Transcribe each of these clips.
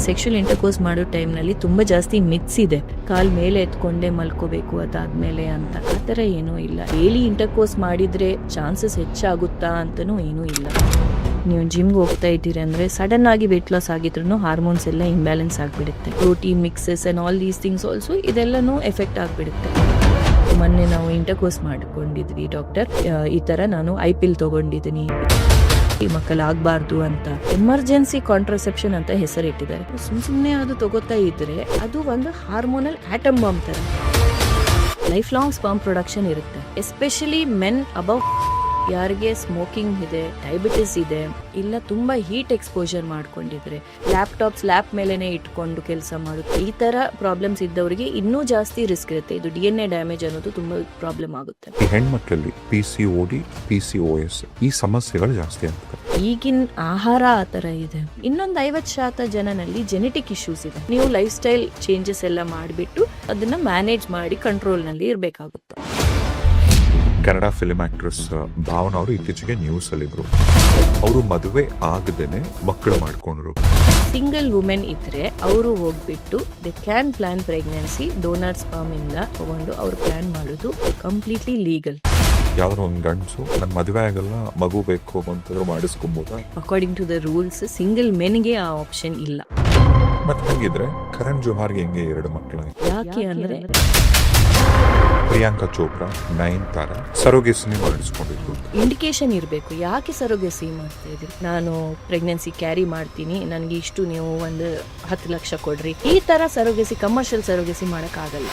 Sexual intercourse ಮಾಡೋ ಟೈಮ್ನಲ್ಲಿ ತುಂಬ ಜಾಸ್ತಿ ಮಿತ್ಸ್ ಇದೆ. ಕಾಲ್ ಮೇಲೆ ಎತ್ಕೊಂಡೇ ಮಲ್ಕೋಬೇಕು ಅದಾದ್ಮೇಲೆ ಅಂತ, ಆ ಥರ ಏನೂ ಇಲ್ಲ. ಡೈಲಿ ಇಂಟರ್ಕೋರ್ಸ್ ಮಾಡಿದ್ರೆ ಚಾನ್ಸಸ್ ಹೆಚ್ಚಾಗುತ್ತಾ ಅಂತನೂ ಏನೂ ಇಲ್ಲ. ನೀವು ಜಿಮ್ಗೆ ಹೋಗ್ತಾ ಇದ್ದೀರಿ ಅಂದರೆ ಸಡನ್ ಆಗಿ ವೆಯ್ಟ್ ಲಾಸ್ ಆಗಿದ್ರು ಹಾರ್ಮೋನ್ಸ್ ಎಲ್ಲ ಇಂಬ್ಯಾಲೆನ್ಸ್ ಆಗಿಬಿಡುತ್ತೆ. Protein mixes and all these things also ಇದೆಲ್ಲನೂ ಎಫೆಕ್ಟ್ ಆಗಿಬಿಡುತ್ತೆ. ಮೊನ್ನೆ ನಾವು ಇಂಟರ್ಕೋರ್ಸ್ ಮಾಡ್ಕೊಂಡಿದ್ವಿ ಡಾಕ್ಟರ್, ಈ ಥರ ನಾನು ಐಪಿಲ್ ತೊಗೊಂಡಿದ್ದೀನಿ, ಮಕ್ಕಳಾಗಬಾರ್ದು ಅಂತ. ಎಮರ್ಜೆನ್ಸಿ ಕಾಂಟ್ರಸೆಪ್ಷನ್ ಅಂತ ಹೆಸರಿಟ್ಟಿದ್ದಾರೆ. ಸುಮ್ಮನೆ ಅದು ತಗೋತಾ ಇದ್ರೆ ಅದು ಒಂದು ಹಾರ್ಮೋನಲ್ ಆಟಮ್ ಬಾಂಬ್ ತರ. ಲೈಫ್ ಲಾಂಗ್ ಸ್ಪರ್ಮ್ ಪ್ರೊಡಕ್ಷನ್ ಇರುತ್ತೆ. ಎಸ್ಪೆಷಲಿ ಮೆನ್ ಅಬೌವ್, ಯಾರಿಗೆ ಸ್ಮೋಕಿಂಗ್ ಇದೆ, ಡಯಾಬಿಟಿಸ್ ಇದೆ, ಇಲ್ಲ ತುಂಬಾ ಹೀಟ್ ಎಕ್ಸ್ಪೋಜರ್ ಮಾಡ್ಕೊಂಡಿದ್ರೆ, ಲ್ಯಾಪ್ಟಾಪ್ಸ್ ಲ್ಯಾಪ್ ಮೇಲೆನೆ ಇಟ್ಕೊಂಡು ಕೆಲಸ ಮಾಡುತ್ತೆ, ಈ ತರ ಪ್ರಾಬ್ಲಮ್ಸ್ ಇದ್ದವರಿಗೆ ಇನ್ನೂ ಜಾಸ್ತಿ ರಿಸ್ಕ್ ಇರುತ್ತೆ. ಇದು DNA ಡ್ಯಾಮೇಜ್ ಅನ್ನೋದು ತುಂಬಾ ಪ್ರಾಬ್ಲಮ್ ಆಗುತ್ತೆ. ಹೆಣ್ಮಕ್ಳಲ್ಲಿ PCOD, PCOS ಈ ಸಮಸ್ಯೆಗಳು ಜಾಸ್ತಿ ಆಗ್ತದೆ. ಈಗಿನ ಆಹಾರ ಆ ಥರ ಇದೆ. ಇನ್ನೊಂದು 50% ಜನನಲ್ಲಿ ಜೆನೆಟಿಕ್ ಇಶ್ಯೂಸ್ ಇದೆ. ನೀವು ಲೈಫ್ ಸ್ಟೈಲ್ ಚೇಂಜಸ್ ಎಲ್ಲ ಮಾಡಿಬಿಟ್ಟು ಅದನ್ನ ಮ್ಯಾನೇಜ್ ಮಾಡಿ ಕಂಟ್ರೋಲ್ನಲ್ಲಿ ಇರಬೇಕಾಗುತ್ತೆ. ಕನ್ನಡ ಫಿಲ್ಮ್ ಆಕ್ಟ್ರೆಸ್ ಭಾವನಾ ಅವರು ಇತ್ತೀಚೆಗೆ ನ್ಯೂಸ್ ಅಲ್ಲಿದ್ರು. ಅವರು ಮದುವೆ ಆಗದೇನೆ ಮಕ್ಕಳು ಮಾಡ್ಕೊಂಡ್ರು. ಸಿಂಗಲ್ ವುಮೆನ್ ಇದ್ರೆ ಅವರು ಹೋಗ್ಬಿಟ್ಟು they can plan pregnancy donor sperm ಇಂದ ತಗೊಂಡು ಅವ್ರು ಪ್ಲಾನ್ ಮಾಡೋದು ಕಂಪ್ಲೀಟ್ಲಿ ಲೀಗಲ್. ಯಾವ್ದಾದ್ರು ಒಂದು ಗಂಡಸು ನನ್ನ ಮದುವೆ ಆಗಲ್ಲ ಮಗು ಬೇಕು ಅಂತಂದ್ರೆ ಮಾಡಿಸ್ಕೊಬೋದಾ? According to the rules single ಮೆನ್ಗೆ ಆ ಆಪ್ಷನ್ ಇಲ್ಲ. ಮತ್ತೆ ಹಂಗಿದ್ರೆ ಕರಣ್ ಜೋಹಾರ್ಗೆ ಹೆಂಗೆ 2 ಮಕ್ಕಳು? ಯಾಕೆ ಅಂದ್ರೆ ಪ್ರಿಯಾಂಕಾ ಚೋಪ್ರಾ, ನಯನ್ತಾರಾ ಸರೋಗೆಸಿ ಮಾಡಿಸ್ಕೊಂಡಿದ್ರು. ಇಂಡಿಕೇಶನ್ ಇರಬೇಕು. ಯಾಕೆ ಸರೋಗೆಸಿ ಮಾಡ್ತಾ ಇದ್ರಿ? ನಾನು ಪ್ರೆಗ್ನೆನ್ಸಿ ಕ್ಯಾರಿ ಮಾಡ್ತೀನಿ, ನನಗೆ ಇಷ್ಟು ನೀವು ಒಂದು 10 ಲಕ್ಷ ಕೊಡ್ರಿ, ಈ ತರ ಸರೋಗೆಸಿ, ಕಮರ್ಷಿಯಲ್ ಸರೋಗೆಸಿ ಮಾಡಕ್ ಆಗಲ್ಲ.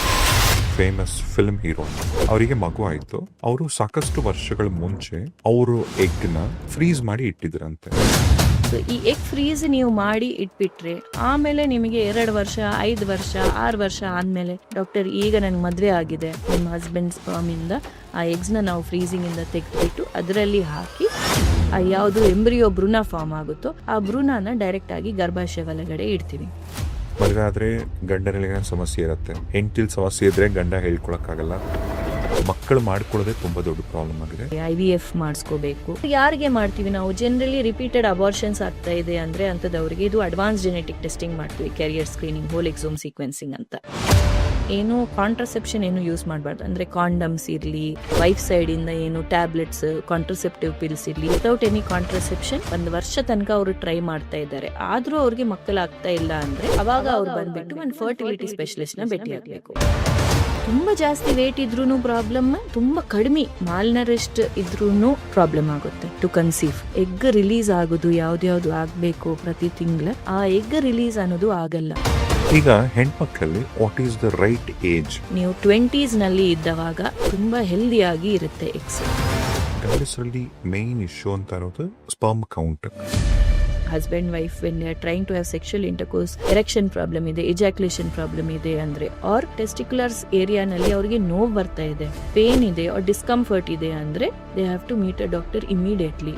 ಫೇಮಸ್ ಫಿಲ್ಮ್ ಹೀರೋ, ಅವರಿಗೆ ಮಗು ಆಯ್ತು. ಅವರು ಸಾಕಷ್ಟು ವರ್ಷಗಳ ಮುಂಚೆ ಅವರು ಎಗ್ ನ ಫ್ರೀಸ್ ಮಾಡಿ ಇಟ್ಟಿದ್ರಂತೆ. ಈ ಎಗ್ ಫ್ರೀಸ್ ನೀವು ಮಾಡಿ ಇಟ್ಬಿಟ್ರೆ ಆಮೇಲೆ ನಿಮಗೆ 2 ವರ್ಷ 5 ವರ್ಷ 6 ವರ್ಷ ಆದ್ಮೇಲೆ ಡಾಕ್ಟರ್ ಈಗ ನನ್ಗೆ ಮದುವೆ ಆಗಿದೆ, ನಿಮ್ಮ ಹಸ್ಬೆಂಡ್ ಸ್ಪರ್ಮ್ ಇಂದ ಆ ಎಗ್ಸ್ ನಾವು ಫ್ರೀಸಿಂಗ್ ಇಂದ ತೆಗೆದ್ಬಿಟ್ಟು ಅದರಲ್ಲಿ ಹಾಕಿ ಯಾವುದು ಎಂಬ್ರಿಯೋ ಭ್ರೂಣ ಫಾರ್ಮ್ ಆಗುತ್ತೋ ಆ ಭ್ರೂಣನ ಡೈರೆಕ್ಟ್ ಆಗಿ ಗರ್ಭಾಶಯ ಒಳಗಡೆ ಇಡ್ತೀವಿ. ಮದುವೆ ಆದ್ರೆ ಗಂಡನಲ್ಲಿ ಸಮಸ್ಯೆ ಇರುತ್ತೆ, ಹೆಂಡತಿಲ್ ಸಮಸ್ಯೆ ಇದ್ರೆ ಗಂಡ ಹೇಳ್ಕೊಳಕ್ಕಾಗಲ್ಲ. ಮಕ್ಕಳು ಮಾಡ್ಕೊಳ್ಳೋದೇ ತುಂಬಾ ದೊಡ್ಡ ಪ್ರಾಬ್ಲಮ್ ಆಗಿದೆ. IVF ಮಾಡಿಸ್ಕೋಬೇಕು. ಯಾರಿಗೆ ಮಾಡ್ತೀವಿ ನಾವು? ಜನರಲಿ ರಿಪೀಟೆಡ್ ಅಬಾರ್ಷನ್ಸ್ ಆಗ್ತಾ ಇದೆ ಅಂದ್ರೆ ಅಂತದವರಿಗೆ ಇದು ಅಡ್ವಾನ್ಸ್ ಜೆನೆಟಿಕ್ ಟೆಸ್ಟಿಂಗ್ ಮಾಡ್ತೀವಿ, ಕ್ಯಾರಿಯರ್ ಸ್ಕ್ರೀನಿಂಗ್, ಹೋಲ್ ಎಕ್ಸೋಮ್ ಸೀಕ್ವೆನ್ಸಿಂಗ್ ಅಂತ. ಏನು ಕಾಂಟ್ರಸೆಪ್ಷನ್ ಏನು ಯೂಸ್ ಮಾಡಬಾರ್ದು ಅಂದ್ರೆ ಕಾಂಡಮ್ಸ್ ಇರಲಿ, ವೈಫ್ ಸೈಡ್ ಇಂದ ಏನು ಟ್ಯಾಬ್ಲೆಟ್ಸ್, ಕಾಂಟ್ರಸೆಪ್ಟಿವ್ ಪಿಲ್ಸ್ ಇರಲಿ, ವಿತೌಟ್ ಎನಿ ಕಾಂಟ್ರಸೆಪ್ಷನ್ 1 ವರ್ಷ ತನಕ ಅವರು ಟ್ರೈ ಮಾಡ್ತಾ ಇದ್ದಾರೆ, ಆದ್ರೂ ಅವ್ರಿಗೆ ಮಕ್ಕಳಾಗ್ತಾ ಇಲ್ಲ ಅಂದ್ರೆ ಅವಾಗ ಅವ್ರು ಬಂದ್ಬಿಟ್ಟು ಒಂದು ಫರ್ಟಿಲಿಟಿ ಸ್ಪೆಷಲಿಸ್ಟ್ ನ ಭೇಟಿ ಆಗ್ಬೇಕು. ತುಂಬಾ ಜಾಸ್ತಿ ವೇಟ್ ಇದ್ರೂನು ಪ್ರಾಬ್ಲಮ್, ತುಂಬಾ ಕಡಿಮೆ ಮಾಲ್ನರಿಸ್ಟ್ ಇದ್ರೂನು ಪ್ರಾಬ್ಲಮ್ ಆಗುತ್ತೆ ಟು ಕನ್ಸೀವ್. ಎಗ್ ರಿಲೀಸ್ ಆಗೋದು ಯಾವ್ದ್ಯಾವ್ದು ಆಗ್ಬೇಕು ಪ್ರತಿ ತಿಂಗಳ, ಆ ಎಗ್ ರಿಲೀಸ್ ಅನ್ನೋದು ಆಗಲ್ಲ. ಈಗ ಹೆಣ್ಮಕ್ಳಲ್ಲಿ what is the right age? ನೀವು 20s ನಲ್ಲಿ ಇದ್ದವಾಗ ತುಂಬಾ ಹೆಲ್ದಿ ಆಗಿ ಇರುತ್ತೆ ಎಗ್ಸ್. ಗಂಡಸರಲ್ಲಿ ಮೇನ್ ಇಶ್ಯೂ ಅಂತ ಇರೋದು sperm count. Husband wife when they are trying to have sexual intercourse, erection problem ಇದೆ, ಎಜಾಕ್ಯುಲೇಷನ್ ಪ್ರಾಬ್ಲಮ್ ಇದೆ ಅಂದ್ರೆ, ಆರ್ ಟೆಸ್ಟಿಕ್ಯುಲರ್ಸ್ ಏರಿಯಾನಲ್ಲಿ ಅವರಿಗೆ ನೋವು ಬರ್ತಾ ಇದೆ, ಪೇನ್ ಇದೆ, ಆರ್ ಡಿಸ್ಕಂಫರ್ಟ್ ಇದೆ ಅಂದ್ರೆ they have to meet a doctor immediately.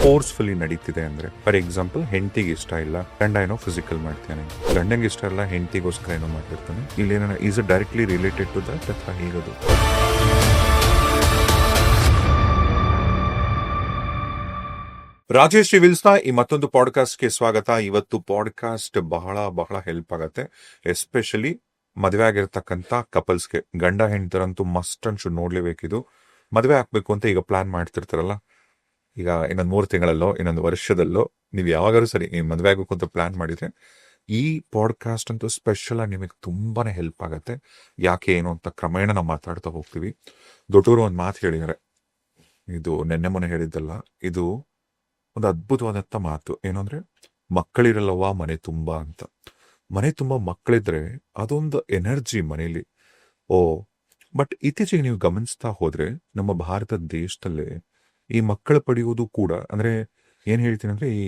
Forcefully ನಡೀತಿದೆ ಅಂದ್ರೆ, ಫಾರ್ ಎಕ್ಸಾಂಪಲ್ ಹೆಂಡತಿಗೆ ಇಷ್ಟ ಇಲ್ಲ, ಗಂಡ ಏನೋ ಫಿಸಿಕಲ್ ಮಾಡ್ತಾನೆ, ಗಂಡಂಗೆ ಇಷ್ಟ ಇಲ್ಲ, ಹೆಂಡತಿಗೋಸ್ಕರ ಏನೋ ಮಾಡ್ತಿರ್ತಾನೆ. ಇಲ್ಲಿ is directly related to that ಅಥವಾ ಹೇಗೋದು? ರಾಜೇಶ್ ವಿಲ್ಸ್ನ ಈ ಮತ್ತೊಂದು ಪಾಡ್ಕಾಸ್ಟ್ಗೆ ಸ್ವಾಗತ. ಇವತ್ತು ಪಾಡ್ಕಾಸ್ಟ್ ಬಹಳ ಹೆಲ್ಪ್ ಆಗತ್ತೆ, ಎಸ್ಪೆಷಲಿ ಮದುವೆ ಆಗಿರ್ತಕ್ಕಂಥ ಕಪಲ್ಸ್ಗೆ. ಗಂಡ ಹೆಂಡತರಂತೂ ಮಸ್ಟ್ ಅಂಡ್ ಶುಡ್ ನೋಡ್ಲೇಬೇಕಿದು. ಮದುವೆ ಆಗ್ಬೇಕು ಅಂತ ಈಗ ಪ್ಲಾನ್ ಮಾಡ್ತಿರ್ತಾರಲ್ಲ, ಈಗ ಇನ್ನೊಂದು 3 ತಿಂಗಳಲ್ಲೋ ಇನ್ನೊಂದು ವರ್ಷದಲ್ಲೋ ನೀವು ಯಾವಾಗಾದ್ರೂ ಸರಿ ನೀವು ಮದುವೆ ಆಗ್ಬೇಕು ಅಂತ ಪ್ಲಾನ್ ಮಾಡಿದ್ರೆ ಈ ಪಾಡ್ಕಾಸ್ಟ್ ಅಂತೂ ಸ್ಪೆಷಲ್ ಆಗಿ ನಿಮಗೆ ತುಂಬಾನೇ ಹೆಲ್ಪ್ ಆಗತ್ತೆ. ಯಾಕೆ ಏನು ಅಂತ ಕ್ರಮೇಣ ನಾವು ಮಾತಾಡ್ತಾ ಹೋಗ್ತೀವಿ. ದೊಡ್ಡವರು ಒಂದು ಮಾತು ಹೇಳಿದ್ದಾರೆ, ಇದು ನೆನ್ನೆ ಮೊನ್ನೆ ಹೇಳಿದ್ದಲ್ಲ, ಇದು ಒಂದು ಅದ್ಭುತವಾದಂಥ ಮಾತು. ಏನು ಅಂದ್ರೆ, ಮಕ್ಕಳಿರಲ್ಲವಾ ಮನೆ ತುಂಬಾ ಅಂತ. ಮನೆ ತುಂಬಾ ಮಕ್ಕಳಿದ್ರೆ ಅದೊಂದು ಎನರ್ಜಿ ಮನೇಲಿ. ಬಟ್ ಇತ್ತೀಚೆಗೆ ನೀವು ಗಮನಿಸ್ತಾ ಹೋದ್ರೆ ನಮ್ಮ ಭಾರತ ದೇಶದಲ್ಲೇ ಈ ಮಕ್ಕಳು ಪಡೆಯುವುದು ಕೂಡ, ಅಂದ್ರೆ ಏನ್ ಹೇಳ್ತೀನಿ ಅಂದ್ರೆ, ಈ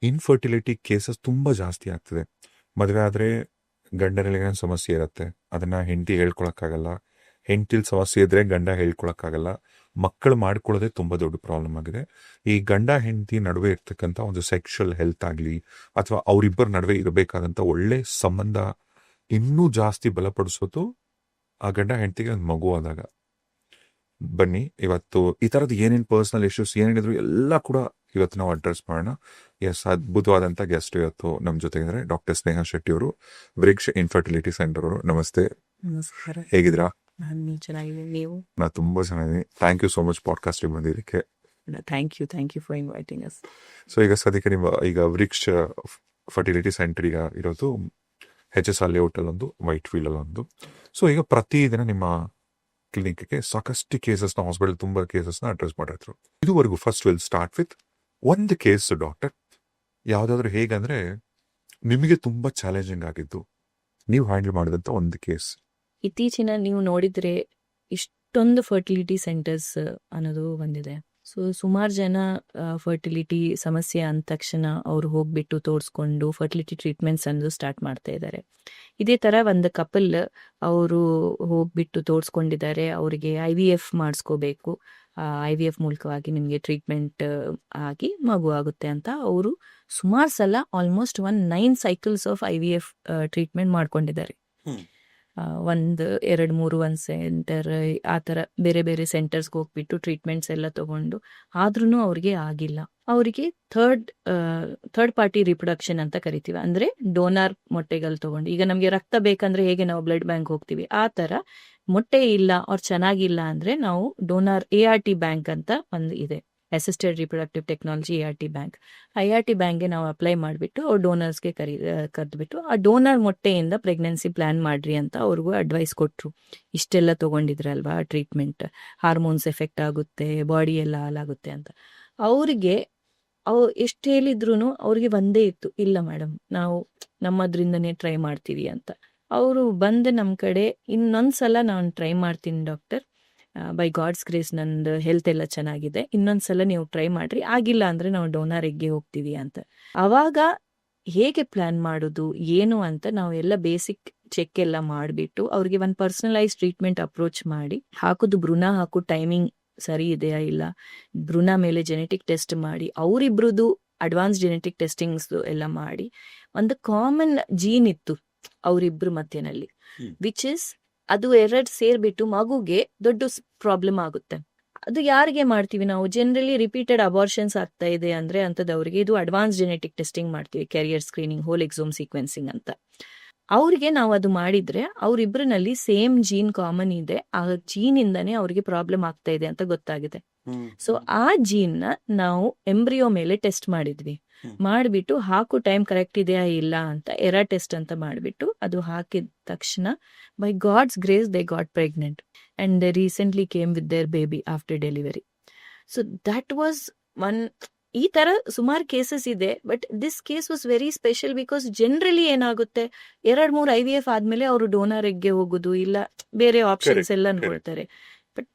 ಇನ್ಫರ್ಟಿಲಿಟಿ ಕೇಸಸ್ ತುಂಬಾ ಜಾಸ್ತಿ ಆಗ್ತದೆ. ಮದುವೆ ಆದ್ರೆ ಗಂಡನಲ್ಲಿ ಸಮಸ್ಯೆ ಇರತ್ತೆ, ಅದನ್ನ ಹೆಂಡತಿ ಹೇಳ್ಕೊಳಕ್ಕಾಗಲ್ಲ, ಹೆಂಡತಿಲ್ ಸಮಸ್ಯೆ ಇದ್ರೆ ಗಂಡ ಹೇಳ್ಕೊಳಕ್ಕಾಗಲ್ಲ. ಮಕ್ಕಳು ಮಾಡ್ಕೊಳ್ಳೋದೇ ತುಂಬಾ ದೊಡ್ಡ ಪ್ರಾಬ್ಲಮ್ ಆಗಿದೆ. ಈ ಗಂಡ ಹೆಂಡತಿ ನಡುವೆ ಇರ್ತಕ್ಕಂಥ ಒಂದು ಸೆಕ್ಷುವಲ್ ಹೆಲ್ತ್ ಆಗ್ಲಿ ಅಥವಾ ಅವರಿಬ್ಬರ ನಡುವೆ ಇರಬೇಕಾದಂತ ಒಳ್ಳೆ ಸಂಬಂಧ ಇನ್ನೂ ಜಾಸ್ತಿ ಬಲಪಡಿಸೋದು ಆ ಗಂಡ ಹೆಂಡತಿಗೆ ಒಂದು ಮಗು ಆದಾಗ. ಬನ್ನಿ ಇವತ್ತು ಈ ತರದ್ದು ಏನೇನ್ ಪರ್ಸನಲ್ ಇಶ್ಯೂಸ್ ಏನೇನಿದ್ರು ಎಲ್ಲ ಕೂಡ ಇವತ್ತು ನಾವು ಅಡ್ರೆಸ್ ಮಾಡೋಣ. ಎಸ್, ಅದ್ಭುತವಾದಂತ ಗೆಸ್ಟ್ ಇವತ್ತು ನಮ್ ಜೊತೆ ಇದ್ದಾರೆ ಡಾಕ್ಟರ್ ಸ್ನೇಹಾ ಶೆಟ್ಟಿ ಅವರು, ವೃಕ್ಷ ಇನ್ಫರ್ಟಿಲಿಟಿ ಸೆಂಟರ್ ಅವರು. ನಮಸ್ತೆ, ನಮಸ್ಕಾರ. ಹೇಗಿದ್ದೀರಾ? ನಾನು ಚೆನ್ನಾಗಿದ್ದೀನಿ, ನೀವು? ನಾ ತುಂಬಾ ಚೆನ್ನಾಗಿದ್ದೀನಿ. Thank you so much podcast ಬಂದಿದ್ದಕ್ಕೆ. Thank you for inviting us. So ಈಗ ಸದ್ಯಕ್ಕೆ ನಿಮ್ಮ ಈಗ ವೃಕ್ಷ ಫರ್ಟಿಲಿಟಿ ಸೆಂಟರ್ ಈಗ ಇರೋದು HSR ಲೇಔಟ್ ಅಲ್ಲೊಂದು, ವೈಟ್ ಫೀಲ್ಡ್ ಅಲ್ಲೊಂದು. ಸೊ ಈಗ ಪ್ರತಿದಿನ ನಿಮ್ಮ ಕ್ಲಿನಿಕ್ಗೆ ಸಾಕಷ್ಟು ಕೇಸಸ್ನ, ಹಾಸ್ಪಿಟಲ್ ತುಂಬಾ ಕೇಸಸ್ನ ಅಡ್ರೆಸ್ ಮಾಡಿದ್ರು. ಇದುವರೆಗೂ ಫಸ್ಟ್ ವಿಲ್ ಸ್ಟಾರ್ಟ್ ವಿತ್ ಒಂದು ಕೇಸ್ ಡಾಕ್ಟರ್. ಯಾವ್ದಾದ್ರು ಹೇಗಂದ್ರೆ ನಿಮಗೆ ತುಂಬಾ ಚಾಲೆಂಜಿಂಗ್ ಆಗಿದ್ದು, ನೀವು ಹ್ಯಾಂಡಲ್ ಮಾಡಿದಂತ ಒಂದು ಕೇಸ್. ಇತ್ತೀಚಿನ ನೀವು ನೋಡಿದ್ರೆ ಇಷ್ಟೊಂದು ಫರ್ಟಿಲಿಟಿ ಸೆಂಟರ್ಸ್ ಅನ್ನೋದು ಬಂದಿದೆ. ಸೊ ಸುಮಾರು ಜನ ಫರ್ಟಿಲಿಟಿ ಸಮಸ್ಯೆ ಅಂದ ತಕ್ಷಣ ಅವ್ರು ಹೋಗ್ಬಿಟ್ಟು ತೋರಿಸ್ಕೊಂಡು ಫರ್ಟಿಲಿಟಿ ಟ್ರೀಟ್ಮೆಂಟ್ಸ್ ಅನ್ನೋದು ಸ್ಟಾರ್ಟ್ ಮಾಡ್ತಾ ಇದ್ದಾರೆ. ಇದೇ ತರ ಒಂದು ಕಪಲ್ ಅವರು ಹೋಗ್ಬಿಟ್ಟು ತೋರಿಸ್ಕೊಂಡಿದ್ದಾರೆ, ಅವರಿಗೆ IVF ಮಾಡಿಸ್ಕೋಬೇಕು, IVF ಮೂಲಕವಾಗಿ ನಿಮಗೆ ಟ್ರೀಟ್ಮೆಂಟ್ ಆಗಿ ಮಗು ಆಗುತ್ತೆ ಅಂತ ಅವರು ಸುಮಾರು ಸಲ almost 9 cycles of IVF treatment ಮಾಡ್ಕೊಂಡಿದ್ದಾರೆ. 1, 2, 3 ಒಂದು ಸೆಂಟರ್, ಆ ಥರ ಬೇರೆ ಬೇರೆ ಸೆಂಟರ್ಸ್ಗೆ ಹೋಗ್ಬಿಟ್ಟು ಟ್ರೀಟ್ಮೆಂಟ್ಸ್ ಎಲ್ಲ ತಗೊಂಡು ಆದ್ರೂ ಅವ್ರಿಗೆ ಆಗಿಲ್ಲ. ಅವರಿಗೆ ಥರ್ಡ್ ಪಾರ್ಟಿ ರಿಪ್ರೊಡಕ್ಷನ್ ಅಂತ ಕರಿತೀವಿ, ಅಂದ್ರೆ ಡೋನಾರ್ ಮೊಟ್ಟೆಗಳು ತಗೊಂಡು. ಈಗ ನಮಗೆ ರಕ್ತ ಬೇಕಂದ್ರೆ ಹೇಗೆ ನಾವು ಬ್ಲಡ್ ಬ್ಯಾಂಕ್ ಹೋಗ್ತೀವಿ, ಆ ಥರ ಮೊಟ್ಟೆ ಇಲ್ಲ ಅವ್ರು ಚೆನ್ನಾಗಿಲ್ಲ ಅಂದ್ರೆ ನಾವು ಡೋನಾರ್ ART ಬ್ಯಾಂಕ್ ಅಂತ ಒಂದು ಇದೆ, assisted reproductive technology ART bank. IRT ಬ್ಯಾಂಕ್ಗೆ ನಾವು ಅಪ್ಲೈ ಮಾಡಿಬಿಟ್ಟು ಅವ್ರು ಡೋನರ್ಸ್ಗೆ ಕರೆದ್ಬಿಟ್ಟು ಆ ಡೋನರ್ ಮೊಟ್ಟೆಯಿಂದ ಪ್ರೆಗ್ನೆನ್ಸಿ ಪ್ಲಾನ್ ಮಾಡ್ರಿ ಅಂತ ಅವ್ರಿಗೂ ಅಡ್ವೈಸ್ ಕೊಟ್ಟರು. ಇಷ್ಟೆಲ್ಲ ತಗೊಂಡಿದ್ರಲ್ವಾ ಟ್ರೀಟ್ಮೆಂಟ್, ಹಾರ್ಮೋನ್ಸ್ ಎಫೆಕ್ಟ್ ಆಗುತ್ತೆ, ಬಾಡಿ ಎಲ್ಲ ಹಾಳಾಗುತ್ತೆ ಅಂತ. ಅವ್ರಿಗೆ ಎಷ್ಟು ಹೇಳಿದ್ರು ಅವ್ರಿಗೆ ಒಂದೇ ಇತ್ತು, ಇಲ್ಲ ಮೇಡಮ್ ನಾವು ನಮ್ಮದ್ರಿಂದನೇ ಟ್ರೈ ಮಾಡ್ತೀವಿ ಅಂತ. ಅವರು ಬಂದು ನಮ್ಮ ಕಡೆ ಇನ್ನೊಂದ್ಸಲ ನಾನು ಟ್ರೈ ಮಾಡ್ತೀನಿ ಡಾಕ್ಟರ್, ಬೈ ಗಾಡ್ಸ್ ಗ್ರೇಸ್ ನಂದು ಹೆಲ್ತ್ ಎಲ್ಲ ಚೆನ್ನಾಗಿದೆ, ಇನ್ನೊಂದ್ಸಲ ನೀವು ಟ್ರೈ ಮಾಡ್ರಿ, ಆಗಿಲ್ಲ ಅಂದ್ರೆ ನಾವು ಡೋನಾರ್ ಎಗ್ಗೆ ಹೋಗ್ತೀವಿ ಅಂತ. ಅವಾಗ ಹೇಗೆ ಪ್ಲಾನ್ ಮಾಡೋದು ಏನು ಅಂತ ನಾವು ಎಲ್ಲ ಬೇಸಿಕ್ ಚೆಕ್ ಎಲ್ಲ ಮಾಡಿಬಿಟ್ಟು ಅವ್ರಿಗೆ ಒಂದು ಪರ್ಸನಲೈಸ್ ಟ್ರೀಟ್ಮೆಂಟ್ ಅಪ್ರೋಚ್ ಮಾಡಿ, ಹಾಕೋದು ಭ್ರೂಣ ಹಾಕೋ ಟೈಮಿಂಗ್ ಸರಿ ಇದೆಯಾ ಇಲ್ಲ, ಭ್ರೂಣ ಮೇಲೆ ಜೆನೆಟಿಕ್ ಟೆಸ್ಟ್ ಮಾಡಿ, ಅವರಿಬ್ರದ್ದು ಅಡ್ವಾನ್ಸ್ ಜೆನೆಟಿಕ್ ಟೆಸ್ಟಿಂಗ್ಸ್ ಎಲ್ಲ ಮಾಡಿ, ಒಂದು ಕಾಮನ್ ಜೀನ್ ಇತ್ತು ಅವರಿಬ್ರು ಮಧ್ಯನಲ್ಲಿ, ವಿಚ್ ಇಸ್ ಅದು ಎರಡು ಸೇರ್ಬಿಟ್ಟು ಮಗುಗೆ ದೊಡ್ಡ ಪ್ರಾಬ್ಲಮ್ ಆಗುತ್ತೆ. ಅದು ಯಾರಿಗೆ ಮಾಡ್ತೀವಿ ನಾವು? ಜನರಲಿ ರಿಪೀಟೆಡ್ ಅಬಾರ್ಷನ್ಸ್ ಆಗ್ತಾ ಇದೆ ಅಂದ್ರೆ ಅಂಥದ್ದವ್ರಿಗೆ ಇದು ಅಡ್ವಾನ್ಸ್ ಜೆನೆಟಿಕ್ ಟೆಸ್ಟಿಂಗ್ ಮಾಡ್ತೀವಿ, ಕ್ಯಾರಿಯರ್ ಸ್ಕ್ರೀನಿಂಗ್, ಹೋಲ್ ಎಕ್ಸೋಮ್ ಸೀಕ್ವೆನ್ಸಿಂಗ್ ಅಂತ. ಅವ್ರಿಗೆ ನಾವು ಅದು ಮಾಡಿದ್ರೆ ಅವರಿಬ್ರಲ್ಲಿ ಸೇಮ್ ಜೀನ್ ಕಾಮನ್ ಇದೆ, ಆ ಜೀನ್ ಇಂದಾನೆ ಅವ್ರಿಗೆ ಪ್ರಾಬ್ಲಮ್ ಆಗ್ತಾ ಇದೆ ಅಂತ ಗೊತ್ತಾಗಿದೆ. ಸೊ ಆ ಜೀನ್ ನ ನಾವು ಎಂಬ್ರಿಯೋ ಮೇಲೆ ಟೆಸ್ಟ್ ಮಾಡಿದ್ವಿ, ಮಾಡಿಬಿಟ್ಟು ಹಾಕು ಟೈಮ್ ಕರೆಕ್ಟ್ ಇದೆಯಾ ಇಲ್ಲ ಅಂತ ಎರಾ ಟೆಸ್ಟ್ ಅಂತ ಮಾಡಿಬಿಟ್ಟು ಅದು ಹಾಕಿದ ತಕ್ಷಣ by God's grace they got pregnant and they recently came with their baby after delivery. So that was one. ಈ ತರ ಸುಮಾರು ಕೇಸಸ್ ಇದೆ, but this case was very special because generally ಏನಾಗುತ್ತೆ, 2-3 IVF ಆದ್ಮೇಲೆ ಅವರು ಡೋನರ್ ಎಗ್ಗೆ ಹೋಗುದು ಇಲ್ಲ ಬೇರೆ ಆಪ್ಷನ್ಸ್ ಎಲ್ಲ ನೋಡ್ತಾರೆ. But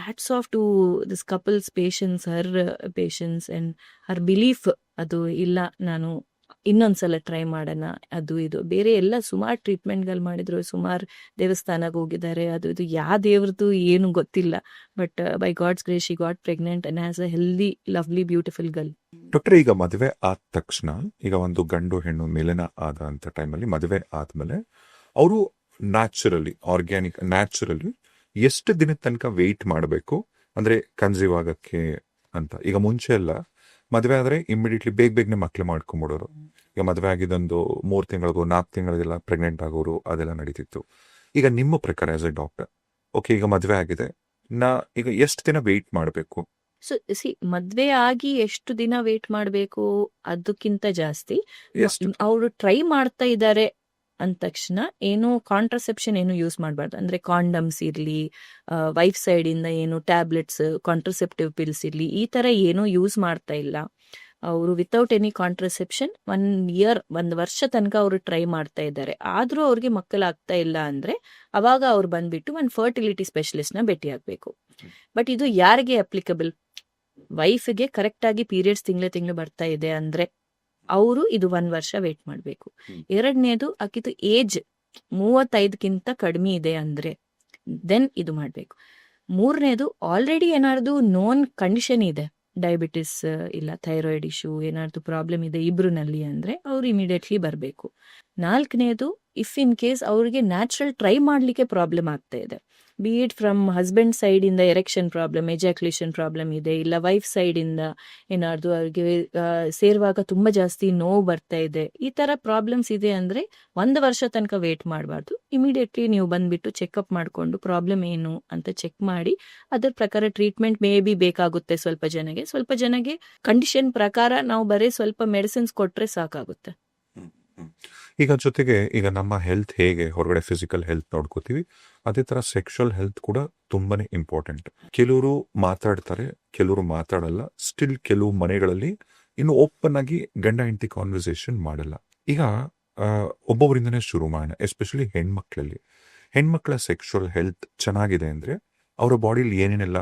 hats off to this couple's patience, her patience and her belief. ಅದು ಇಲ್ಲ ನಾನು ಇನ್ನೊಂದ್ಸಲ ಟ್ರೈ ಮಾಡೋಣ, ಅದು ಇದು ಬೇರೆ ಎಲ್ಲ ಸುಮಾರು ಟ್ರೀಟ್ಮೆಂಟ್ಗಳು ಮಾಡಿದ್ರು, ಸುಮಾರು ದೇವಸ್ಥಾನಕ್ಕೆ ಹೋಗಿದ್ದಾರೆ, ಅದು ಇದು ಯಾವ ದೇವ್ರದ್ದು ಏನು ಗೊತ್ತಿಲ್ಲ, but by God's grace she got pregnant and has a healthy lovely beautiful girl. Doctor, ಈಗ ಮದುವೆ ಆದ ತಕ್ಷಣ, ಈಗ ಒಂದು ಗಂಡು ಹೆಣ್ಣು ಮೇಲನ ಆದ ಅಂತ ಟೈಮಲ್ಲಿ ಮದುವೆ ಆದ್ಮೇಲೆ ಅವರು ನ್ಯಾಚುರಲಿ ಎಷ್ಟು ದಿನದ ತನಕ ವೆಯ್ಟ್ ಮಾಡಬೇಕು ಅಂದ್ರೆ ಕನ್ಸೀವ್ ಆಗಕ್ಕೆ ಅಂತ? ಈಗ ಮುಂಚೆ ಎಲ್ಲ ಮದುವೆ ಆದ್ರೆ ಇಮಿಡಿಯೇಟ್ಲಿ ಬೇಗನೆ ಮಕ್ಳು ಮಾಡ್ಕೊಂಡ್ಬಿಡೋರು. ಈಗ ಮದುವೆ ಆಗಿದ್ದೊಂದು 3 ತಿಂಗಳಿಗೂ 4 ತಿಂಗಳಿಗೆಲ್ಲ ಪ್ರೆಗ್ನೆಂಟ್ ಆಗೋರು, ಅದೆಲ್ಲ ನಡೀತಿತ್ತು. ಈಗ ನಿಮ್ಮ ಪ್ರಕಾರ ಆಸ್ ಎ ಡಾಕ್ಟರ್, ಓಕೆ ಈಗ ಮದುವೆ ಆಗಿದೆ, ಈಗ ಎಷ್ಟು ದಿನ ವೆಯ್ಟ್ ಮಾಡಬೇಕು? ಸೊ ಮದ್ವೆ ಆಗಿ ಎಷ್ಟು ದಿನ ವೇಟ್ ಮಾಡಬೇಕು ಅದಕ್ಕಿಂತ ಜಾಸ್ತಿ ಅವರು ಟ್ರೈ ಮಾಡ್ತಾ ಇದ್ದಾರೆ ಅಂದ ತಕ್ಷಣ ಏನು ಕಾಂಟ್ರಸೆಪ್ಷನ್ ಏನು ಯೂಸ್ ಮಾಡಬಾರ್ದು. ಅಂದ್ರೆ ಕಾಂಡಮ್ಸ್ ಇರ್ಲಿ, ವೈಫ್ ಸೈಡ್ ಇಂದ ಏನು ಟ್ಯಾಬ್ಲೆಟ್ಸ್, ಕಾಂಟ್ರಸೆಪ್ಟಿವ್ ಪಿಲ್ಸ್ ಇರ್ಲಿ, ಈ ತರ ಏನೂ ಯೂಸ್ ಮಾಡ್ತಾ ಇಲ್ಲ ಅವರು. ವಿತೌಟ್ ಎನಿ ಕಾಂಟ್ರಸೆಪ್ಷನ್ 1 ವರ್ಷ ತನಕ ಅವರು ಟ್ರೈ ಮಾಡ್ತಾ ಇದ್ದಾರೆ, ಆದ್ರೂ ಅವ್ರಿಗೆ ಮಕ್ಕಳಾಗ್ತಾ ಇಲ್ಲ ಅಂದ್ರೆ ಅವಾಗ ಅವ್ರು ಬಂದ್ಬಿಟ್ಟು ಒಂದು ಫರ್ಟಿಲಿಟಿ ಸ್ಪೆಷಲಿಸ್ಟ್ ನ ಭೇಟಿ ಆಗ್ಬೇಕು. ಬಟ್ ಇದು ಯಾರಿಗೆ ಅಪ್ಲಿಕಬಲ್? ವೈಫ್ಗೆ ಕರೆಕ್ಟ್ ಆಗಿ ಪೀರಿಯಡ್ಸ್ ತಿಂಗಳು ಬರ್ತಾ ಇದೆ ಅಂದ್ರೆ ಅವರು ಇದು 1 ವರ್ಷ ವೇಟ್ ಮಾಡಬೇಕು. ಎರಡನೇದು ಆಕಿದು ಏಜ್ 35ಗಿಂತ ಕಡಿಮೆ ಇದೆ ಅಂದ್ರೆ ದೆನ್ ಇದು ಮಾಡಬೇಕು. ಮೂರನೇದು ಆಲ್ರೆಡಿ ಏನಾದ್ರು ನೋನ್ ಕಂಡೀಷನ್ ಇದೆ, ಡಯಾಬಿಟಿಸ್ ಇಲ್ಲ ಥೈರಾಯ್ಡ್ ಇಶ್ಯೂ ಏನಾದ್ರು ಪ್ರಾಬ್ಲಮ್ ಇದೆ ಇಬ್ರುನಲ್ಲಿ ಅಂದ್ರೆ ಅವ್ರು ಇಮಿಡಿಯೇಟ್ಲಿ ಬರಬೇಕು. 4ನೇದು ಇಫ್ ಇನ್ ಕೇಸ್ ಅವ್ರಿಗೆ ನ್ಯಾಚುರಲ್ ಟ್ರೈ ಮಾಡಲಿಕ್ಕೆ ಪ್ರಾಬ್ಲಮ್ ಆಗ್ತಾ ಇದೆ, ಬಿ ಇಟ್ ಫ್ರಮ್ ಹಸ್ಬೆಂಡ್ ಸೈಡಿಂದ ಎರೆಕ್ಷನ್ ಪ್ರಾಬ್ಲಮ್, ಎಜಾಕ್ಯುಲೇಷನ್ ಪ್ರಾಬ್ಲಮ್ ಇದೆ, ಇಲ್ಲ ವೈಫ್ ಸೈಡಿಂದ ಏನಾದ್ರು ಅವ್ರಿಗೆ ಸೇರುವಾಗ ತುಂಬ ಜಾಸ್ತಿ ನೋವು ಬರ್ತಾ ಇದೆ, ಈ ಥರ ಪ್ರಾಬ್ಲಮ್ಸ್ ಇದೆ ಅಂದರೆ 1 ವರ್ಷ ತನಕ ವೇಟ್ ಮಾಡಬಾರ್ದು. ಇಮಿಡಿಯೇಟ್ಲಿ ನೀವು ಬಂದುಬಿಟ್ಟು ಚೆಕಪ್ ಮಾಡಿಕೊಂಡು ಪ್ರಾಬ್ಲಮ್ ಏನು ಅಂತ ಚೆಕ್ ಮಾಡಿ ಅದರ ಪ್ರಕಾರ ಟ್ರೀಟ್ಮೆಂಟ್ ಮೇ ಬಿ ಬೇಕಾಗುತ್ತೆ. ಸ್ವಲ್ಪ ಜನಗೆ ಕಂಡೀಷನ್ ಪ್ರಕಾರ ನಾವು ಬರೀ ಸ್ವಲ್ಪ ಮೆಡಿಸಿನ್ಸ್ ಕೊಟ್ಟರೆ ಸಾಕಾಗುತ್ತೆ. ಈಗ ಜೊತೆಗೆ ಈಗ ನಮ್ಮ ಹೆಲ್ತ್ ಹೇಗೆ ಹೊರಗಡೆ ಫಿಸಿಕಲ್ ಹೆಲ್ತ್ ನೋಡ್ಕೋತೀವಿ, ಅದೇ ತರ ಸೆಕ್ಷುವಲ್ ಹೆಲ್ತ್ ಕೂಡ ತುಂಬಾನೇ ಇಂಪಾರ್ಟೆಂಟ್. ಕೆಲವರು ಮಾತಾಡ್ತಾರೆ, ಕೆಲವರು ಮಾತಾಡಲ್ಲ. ಸ್ಟಿಲ್ ಕೆಲವು ಮನೆಗಳಲ್ಲಿ ಇನ್ನು ಓಪನ್ ಆಗಿ ಗಂಡ ಹೆಂಡತಿ ಕಾನ್ವರ್ಸೇಷನ್ ಮಾಡಲ್ಲ. ಈಗ ಒಬ್ಬೊಬ್ಬರಿಂದನೇ ಶುರು ಮಾಡೋಣ. ಎಸ್ಪೆಷಲಿ ಹೆಣ್ಮಕ್ಳ ಸೆಕ್ಷುವಲ್ ಹೆಲ್ತ್ ಚೆನ್ನಾಗಿದೆ ಅಂದ್ರೆ ಅವರ ಬಾಡಿಲಿ ಏನೇನೆಲ್ಲ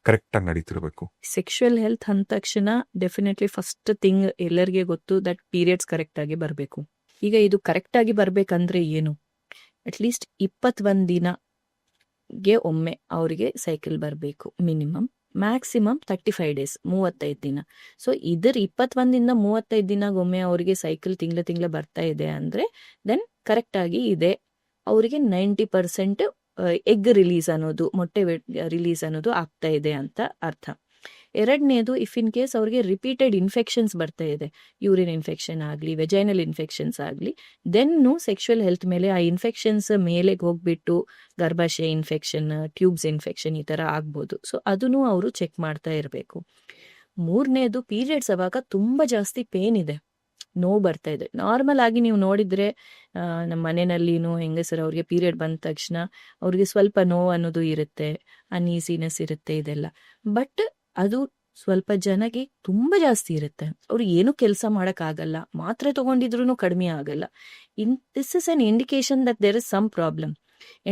ಕರೆಕ್ಟ್ ಆಗಿ ನಡೀತಿರ್ಬೇಕು. ಸೆಕ್ಷುವಲ್ ಹೆಲ್ತ್ ಅಂದ ತಕ್ಷಣ ಡೆಫಿನೆಟ್ಲಿ ಫಸ್ಟ್ ಥಿಂಗ್ ಎಲ್ಲರಿಗೆ ಗೊತ್ತು ದಟ್ ಪೀರಿಯಡ್ಸ್ ಕರೆಕ್ಟ್ ಆಗಿ ಬರಬೇಕು. ಈಗ ಇದು ಕರೆಕ್ಟ್ ಆಗಿ ಬರ್ಬೇಕಂದ್ರೆ ಏನು, ಅಟ್ಲೀಸ್ಟ್ 21 ದಿನಗೆ ಒಮ್ಮೆ ಅವರಿಗೆ ಸೈಕಲ್ ಬರಬೇಕು ಮಿನಿಮಮ್. ಮ್ಯಾಕ್ಸಿಮಮ್ 35 ಡೇಸ್, 35 ದಿನ. ಸೊ ಇದರ 21 35 ದಿನಗೊಮ್ಮೆ ಅವರಿಗೆ ಸೈಕಲ್ ತಿಂಗಳ ಬರ್ತಾ ಇದೆ ಅಂದರೆ ದೆನ್ ಕರೆಕ್ಟ್ ಆಗಿ ಇದೆ. ಅವರಿಗೆ 90% ಎಗ್ ರಿಲೀಸ್ ಅನ್ನೋದು, ಮೊಟ್ಟೆ ರಿಲೀಸ್ ಅನ್ನೋದು ಆಗ್ತಾ ಇದೆ ಅಂತ ಅರ್ಥ. ಎರಡನೇದು, ಇಫ್ ಇನ್ ಕೇಸ್ ಅವ್ರಿಗೆ ರಿಪೀಟೆಡ್ ಇನ್ಫೆಕ್ಷನ್ಸ್ ಬರ್ತಾ ಇದೆ, ಯೂರಿನ್ ಇನ್ಫೆಕ್ಷನ್ ಆಗಲಿ, ವೆಜೈನಲ್ ಇನ್ಫೆಕ್ಷನ್ಸ್ ಆಗಲಿ, ದೆನ್ನು ಸೆಕ್ಷುವಲ್ ಹೆಲ್ತ್ ಮೇಲೆ ಆ ಇನ್ಫೆಕ್ಷನ್ಸ್ ಮೇಲೆ ಹೋಗ್ಬಿಟ್ಟು ಗರ್ಭಾಶಯ ಇನ್ಫೆಕ್ಷನ್, ಟ್ಯೂಬ್ಸ್ ಇನ್ಫೆಕ್ಷನ್ ಈ ಥರ ಆಗ್ಬೋದು. ಸೊ ಅದನ್ನು ಅವರು ಚೆಕ್ ಮಾಡ್ತಾ ಇರಬೇಕು. ಮೂರನೇದು, ಪೀರಿಯಡ್ಸ್ ಆವಾಗ ತುಂಬ ಜಾಸ್ತಿ ಪೇನ್ ಇದೆ, ನೋವು ಬರ್ತಾ ಇದೆ. ನಾರ್ಮಲ್ ಆಗಿ ನೀವು ನೋಡಿದ್ರೆ ನಮ್ಮ ಮನೆಯಲ್ಲಿನೂ ಹೆಂಗಸರು ಅವ್ರಿಗೆ ಪೀರಿಯಡ್ ಬಂದ ತಕ್ಷಣ ಅವ್ರಿಗೆ ಸ್ವಲ್ಪ ನೋವು ಅನ್ನೋದು ಇರುತ್ತೆ, ಅನ್ಈಸಿನೆಸ್ ಇರುತ್ತೆ, ಇದೆಲ್ಲ. ಬಟ್ ಅದು ಸ್ವಲ್ಪ ಜನಕ್ಕೆ ತುಂಬ ಜಾಸ್ತಿ ಇರುತ್ತೆ. ಅವ್ರು ಏನು ಕೆಲಸ ಮಾಡೋಕ್ಕಾಗಲ್ಲ, ಮಾತ್ರೆ ತಗೊಂಡಿದ್ರು ಕಡಿಮೆ ಆಗಲ್ಲ. This is an indication that there is some problem.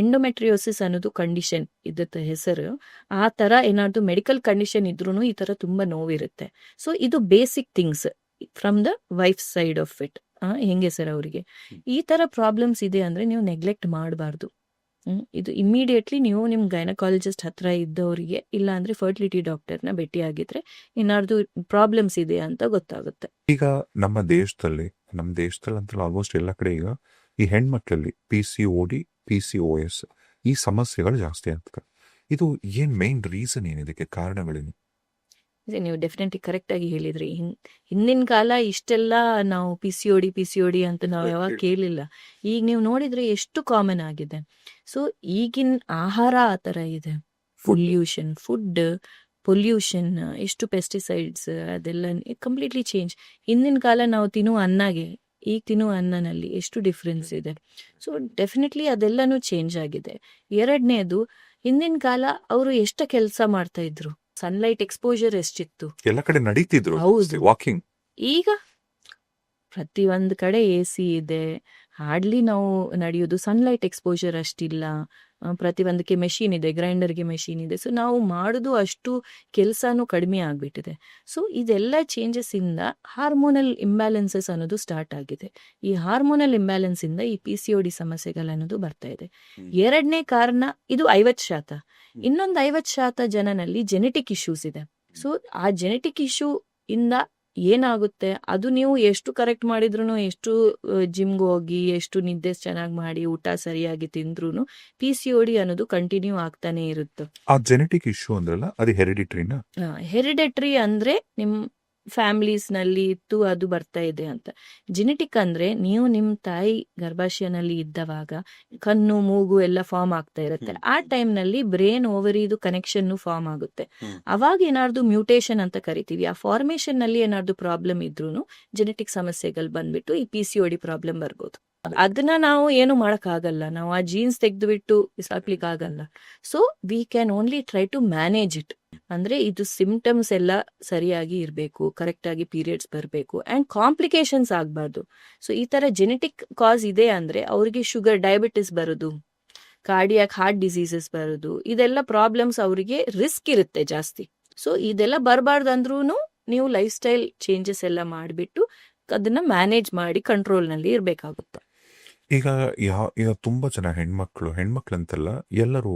Endometriosis ಅನ್ನೋದು ಕಂಡೀಷನ್ ಇದರ ಹೆಸರು. ಆ ಥರ ಏನಾದ್ರು ಮೆಡಿಕಲ್ ಕಂಡೀಷನ್ ಇದ್ರೂ ಈ ಥರ ತುಂಬ ನೋವಿರುತ್ತೆ. ಸೊ ಇದು basic things from the wife side of it. ಹೆಂಗೆ ಸರ್ ಅವರಿಗೆ ಈ ಥರ ಪ್ರಾಬ್ಲಮ್ಸ್ ಇದೆ ಅಂದರೆ ನೀವು ನೆಗ್ಲೆಕ್ಟ್ ಮಾಡಬಾರ್ದು. ಇದು ಇಮಿಡಿಯೇಟ್ಲಿ ನೀವು ನಿಮ್ಮ ಗೈನಕಾಲಜಿಸ್ಟ್ ಹತ್ರ ಇದ್ದವರಿಗೆ, ಇಲ್ಲ ಅಂದರೆ ಫರ್ಟಿಲಿಟಿ ಡಾಕ್ಟರ್ನ ಭೇಟಿಯಾಗಿದ್ರೆ ಏನಾದ್ರು ಪ್ರಾಬ್ಲಮ್ಸ್ ಇದೆ ಅಂತ ಗೊತ್ತಾಗುತ್ತೆ. ಈಗ ನಮ್ಮ ದೇಶದಲ್ಲಿ ಅಂತಲ್ಲ ಆಲ್ಮೋಸ್ಟ್ ಎಲ್ಲ ಕಡೆ ಈಗ ಈ ಹೆಣ್ಮಕ್ಳಲ್ಲಿ PCOD, PCOS ಈ ಸಮಸ್ಯೆಗಳು ಜಾಸ್ತಿ ಆಗ್ತದೆ. ಇದು ಏನ್ ಮೇನ್ ರೀಸನ್ ಏನಿದಕ್ಕೆ ಕಾರಣಗಳೇನು? ನೀವು ಡೆಫಿನೆಟ್ಲಿ ಕರೆಕ್ಟಾಗಿ ಹೇಳಿದ್ರಿ. ಹಿಂದಿನ ಕಾಲ ಇಷ್ಟೆಲ್ಲ ನಾವು PCOD ಅಂತ ನಾವು ಯಾವಾಗ ಕೇಳಿಲ್ಲ. ಈಗ ನೀವು ನೋಡಿದ್ರೆ ಎಷ್ಟು ಕಾಮನ್ ಆಗಿದೆ. ಸೊ ಈಗಿನ ಆಹಾರ ಆ ಥರ ಇದೆ, ಫುಡ್ ಪೊಲ್ಯೂಷನ್, ಎಷ್ಟು ಪೆಸ್ಟಿಸೈಡ್ಸ್, ಅದೆಲ್ಲ ಕಂಪ್ಲೀಟ್ಲಿ ಚೇಂಜ್. ಹಿಂದಿನ ಕಾಲ ನಾವು ತಿನ್ನುವ ಅನ್ನಗೆ ಈಗ ತಿನ್ನುವ ಅನ್ನನಲ್ಲಿ ಎಷ್ಟು ಡಿಫ್ರೆನ್ಸ್ ಇದೆ. ಸೊ ಡೆಫಿನೆಟ್ಲಿ ಅದೆಲ್ಲನೂ ಚೇಂಜ್ ಆಗಿದೆ. ಎರಡನೇದು, ಹಿಂದಿನ ಕಾಲ ಅವರು ಎಷ್ಟು ಕೆಲಸ ಮಾಡ್ತಾ ಇದ್ರು, ಸನ್ಲೈಟ್ ಎಕ್ಸ್ಪೋಜರ್ ಎಷ್ಟಿತ್ತು, ಎಲ್ಲ ಕಡೆ ನಡೀತಿದ್ರು ಹೌದು. ವಾಕಿಂಗ್. ಈಗ ಪ್ರತಿಯೊಂದು ಕಡೆ AC ಇದೆ, ಹಾರ್ಡ್ಲಿ ನಾವು ನಡೆಯೋದು, ಸನ್ಲೈಟ್ ಎಕ್ಸ್ಪೋಜರ್ ಅಷ್ಟಿಲ್ಲ. ಪ್ರತಿಯೊಂದಕ್ಕೆ ಮೆಷಿನ್ ಇದೆ, ಗ್ರೈಂಡರ್ಗೆ ಮೆಷಿನ್ ಇದೆ. ಸೊ ನಾವು ಮಾಡೋದು ಅಷ್ಟು ಕೆಲಸನೂ ಕಡಿಮೆ ಆಗಿಬಿಟ್ಟಿದೆ. ಸೊ ಇದೆಲ್ಲ ಚೇಂಜಸ್ ಇಂದ ಹಾರ್ಮೋನಲ್ ಇಂಬ್ಯಾಲೆನ್ಸಸ್ ಅನ್ನೋದು ಸ್ಟಾರ್ಟ್ ಆಗಿದೆ. ಈ ಹಾರ್ಮೋನಲ್ ಇಂಬ್ಯಾಲೆನ್ಸ್ ಇಂದ ಈ PCOD ಸಮಸ್ಯೆಗಳನ್ನೋದು ಬರ್ತಾ ಇದೆ. ಎರಡನೇ ಕಾರಣ ಇದು 50%. ಇನ್ನೊಂದು 50% ಜನನಲ್ಲಿ ಜೆನೆಟಿಕ್ ಇಶ್ಯೂಸ್ ಇದೆ. ಸೊ ಆ ಜೆನೆಟಿಕ್ ಇಶ್ಯೂ ಇಂದ ಏನಾಗುತ್ತೆ, ಅದು ನೀವು ಎಷ್ಟು ಕರೆಕ್ಟ್ ಮಾಡಿದ್ರು, ಎಷ್ಟು ಜಿಮ್ಗೆ ಹೋಗಿ, ಎಷ್ಟು ನಿದ್ದೆ ಚೆನ್ನಾಗಿ ಮಾಡಿ, ಊಟ ಸರಿಯಾಗಿ ತಿಂದ್ರೂ PCOD ಅನ್ನೋದು ಕಂಟಿನ್ಯೂ ಆಗ್ತಾನೆ ಇರುತ್ತೆ. ಆ ಜೆನೆಟಿಕ್ ಇಶ್ಯೂ ಅಂದ್ರಲ್ಲ, ಅದು ಹೆರಿಡಿಟ್ರಿನಾ? ಹೆರಿಡೆಟ್ರಿ ಅಂದ್ರೆ ನಿಮ್ ಫ್ಯಾಮಿಲೀಸ್ನಲ್ಲಿ ಇತ್ತು, ಅದು ಬರ್ತಾ ಇದೆ ಅಂತ. ಜೆನೆಟಿಕ್ ಅಂದ್ರೆ ನೀವು ನಿಮ್ಮ ತಾಯಿ ಗರ್ಭಾಶಯನಲ್ಲಿ ಇದ್ದವಾಗ ಕಣ್ಣು, ಮೂಗು ಎಲ್ಲ ಫಾರ್ಮ್ ಆಗ್ತಾ ಇರುತ್ತೆ. ಆ ಟೈಮ್ನಲ್ಲಿ ಬ್ರೇನ್ ಓವರಿದು ಕನೆಕ್ಷನ್ ಫಾರ್ಮ್ ಆಗುತ್ತೆ. ಅವಾಗ ಏನಾದ್ರು ಮ್ಯೂಟೇಶನ್ ಅಂತ ಕರಿತೀವಿ. ಆ ಫಾರ್ಮೇಶನ್ ನಲ್ಲಿ ಏನಾದ್ರು ಪ್ರಾಬ್ಲಮ್ ಇದ್ರೂ ಜೆನೆಟಿಕ್ ಸಮಸ್ಯೆಗಳು ಬಂದ್ಬಿಟ್ಟು ಈ PCOD ಪ್ರಾಬ್ಲಮ್ ಬರ್ಬೋದು. ಅದನ್ನ ನಾವು ಏನು ಮಾಡಕ್ಕಾಗಲ್ಲ, ನಾವು ಆ ಜೀನ್ಸ್ ತೆಗೆದುಬಿಟ್ಟು ಬಿಸಾಕ್ಲಿಕ್ಕೆ ಆಗಲ್ಲ. So we can only try to manage it. ಅಂದ್ರೆ ಇದು ಸಿಂಪ್ಟಮ್ಸ್ ಎಲ್ಲ ಸರಿಯಾಗಿ ಇರಬೇಕು, ಕರೆಕ್ಟ್ ಆಗಿ ಪೀರಿಯಡ್ಸ್ ಬರಬೇಕು, ಅಂಡ್ ಕಾಂಪ್ಲಿಕೇಶನ್ಸ್ ಆಗಬಾರ್ದು. ಸೊ ಈ ತರ ಜೆನೆಟಿಕ್ ಕಾಸ್ ಇದೆ ಅಂದ್ರೆ ಅವ್ರಿಗೆ ಶುಗರ್, ಡಯಾಬಿಟಿಸ್ ಬರೋದು, ಕಾರ್ಡಿಯಾಕ್ ಹಾರ್ಟ್ ಡಿಸೀಸಸ್ ಬರೋದು, ಇದೆಲ್ಲ ಪ್ರಾಬ್ಲಮ್ಸ್ ಅವರಿಗೆ ರಿಸ್ಕ್ ಇರುತ್ತೆ ಜಾಸ್ತಿ. ಸೊ ಇದೆಲ್ಲ ಬರಬಾರ್ದು ಅಂದ್ರೂ ನೀವು ಲೈಫ್ ಸ್ಟೈಲ್ ಚೇಂಜಸ್ ಎಲ್ಲ ಮಾಡಿಬಿಟ್ಟು ಅದನ್ನ ಮ್ಯಾನೇಜ್ ಮಾಡಿ ಕಂಟ್ರೋಲ್ನಲ್ಲಿ ಇರಬೇಕಾಗುತ್ತೆ. ಈಗ ತುಂಬಾ ಜನ ಹೆಣ್ಮಕ್ಳಂತಲ್ಲ, ಎಲ್ಲರೂ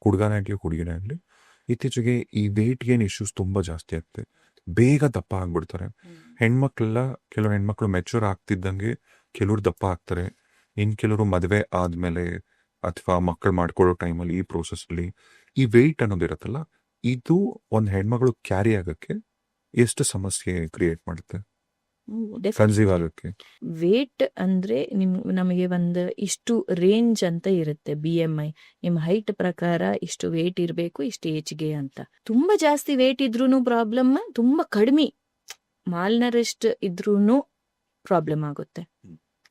ಹುಡುಗನೇ ಆಗ್ಲಿ ಇತ್ತೀಚೆಗೆ ಈ ವೇಟ್ ಗೇನ್ ಇಶ್ಯೂಸ್ ತುಂಬಾ ಜಾಸ್ತಿ ಆಗ್ತದೆ. ಬೇಗ ದಪ್ಪ ಆಗ್ಬಿಡ್ತಾರೆ. ಕೆಲವು ಹೆಣ್ಮಕ್ಳು ಮೆಚೂರ್ ಆಗ್ತಿದ್ದಂಗೆ ಕೆಲವ್ರು ದಪ್ಪ ಆಗ್ತಾರೆ, ಇನ್ ಕೆಲವರು ಮದುವೆ ಆದ್ಮೇಲೆ ಅಥವಾ ಮಕ್ಕಳು ಮಾಡ್ಕೊಳ್ಳೋ ಟೈಮಲ್ಲಿ ಈ ಪ್ರೋಸೆಸ್ಸಲ್ಲಿ ಈ ವೆಯ್ಟ್ ಅನ್ನೋದಿರತ್ತಲ್ಲ, ಇದು ಒಂದು ಹೆಣ್ಮಗಳು ಕ್ಯಾರಿ ಆಗಕ್ಕೆ ಎಷ್ಟು ಸಮಸ್ಯೆ ಕ್ರಿಯೇಟ್ ಮಾಡುತ್ತೆ ಕನ್ಸೀವ್ ಆಗಕ್ಕೆ? ವೇಟ್ ಅಂದ್ರೆ ನಮಗೆ ಒಂದು ಇಷ್ಟು ರೇಂಜ್ ಅಂತ ಇರುತ್ತೆ. BMI ನಿಮ್ಮ ಹೈಟ್ ಪ್ರಕಾರ ಇಷ್ಟು ವೇಟ್ ಇರಬೇಕು ಇಷ್ಟು ಏಜ್ಗೆ ಅಂತ. ತುಂಬಾ ಜಾಸ್ತಿ ವೇಟ್ ಇದ್ರೂನು ಪ್ರಾಬ್ಲಮ್, ತುಂಬಾ ಕಡಿಮೆ ಮಾಲ್ನರೆಸ್ಟ್ ಇದ್ರೂನು ಪ್ರಾಬ್ಲಮ್ ಆಗುತ್ತೆ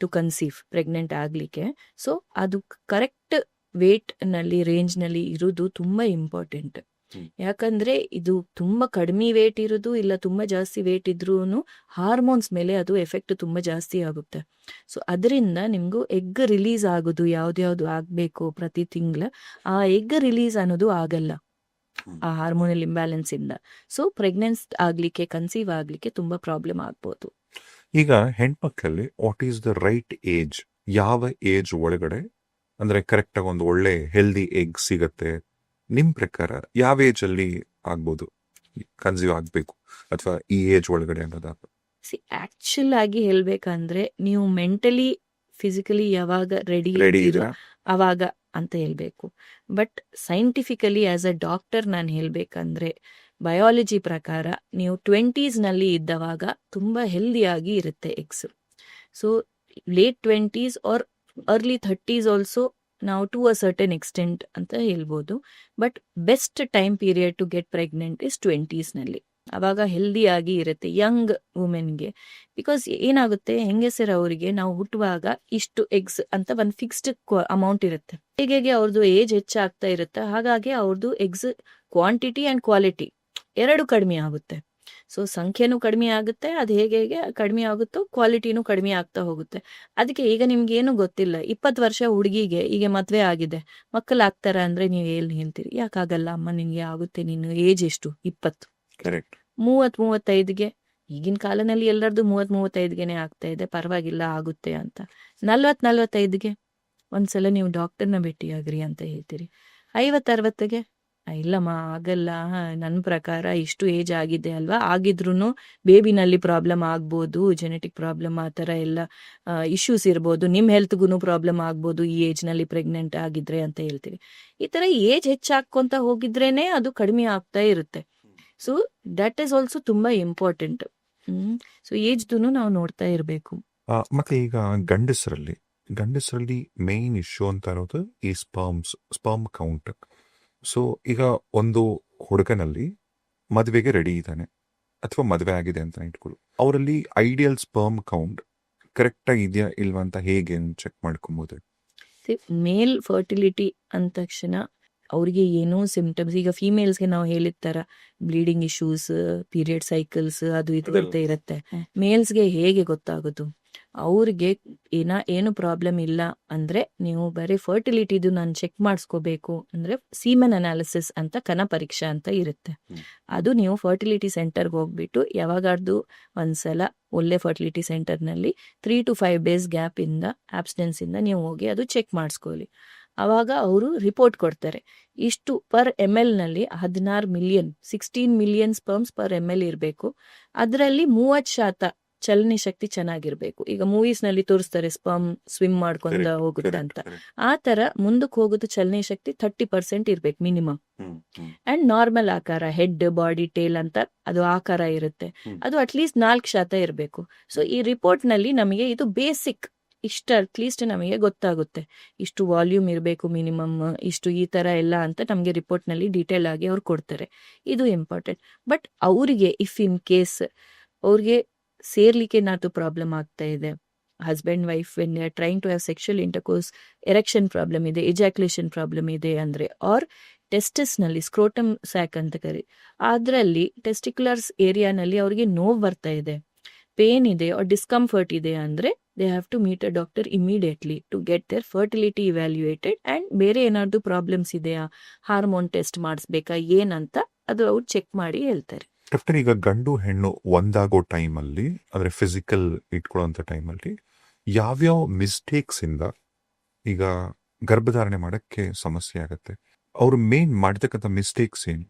ಟು ಕನ್ಸೀವ್, ಪ್ರೆಗ್ನೆಂಟ್ ಆಗ್ಲಿಕ್ಕೆ. ಸೊ ಅದು ಕರೆಕ್ಟ್ ವೇಟ್ ನಲ್ಲಿ ರೇಂಜ್ ನಲ್ಲಿ ಇರುವುದು ತುಂಬಾ ಇಂಪಾರ್ಟೆಂಟ್. ಯಾಕಂದ್ರೆ ಇದು ತುಂಬಾ ಕಡಿಮೆ ವೇಟ್ ಇರೋದು ಇಲ್ಲ ತುಂಬಾ ಜಾಸ್ತಿ ವೇಟ್ ಇದ್ರೂನು ಹಾರ್ಮೋನ್ಸ್ ಮೇಲೆ ಅದು ಎಫೆಕ್ಟ್ ತುಂಬಾ ಜಾಸ್ತಿ ಆಗುತ್ತೆ. ಸೊ ಅದರಿಂದ ನಿಮ್ಗೂ ಎಗ್ ರಿಲೀಸ್ ಆಗೋದು ಯಾವ್ದ್ಯಾವ್ದು ಆಗ್ಬೇಕು ಪ್ರತಿ ತಿಂಗಳ, ಆ ಎಗ್ ರಿಲೀಸ್ ಅನ್ನೋದು ಆಗಲ್ಲ ಆ ಹಾರ್ಮೋನಲ್ ಇಂಬ್ಯಾಲೆನ್ಸ್ ಇಂದ. ಸೊ ಪ್ರೆಗ್ನೆನ್ಸ್ ಆಗ್ಲಿಕ್ಕೆ ಕನ್ಸೀವ್ ಆಗ್ಲಿಕ್ಕೆ ತುಂಬಾ ಪ್ರಾಬ್ಲಮ್ ಆಗ್ಬೋದು. ಈಗ ಹೆಣ್ಮಕ್ಳಲ್ಲಿ what is the right age? ಯಾವ ಏಜ್ ಒಳಗಡೆ ಅಂದ್ರೆ ಕರೆಕ್ಟ್ ಆಗಿ ಒಂದು ಒಳ್ಳೆ ಹೆಲ್ದಿ ಎಗ್ ಸಿಗತ್ತೆ? ನಿಮ್ ಪ್ರಕಾರ ಯಾವ ಏಜ್ ಅಲ್ಲಿ ಆಗ್ಬೋದು ಕನ್ಸೀವ್ ಆಗ್ಬೇಕು, ಅಥವಾ ಈ ಏಜ್ ಒಳಗಡೆ ಅನ್ನೋದ? ಆಕ್ಚುಲ್ ಆಗಿ ಹೇಳ್ಬೇಕಂದ್ರೆ ನೀವು ಮೆಂಟಲಿ ಫಿಸಿಕಲಿ ಯಾವಾಗ ರೆಡಿ ರೆಡಿ ಇದ್ದೀರೋ ಅವಾಗ ಅಂತ ಹೇಳ್ಬೇಕು. But scientifically as a doctor ನಾನು ಹೇಳ್ಬೇಕಂದ್ರೆ ಬಯಾಲಜಿ ಪ್ರಕಾರ ನೀವು 20s ನಲ್ಲಿ ಇದ್ದವಾಗ ತುಂಬಾ ಹೆಲ್ದಿಯಾಗಿ ಇರುತ್ತೆ eggs. So late 20s or early 30s also ನಾವು ಟು ಅ ಸರ್ಟನ್ ಎಕ್ಸ್ಟೆಂಟ್ ಅಂತ ಹೇಳ್ಬೋದು. But best time period to get pregnant is 20s ನಲ್ಲಿ. ಅವಾಗ ಹೆಲ್ದಿಯಾಗಿ ಇರುತ್ತೆ ಯಂಗ್ ವುಮೆನ್ಗೆ. ಬಿಕಾಸ್ ಏನಾಗುತ್ತೆ, ಹೆಂಗಸರ ಅವರಿಗೆ ನಾವು ಹುಟ್ಟುವಾಗ ಇಷ್ಟು ಎಗ್ಸ್ ಅಂತ ಒಂದು ಫಿಕ್ಸ್ಡ್ ಅಮೌಂಟ್ ಇರುತ್ತೆ. ಹೇಗೆ ಅವ್ರದ್ದು ಏಜ್ ಹೆಚ್ಚಾಗ್ತಾ ಇರುತ್ತೆ ಹಾಗಾಗಿ ಅವ್ರದ್ದು ಎಗ್ಸ್ ಕ್ವಾಂಟಿಟಿ ಅಂಡ್ ಕ್ವಾಲಿಟಿ ಎರಡು ಕಡಿಮೆ ಆಗುತ್ತೆ. ಸೊ ಸಂಖ್ಯೆನೂ ಕಡಿಮೆ ಆಗುತ್ತೆ, ಅದು ಹೇಗೆ ಕಡಿಮೆ ಆಗುತ್ತೋ ಕ್ವಾಲಿಟಿನೂ ಕಡಿಮೆ ಆಗ್ತಾ ಹೋಗುತ್ತೆ. ಅದಕ್ಕೆ ಈಗ ನಿಮ್ಗೆ ಏನು ಗೊತ್ತಿಲ್ಲ, 20 ವರ್ಷ ಹುಡುಗಿಗೆ ಈಗ ಮದ್ವೆ ಆಗಿದೆ, ಮಕ್ಕಳು ಆಗ್ತಾರ ಅಂದ್ರೆ ನೀವು ಹೇಳ್ತೀರಿ ಯಾಕಾಗಲ್ಲ ಅಮ್ಮ ನಿನ್ಗೆ ಆಗುತ್ತೆ, ನಿನ್ನ ಏಜ್ ಎಷ್ಟು 20, ಕರೆಕ್ಟ್ 30-35ಗೆ ಈಗಿನ ಕಾಲದಲ್ಲಿ ಎಲ್ಲರದು 30-35ಗೆನೆ ಆಗ್ತಾ ಇದೆ, ಪರವಾಗಿಲ್ಲ ಆಗುತ್ತೆ ಅಂತ. 40-45ಗೆ ಒಂದ್ಸಲ ನೀವು ಡಾಕ್ಟರ್ನ ಭೇಟಿಯಾಗ್ರಿ ಅಂತ ಹೇಳ್ತೀರಿ. 50-60ಗೆ ಇಲ್ಲಮ್ಮ ಆಗಲ್ಲ, ನನ್ನ ಪ್ರಕಾರ ಇಷ್ಟು ಏಜ್ ಆಗಿದೆ ಅಲ್ವಾ, ಆಗಿದ್ರೂ ಬೇಬಿನಲ್ಲಿ ಪ್ರಾಬ್ಲಮ್ ಆಗ್ಬೋದು, ಜೆನೆಟಿಕ್ ಪ್ರಾಬ್ಲಮ್ ಆ ಥರ ಎಲ್ಲ ಇಶ್ಯೂಸ್ ಇರ್ಬೋದು, ನಿಮ್ಮ ಹೆಲ್ತ್ಗೂ ಪ್ರಾಬ್ಲಮ್ ಆಗ್ಬೋದು ಈ ಏಜ್ನಲ್ಲಿ ಪ್ರೆಗ್ನೆಂಟ್ ಆಗಿದ್ರೆ ಅಂತ ಹೇಳ್ತೀವಿ. ಈ ಥರ ಏಜ್ ಹೆಚ್ಚಾಕೊಂತ ಹೋಗಿದ್ರೇನೆ ಅದು ಕಡಿಮೆ ಆಗ್ತಾ ಇರುತ್ತೆ. ಸೊ ದಟ್ ಈಸ್ ಆಲ್ಸೋ ತುಂಬಾ ಇಂಪಾರ್ಟೆಂಟ್. ಸೊ ಏಜ್ದು ನಾವು ನೋಡ್ತಾ ಇರಬೇಕು. ಮತ್ತೆ ಈಗ ಗಂಡಸರಲ್ಲಿ ಮೇನ್ ಇಶ್ಯೂ ಅಂತ ಇರೋದು ಈ ಸ್ಪರ್ಮ್ ಕೌಂಟ್. ಸೊ ಈಗ ಒಂದು ಹುಡುಗನಲ್ಲಿ ಮದುವೆಗೆ ರೆಡಿ ಇದ್ದಾನೆ ಅಥವಾ ಮದುವೆ ಆಗಿದೆ ಅಂತ ಇಟ್ಕೊಳ್ಳು, ಅವರಲ್ಲಿ ಐಡಿಯಲ್ ಸ್ಪರ್ಮ್ ಕೌಂಟ್ ಕರೆಕ್ಟ್ ಆಗಿ ಇದೆಯಾ ಇಲ್ವಾ ಅಂತ ಹೇಗೆ ಚೆಕ್ ಮಾಡ್ಕೊಬೋದು? ಮೇಲ್ ಫರ್ಟಿಲಿಟಿ ಅಂದ ತಕ್ಷಣ ಅವ್ರಿಗೆ ಏನೋ ಸಿಂಪ್ಟಮ್ಸ್, ಈಗ ಫಿಮೇಲ್ಸ್ಗೆ ನಾವು ಹೇಳಿದ ತರ ಬ್ಲೀಡಿಂಗ್ ಇಶ್ಯೂಸ್, ಪೀರಿಯಡ್ ಸೈಕಲ್ಸ್ ಅದು ಇದು ಬರ್ತಾ ಇರುತ್ತೆ. ಮೇಲ್ಸ್ಗೆ ಹೇಗೆ ಗೊತ್ತಾಗೋದು? ಅವ್ರಿಗೆ ಏನು ಪ್ರಾಬ್ಲಮ್ ಇಲ್ಲ ಅಂದ್ರೆ ನೀವು ಬರೀ ಫರ್ಟಿಲಿಟಿದು ನಾನು ಚೆಕ್ ಮಾಡಿಸ್ಕೋಬೇಕು ಅಂದ್ರೆ ಸೀಮನ್ ಅನಾಲಿಸಿಸ್ ಅಂತ ಕಣ ಪರೀಕ್ಷೆ ಅಂತ ಇರುತ್ತೆ. ಅದು ನೀವು ಫರ್ಟಿಲಿಟಿ ಸೆಂಟರ್ಗೆ ಹೋಗ್ಬಿಟ್ಟು ಯಾವಾಗಾದ್ರೂ ಒಂದ್ಸಲ ಒಳ್ಳೆ ಫರ್ಟಿಲಿಟಿ ಸೆಂಟರ್ನಲ್ಲಿ 3 to 5 days ಗ್ಯಾಪ್ ಇಂದ ಆಬ್ಸ್ಟೆನ್ಸ್ ಇಂದ ನೀವು ಹೋಗಿ ಅದು ಚೆಕ್ ಮಾಡಿಸ್ಕೊಳ್ಳಿ. ಅವಾಗ ಅವರು ರಿಪೋರ್ಟ್ ಕೊಡ್ತಾರೆ, ಇಷ್ಟು ಪರ್ ML ನಲ್ಲಿ 16 ಮಿಲಿಯನ್ ಸ್ಪರ್ಮ್ಸ್ ಪರ್ ML ಇರಬೇಕು, ಅದರಲ್ಲಿ 30% ಚಲನೆ ಶಕ್ತಿ ಚೆನ್ನಾಗಿರ್ಬೇಕು. ಈಗ ಮೂವೀಸ್ ನಲ್ಲಿ ತೋರಿಸ್ತಾರೆ ಸ್ಪರ್ಮ್ ಸ್ವಿಮ್ ಮಾಡ್ಕೊಂಡ ಹೋಗುತ್ತೆ ಅಂತ, ಆ ತರ ಮುಂದಕ್ಕೆ ಹೋಗೋದು ಚಲನೆ ಶಕ್ತಿ 30% ಇರ್ಬೇಕು ಮಿನಿಮಮ್. ಅಂಡ್ ನಾರ್ಮಲ್ ಆಕಾರ, ಹೆಡ್ ಬಾಡಿ ಟೇಲ್ ಅಂತ ಅದು ಆಕಾರ ಇರುತ್ತೆ, ಅದು ಅಟ್ಲೀಸ್ಟ್ 4% ಇರಬೇಕು. ಸೊ ಈ ರಿಪೋರ್ಟ್ ನಲ್ಲಿ ನಮಗೆ ಇದು ಬೇಸಿಕ್ ಇಷ್ಟು ಅಟ್ಲೀಸ್ಟ್ ನಮಗೆ ಗೊತ್ತಾಗುತ್ತೆ, ಇಷ್ಟು ವಾಲ್ಯೂಮ್ ಇರಬೇಕು ಮಿನಿಮಮ್, ಇಷ್ಟು ಈ ತರ ಎಲ್ಲ ಅಂತ ನಮಗೆ ರಿಪೋರ್ಟ್ ನಲ್ಲಿ ಡೀಟೇಲ್ ಆಗಿ ಅವ್ರು ಕೊಡ್ತಾರೆ. ಇದು ಇಂಪಾರ್ಟೆಂಟ್. ಬಟ್ ಅವರಿಗೆ ಇಫ್ ಇನ್ ಕೇಸ್ ಅವ್ರಿಗೆ ಸೇರ್ಲಿಕ್ಕೆ ಏನಾದ್ರು ಪ್ರಾಬ್ಲಮ್ ಆಗ್ತಾ ಇದೆ, husband wife when they are trying to have sexual intercourse erection problem ಇದೆ, ಎಜಾಕ್ಯುಲೇಷನ್ ಪ್ರಾಬ್ಲಮ್ ಇದೆ ಅಂದ್ರೆ, ಆರ್ ಟೆಸ್ಟಿಸ್ ನಲ್ಲಿ ಸ್ಕ್ರೋಟಮ್ ಸ್ಯಾಕ್ ಅಂತ ಕರಿ ಅದರಲ್ಲಿ ಟೆಸ್ಟಿಕ್ಯುಲರ್ಸ್ ಏರಿಯಾನಲ್ಲಿ ಅವ್ರಿಗೆ ನೋವು ಬರ್ತಾ ಇದೆ, ಪೇನ್ ಇದೆ ಆರ್ ಡಿಸ್ಕಂಫರ್ಟ್ ಇದೆ ಅಂದ್ರೆ they have to meet a doctor immediately to get their fertility evaluated. And ಬೇರೆ ಏನಾದ್ರು ಪ್ರಾಬ್ಲಮ್ಸ್ ಇದೆಯಾ, ಹಾರ್ಮೋನ್ ಟೆಸ್ಟ್ ಮಾಡಿಸ್ಬೇಕಾ ಏನಂತ ಅದು ಅವ್ರು ಚೆಕ್ ಮಾಡಿ ಹೇಳ್ತಾರೆ. ಡಾಕ್ಟರ್, ಈಗ ಗಂಡು ಹೆಣ್ಣು ಒಂದಾಗೋ ಟೈಮಲ್ಲಿ ಅಂದ್ರೆ ಫಿಸಿಕಲ್ ಇಟ್ಕೊಳ್ಳೋಂಥ ಟೈಮಲ್ಲಿ ಯಾವ್ಯಾವ ಮಿಸ್ಟೇಕ್ಸ್ ಇಂದ ಈಗ ಗರ್ಭಧಾರಣೆ ಮಾಡಕ್ಕೆ ಸಮಸ್ಯೆ ಆಗತ್ತೆ? ಅವ್ರು ಮೇನ್ ಮಾಡ್ತಕ್ಕಂಥ ಮಿಸ್ಟೇಕ್ಸ್ ಏನು?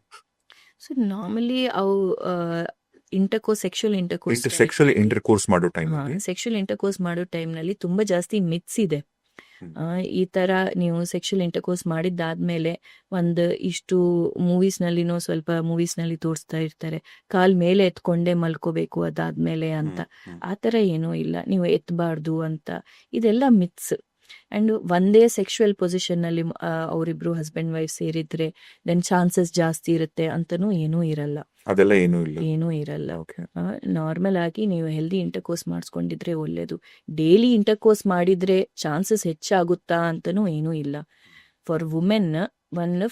ಸೊ ನಾರ್ಮಲಿ ಅವು ಸೆಕ್ಷುವಲ್ ಇಂಟರ್ಕೋರ್ಸ್ ಸೆಕ್ಷುವಲ್ ಇಂಟರ್ಕೋರ್ಸ್ ಮಾಡೋ ಟೈಮಲ್ಲಿ ಸೆಕ್ಷುವಲ್ ಇಂಟರ್ಕೋರ್ಸ್ ಮಾಡೋ ಟೈಮ್ನಲ್ಲಿ ತುಂಬಾ ಜಾಸ್ತಿ ಮಿತ್ಸ್ ಇದೆ. ಈ ತರ ನೀವು ಸೆಕ್ಷುವಲ್ ಇಂಟರ್ಕೋರ್ಸ್ ಮಾಡಿದ್ದಾದ್ಮೇಲೆ ಇಷ್ಟು ಮೂವೀಸ್ನಲ್ಲಿನೋ ಸ್ವಲ್ಪ ಮೂವೀಸ್ನಲ್ಲಿ ತೋರಿಸ್ತಾ ಇರ್ತಾರೆ, ಕಾಲ್ ಮೇಲೆ ಎತ್ಕೊಂಡೇ ಮಲ್ಕೋಬೇಕು ಅದಾದ್ಮೇಲೆ ಅಂತ. ಆ ತರ ಏನೂ ಇಲ್ಲ, ನೀವು ಎತ್ತಬಾರ್ದು ಅಂತ. ಇದೆಲ್ಲ ಮಿತ್ಸ್. ಅಂಡ್ ಒಂದೇ ಸೆಕ್ಷುವಲ್ ಪೊಸಿಷನ್ ನಲ್ಲಿ ಅವರಿಬ್ರು ಹಸ್ಬೆಂಡ್ ವೈಫ್ ಸೇರಿದ್ರೆ ದೆನ್ ಚಾನ್ಸಸ್ ಜಾಸ್ತಿ ಇರುತ್ತೆ ಅಂತನೂ ಏನೂ ಇರಲ್ಲ. ಅದೆಲ್ಲ ಏನೂ ಇಲ್ಲ. ಏನೂ ಇರಲ್ಲ. ನಾರ್ಮಲ್ ಆಗಿ ನೀವು ಹೆಲ್ದಿ ಇಂಟರ್ಕೋರ್ಸ್ ಮಾಡಿಸ್ಕೊಂಡಿದ್ರೆ ಒಳ್ಳೇದು. ಡೈಲಿ ಇಂಟರ್ಕೋರ್ಸ್ ಮಾಡಿದ್ರೆ ಚಾನ್ಸಸ್ ಹೆಚ್ಚಾಗುತ್ತಾ ಅಂತನೂ ಏನೂ ಇಲ್ಲ. ಫಾರ್ ವುಮೆನ್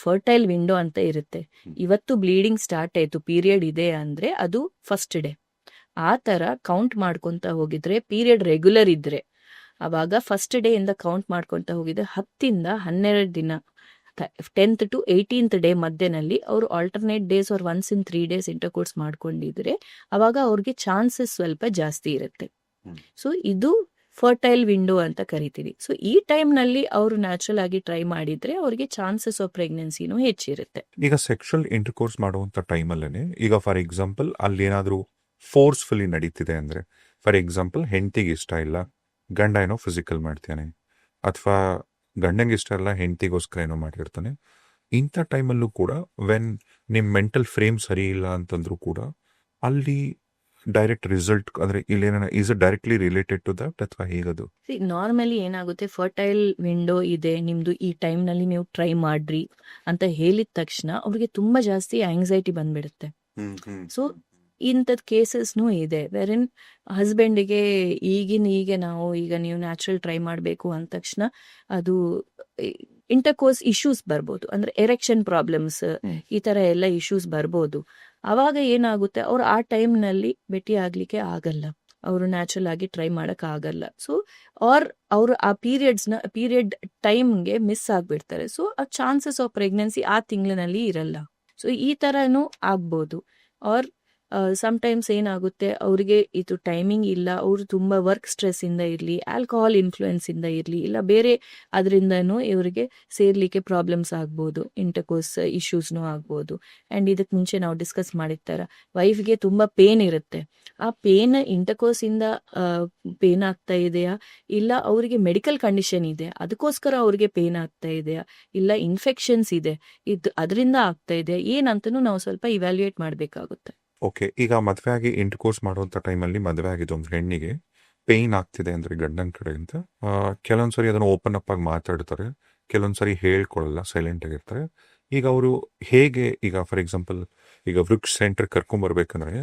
ಫರ್ಟೈಲ್ ವಿಂಡೋ ಅಂತ ಇರುತ್ತೆ. ಇವತ್ತು ಬ್ಲೀಡಿಂಗ್ ಸ್ಟಾರ್ಟ್ ಆಯ್ತು, ಪೀರಿಯಡ್ ಇದೆ ಅಂದ್ರೆ ಅದು ಫಸ್ಟ್ ಡೇ. ಆ ತರ ಕೌಂಟ್ ಮಾಡ್ಕೊಂತ ಹೋಗಿದ್ರೆ ಪೀರಿಯಡ್ ರೆಗ್ಯುಲರ್ ಇದ್ರೆ ಅವಾಗ ಫಸ್ಟ್ ಡೇ ಇಂದ ಕೌಂಟ್ ಮಾಡ್ಕೊಂತ ಹೋಗಿದ್ರೆ 10 ದಿನ 10th to 18th ಡೇ ಮಧ್ಯದಲ್ಲಿ ಅವರು alternate days or once in 3 days intercourse ಮಾಡ್ಕೊಂಡಿದ್ರೆ ಅವಾಗ ಅವ್ರಿಗೆ ಚಾನ್ಸಸ್ ಸ್ವಲ್ಪ ಜಾಸ್ತಿ ಇರುತ್ತೆ. ಸೊ ಇದು ಫರ್ಟೈಲ್ ವಿಂಡೋ ಅಂತ ಕರಿತೀವಿ. ಸೊ ಈ ಟೈಮ್ ನಲ್ಲಿ ಅವರು ನ್ಯಾಚುರಲ್ ಆಗಿ ಟ್ರೈ ಮಾಡಿದ್ರೆ ಅವ್ರಿಗೆ ಚಾನ್ಸಸ್ ಆಫ್ ಪ್ರೆಗ್ನೆನ್ಸಿನೂ ಹೆಚ್ಚಿರುತ್ತೆ. ಈಗ ಸೆಕ್ಷುವಲ್ ಇಂಟರ್ಕೋರ್ಸ್ ಮಾಡುವಂತ ಟೈಮಲ್ಲೇ ಈಗ ಫಾರ್ ಎಕ್ಸಾಂಪಲ್ ಅಲ್ಲಿ ಏನಾದ್ರೂ ಫೋರ್ಸ್ಫುಲಿ ನಡೀತಿದೆ ಅಂದ್ರೆ, ಫಾರ್ ಎಕ್ಸಾಂಪಲ್ ಹೆಂಡತಿಗೆ ಇಷ್ಟ ಇಲ್ಲ, ಗಂಡ ಏನೋ ಫಿಸಿಕಲ್ ಮಾಡ್ತಾನೆ, ಅಥವಾ ಗಂಡಂಗೆ ಇಷ್ಟ ಇಲ್ಲ ಹೆಂಡತಿಗೋಸ್ಕರ ಏನೋ ಮಾಡಿರ್ತಾನೆ. ಇಂಥ ಟೈಮಲ್ಲೂ ಕೂಡ ವೆನ್ ನಿಮ್ ಮೆಂಟಲ್ ಫ್ರೇಮ್ ಸರಿ ಇಲ್ಲ ಅಂತಂದ್ರೂ ಕೂಡ ಅಲ್ಲಿ ಡೈರೆಕ್ಟ್ ರಿಸಲ್ಟ್ ಅಂದ್ರೆ ಇಲ್ಲೇನ is directly related to that ಅಥವಾ ಹೇಗದು? ನಾರ್ಮಲಿ ಏನಾಗುತ್ತೆ, ಫರ್ಟೈಲ್ ವಿಂಡೋ ಇದೆ ನಿಮ್ದು, ಈ ಟೈಮ್ ನಲ್ಲಿ ನೀವು ಟ್ರೈ ಮಾಡ್ರಿ ಅಂತ ಹೇಳಿದ ತಕ್ಷಣ ಅವ್ರಿಗೆ ತುಂಬಾ ಜಾಸ್ತಿ ಆಂಗ್ಸೈಟಿ ಬಂದ್ಬಿಡುತ್ತೆ. ಸೊ ಇಂಥದ್ ಕೇಸಸ್ನೂ ಇದೆ ವೆರಿನ್ ಹಸ್ಬೆಂಡಿಗೆ ಈಗ ನೀವು ನ್ಯಾಚುರಲ್ ಟ್ರೈ ಮಾಡಬೇಕು ಅಂದ ತಕ್ಷಣ ಅದು ಇಂಟರ್ಕೋರ್ಸ್ ಇಶ್ಯೂಸ್ ಬರ್ಬೋದು, ಅಂದ್ರೆ ಎರೆಕ್ಷನ್ ಪ್ರಾಬ್ಲಮ್ಸ್ ಈ ತರ ಎಲ್ಲ ಇಶ್ಯೂಸ್ ಬರ್ಬೋದು. ಅವಾಗ ಏನಾಗುತ್ತೆ, ಅವ್ರು ಆ ಟೈಮ್ನಲ್ಲಿ ಭೇಟಿ ಆಗ್ಲಿಕ್ಕೆ ಆಗಲ್ಲ, ಅವರು ನ್ಯಾಚುರಲ್ ಆಗಿ ಟ್ರೈ ಮಾಡಕ್ ಆಗಲ್ಲ. ಸೊ ಅವರು ಆ ಪೀರಿಯಡ್ ಟೈಮ್ಗೆ ಮಿಸ್ ಆಗ್ಬಿಡ್ತಾರೆ. ಸೊ ಆ ಚಾನ್ಸಸ್ ಆಫ್ ಪ್ರೆಗ್ನೆನ್ಸಿ ಆ ತಿಂಗಳಿನಲ್ಲಿ ಇರಲ್ಲ. ಸೊ ಈ ತರನು ಆಗ್ಬೋದು. ಆರ್ ಸಮ್ಟೈಮ್ಸ್ ಏನಾಗುತ್ತೆ, ಅವ್ರಿಗೆ ಇದು ಟೈಮಿಂಗ್ ಇಲ್ಲ, ಅವರು ತುಂಬಾ ವರ್ಕ್ ಸ್ಟ್ರೆಸ್ ಇಂದ ಇರ್ಲಿ, ಆಲ್ಕೋಹಾಲ್ ಇನ್ಫ್ಲೂಯೆನ್ಸ್ ಇಂದ ಇರ್ಲಿ, ಇಲ್ಲ ಬೇರೆ ಅದರಿಂದನೂ ಇವರಿಗೆ ಸೇರ್ಲಿಕ್ಕೆ ಪ್ರಾಬ್ಲಮ್ಸ್ ಆಗ್ಬೋದು, ಇಂಟರ್ಕೋರ್ಸ್ ಇಶ್ಯೂಸ್ನೂ ಆಗ್ಬೋದು. ಅಂಡ್ ಇದಕ್ ಮುಂಚೆ ನಾವು ಡಿಸ್ಕಸ್ ಮಾಡಿರ್ತಾರ, ವೈಫ್ಗೆ ತುಂಬಾ ಪೇನ್ ಇರುತ್ತೆ. ಆ ಪೇನ್ ಇಂಟರ್ಕೋರ್ಸ್ ಇಂದ ಪೇನ್ ಆಗ್ತಾ ಇದೆಯಾ, ಇಲ್ಲ ಅವರಿಗೆ ಮೆಡಿಕಲ್ ಕಂಡೀಷನ್ ಇದೆ ಅದಕ್ಕೋಸ್ಕರ ಅವ್ರಿಗೆ ಪೇನ್ ಆಗ್ತಾ ಇದೆಯಾ, ಇಲ್ಲ ಇನ್ಫೆಕ್ಷನ್ಸ್ ಇದೆ ಅದರಿಂದ ಆಗ್ತಾ ಇದೆ ಏನಂತನೂ ನಾವು ಸ್ವಲ್ಪ ಇವ್ಯಾಲ್ಯೂಯೇಟ್ ಮಾಡ್ಬೇಕಾಗುತ್ತೆ. ಓಕೆ, ಈಗ ಮದುವೆ ಆಗಿ ಇಂಟರ್ಕೋರ್ಸ್ ಮಾಡುವಂತ ಟೈಮಲ್ಲಿ ಮದುವೆ ಆಗಿದ್ದು ಒಂದು ಹೆಣ್ಣಿಗೆ ಪೇಯ್ನ್ ಆಗ್ತಿದೆ ಅಂದ್ರೆ ಗಂಡನ ಕಡೆಯಿಂದ ಕೆಲವೊಂದ್ಸರಿ ಅದನ್ನು ಓಪನ್ ಅಪ್ ಆಗಿ ಮಾತಾಡ್ತಾರೆ, ಕೆಲವೊಂದ್ಸರಿ ಹೇಳ್ಕೊಳ್ಳಲ್ಲ, ಸೈಲೆಂಟ್ ಆಗಿರ್ತಾರೆ. ಈಗ ಅವರು ಹೇಗೆ, ಈಗ ಫಾರ್ ಎಕ್ಸಾಂಪಲ್ ಈಗ ವೃಕ್ಷ ಸೆಂಟರ್ ಕರ್ಕೊಂಡ್ಬರ್ಬೇಕಂದ್ರೆ